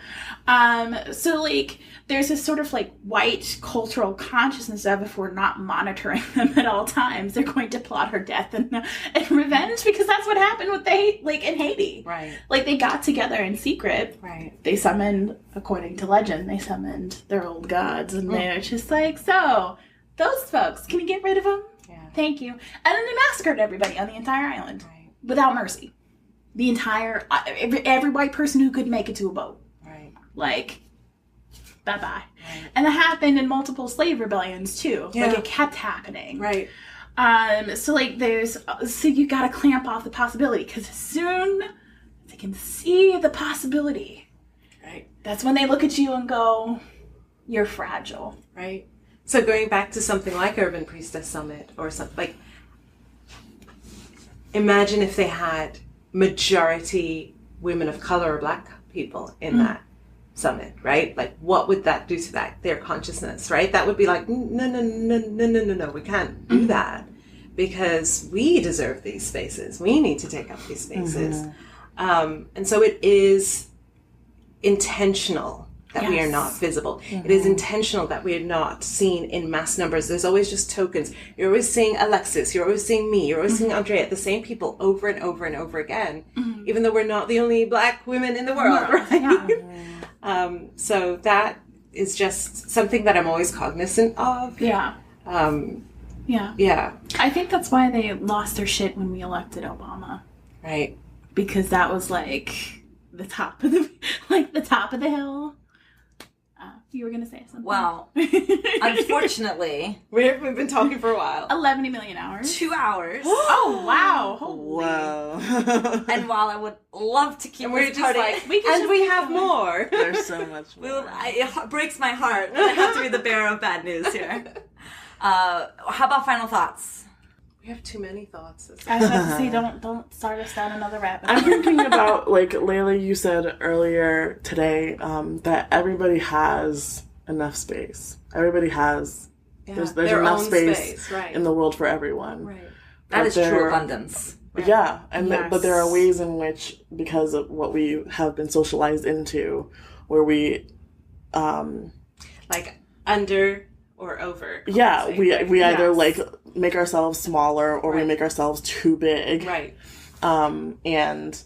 Right. So, like, there's this sort of, like, white cultural consciousness of, if we're not monitoring them at all times, they're going to plot her death and revenge, because that's what happened with in Haiti. Right. Like, they got together in secret. Right. They summoned, according to legend, they summoned their old gods, and they were just like, so, those folks, can you get rid of them? Yeah. Thank you. And then they massacred everybody on the entire island. Right. Without mercy. the entire, every white person who could make it to a boat. Right. Like, bye-bye. Right. And that happened in multiple slave rebellions, too. Yeah. Like, it kept happening. Right. So, like, so you gotta clamp off the possibility, because as soon as they can see the possibility, right, that's when they look at you and go, you're fragile. Right. So going back to something like Urban Priestess Summit or something, like, imagine if they had majority women of color or Black people in that summit, right? Like, what would that do to their consciousness, right? That would be like, no, we can't do that, because we deserve these spaces. We need to take up these spaces. And so it is intentional that we are not visible. It is intentional that we are not seen in mass numbers. There's always just tokens. You're always seeing Alexis. You're always seeing me. You're always seeing Andrea. The same people over and over and over again, even though we're not the only Black women in the world, right? So that is just something that I'm always cognizant of. Yeah. Yeah. I think that's why they lost their shit when we elected Obama. Right. Because that was like the top of the hill. You were going to say something. Well, unfortunately, we've been talking for a while. 11 million hours. 2 hours. Oh, wow. Holy. Wow. And while I would love to keep we're this just party, like, we have more. There's so much more. It breaks my heart when I have to be the bearer of bad news here. How about final thoughts? We have too many thoughts. I was about to say, don't start us down another rabbit hole. I'm thinking about, like, Layla, you said earlier today that everybody has enough space. Everybody has, there's enough space in the world for everyone. Right. That is true abundance. Right. Yeah, and but there are ways in which, because of what we have been socialized into, where we... like, under... or over. Yeah, we either like make ourselves smaller or we make ourselves too big. Right. And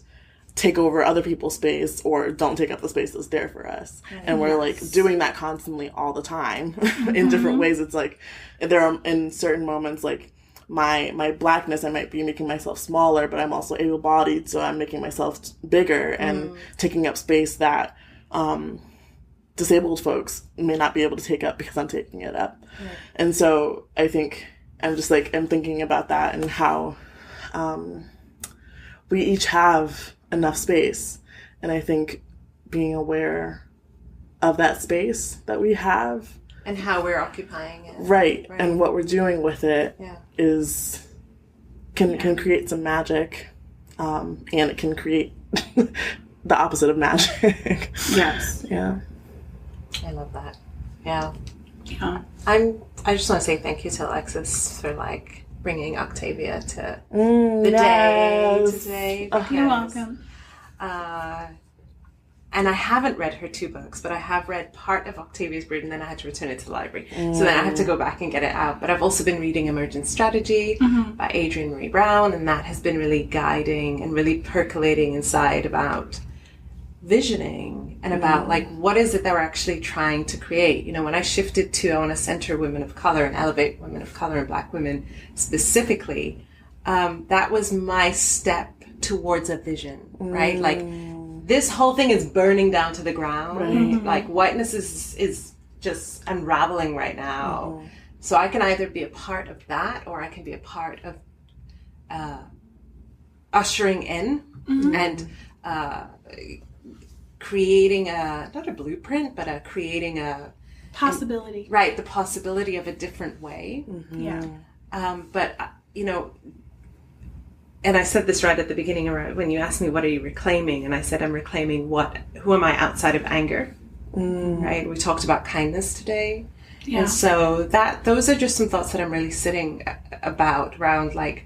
take over other people's space or don't take up the space that's there for us. Right. And we're like doing that constantly all the time in different ways. It's like there are in certain moments like my Blackness, I might be making myself smaller, but I'm also able-bodied, so I'm making myself bigger and taking up space that disabled folks may not be able to take up because I'm taking it up. Right. And so I think I'm thinking about that and how we each have enough space. And I think being aware of that space that we have. And how we're occupying it. Right. And what we're doing with it can create some magic. And it can create the opposite of magic. Yes. Yeah. I love that. Yeah. I just want to say thank you to Alexis for like bringing Octavia to the day today. Because, you're welcome. And I haven't read her 2 books, but I have read part of Octavia's Brood, and then I had to return it to the library. So then I had to go back and get it out. But I've also been reading Emergent Strategy by Adrienne Marie Brown, and that has been really guiding and really percolating inside about visioning and about like what is it that we're actually trying to create. You know, when I shifted to I want to center women of color and elevate women of color and Black women specifically, that was my step towards a vision, right? Like this whole thing is burning down to the ground. Like whiteness is just unraveling right now. So I can either be a part of that or I can be a part of ushering in and creating not a blueprint, but creating a possibility. Right, the possibility of a different way. Yeah. But, you know, and I said this right at the beginning when you asked me, what are you reclaiming? And I said, I'm reclaiming who am I outside of anger? Right? We talked about kindness today. Yeah. And so those are just some thoughts that I'm really sitting about around, like,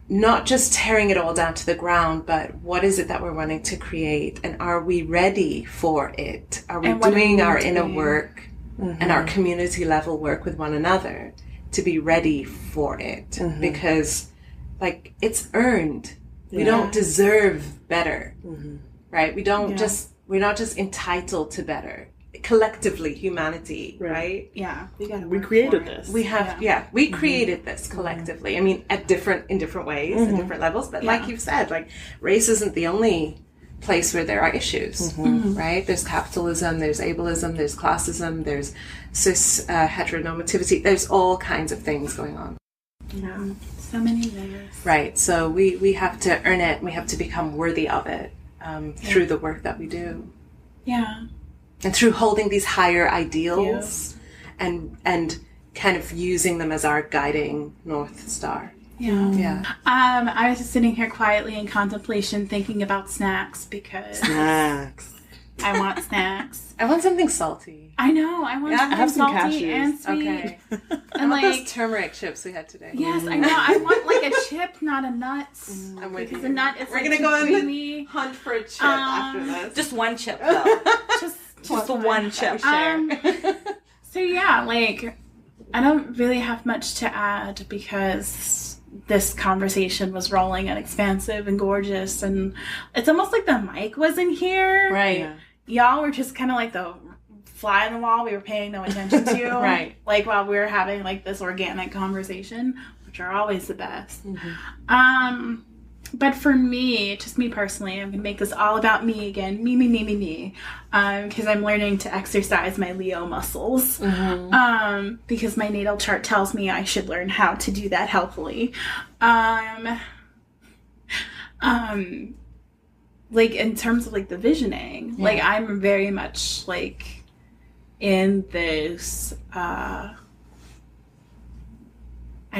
not just tearing it all down to the ground, but what is it that we're wanting to create? And are we ready for it? Are we doing our inner work and our community level work with one another to be ready for it? Because, like, it's earned. We don't deserve better, right? We're not just entitled to better. collectively humanity, right? Yeah, we created this. We have, we created this collectively. I mean, in different ways, at different levels. But like you've said, like race isn't the only place where there are issues, right? There's capitalism, there's ableism, there's classism, there's cis heteronormativity. There's all kinds of things going on. Yeah, so many layers. Right. So we have to earn it. We have to become worthy of it through the work that we do. Yeah. And through holding these higher ideals and kind of using them as our guiding North Star. Yeah. Yeah. I was just sitting here quietly in contemplation thinking about snacks because I want snacks. I want something salty. I know. I want something have some salty cashews. and sweet. Okay. And I want like those turmeric chips we had today. yes, I know. I want like a chip, not a nut. I'm with Because you. a nut is We're like gonna too go on creamy. the hunt for a chip after this. Just one chip, though. Just the one chip. So yeah, like I don't really have much to add because this conversation was rolling and expansive and gorgeous, and it's almost like the mic wasn't here. Right. Yeah. Y'all were just kind of like the fly on the wall we were paying no attention to. Right. Like while we were having like this organic conversation, which are always the best. But for me, just me personally, I'm going to make this all about me again. Me. Because I'm learning to exercise my Leo muscles. Because my natal chart tells me I should learn how to do that healthily. Like in terms of like the visioning, like I'm very much like in this, I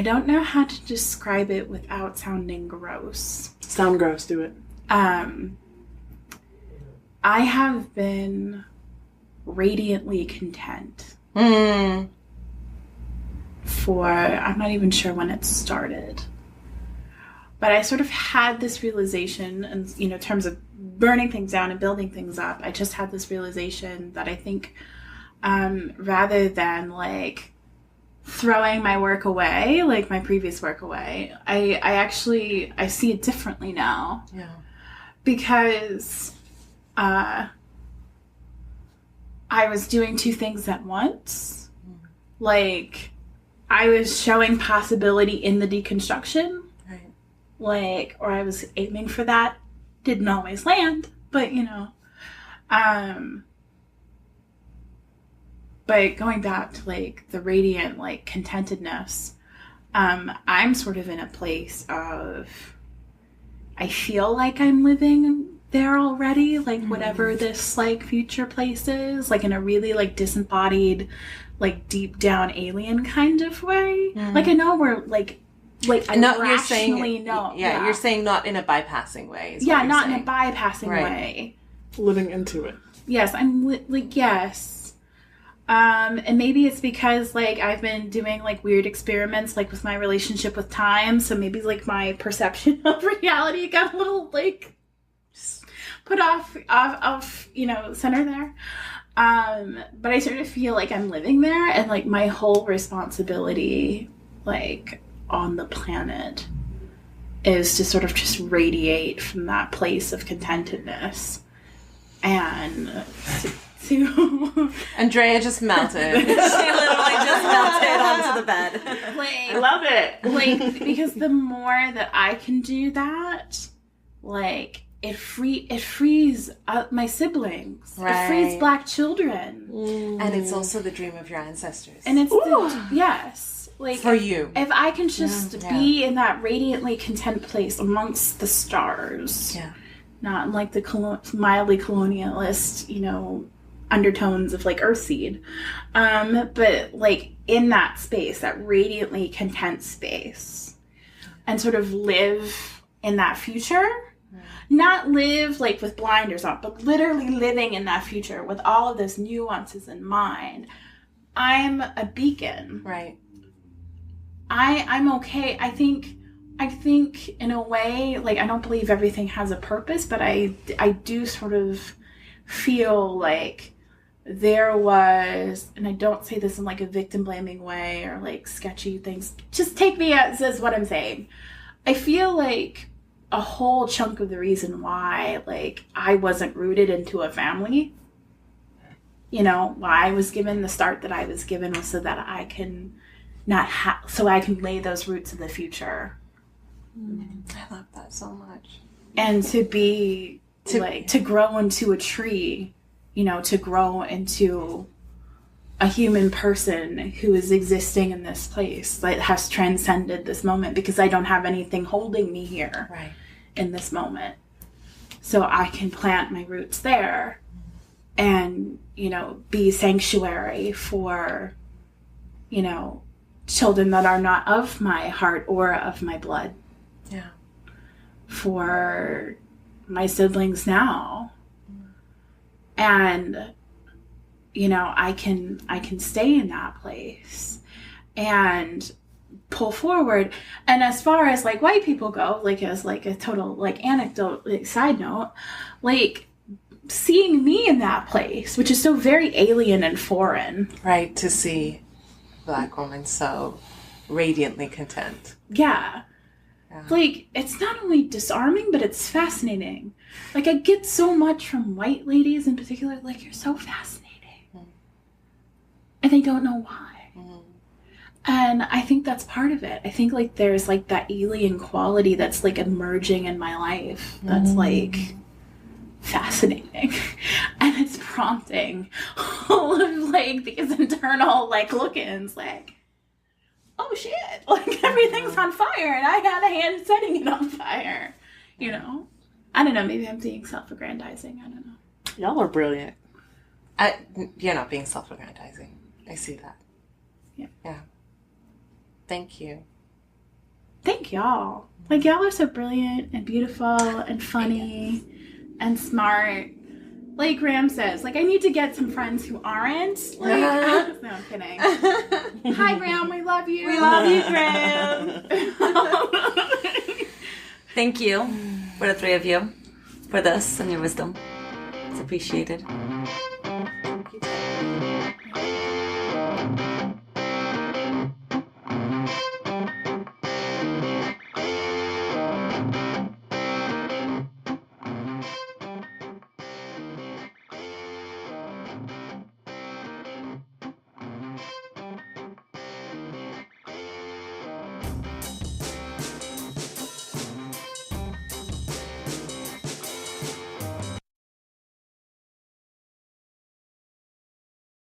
don't know how to describe it without sounding gross. Sound gross, do it. I have been radiantly content for, I'm not even sure when it started. But I sort of had this realization, and in terms of burning things down and building things up, I just had this realization that I think rather than like throwing my work away, like my previous work away, I see it differently now. Yeah. Because I was doing two things at once. Like I was showing possibility in the deconstruction. Like, or I was aiming for that. Didn't always land, but but going back to like the radiant like contentedness, I'm sort of in a place of, I feel like I'm living there already, like whatever this like future place is, like in a really like disembodied, like deep down alien kind of way. Like I know we're like I No, rationally you're saying know. you're saying not in a bypassing way. Yeah, not in a bypassing way. Living into it. Yes, I'm like yes. And maybe it's because like I've been doing like weird experiments like with my relationship with time, so maybe like my perception of reality got a little like put off center there. But I sort of feel like I'm living there, and like my whole responsibility like on the planet is to sort of just radiate from that place of contentedness and to Andrea just melted. She literally just melted onto the bed. like, I love it. like because the more that I can do that, like it frees my siblings. Right. It frees Black children. And it's also the dream of your ancestors. And it's yes. Like for you. If I can just be in that radiantly content place amongst the stars. Yeah. Not in like the mildly colonialist, undertones of like Earthseed. But like in that space, that radiantly content space, and sort of live in that future. Not live like with blinders on, but literally living in that future with all of those nuances in mind. I'm a beacon. Right. I'm okay. I think in a way, like I don't believe everything has a purpose, but I do sort of feel like there was, and I don't say this in like a victim blaming way or like sketchy things. Just take me as what I'm saying. I feel like a whole chunk of the reason why like I wasn't rooted into a family, why I was given the start that I was given was so that I can so I can lay those roots in the future. I love that so much. And to grow into a tree, to grow into a human person who is existing in this place that has transcended this moment, because I don't have anything holding me here in this moment. So I can plant my roots there and, be sanctuary for, children that are not of my heart or of my blood. Yeah. For my siblings now. And, I can stay in that place and pull forward. And as far as white people go, as a total anecdote, side note, seeing me in that place, which is so very alien and foreign. Right, to see a Black woman so radiantly content. Yeah. It's not only disarming, but it's fascinating. I get so much from white ladies in particular, you're so fascinating. And they don't know why. And I think that's part of it. I think there's that alien quality that's emerging in my life. That's fascinating. And it's prompting all of these internal look-ins oh shit, everything's on fire and I had a hand setting it on fire. I don't know, maybe I'm being self-aggrandizing. I don't know. Y'all are brilliant. You're not being self-aggrandizing. I see that. Yeah. Thank you. Thank y'all. Y'all are so brilliant and beautiful and funny and smart. Graham says, I need to get some friends who aren't. No, I'm kidding. Hi, Graham. We love you. We love you, Graham. Thank you for the three of you for this and your wisdom. It's appreciated.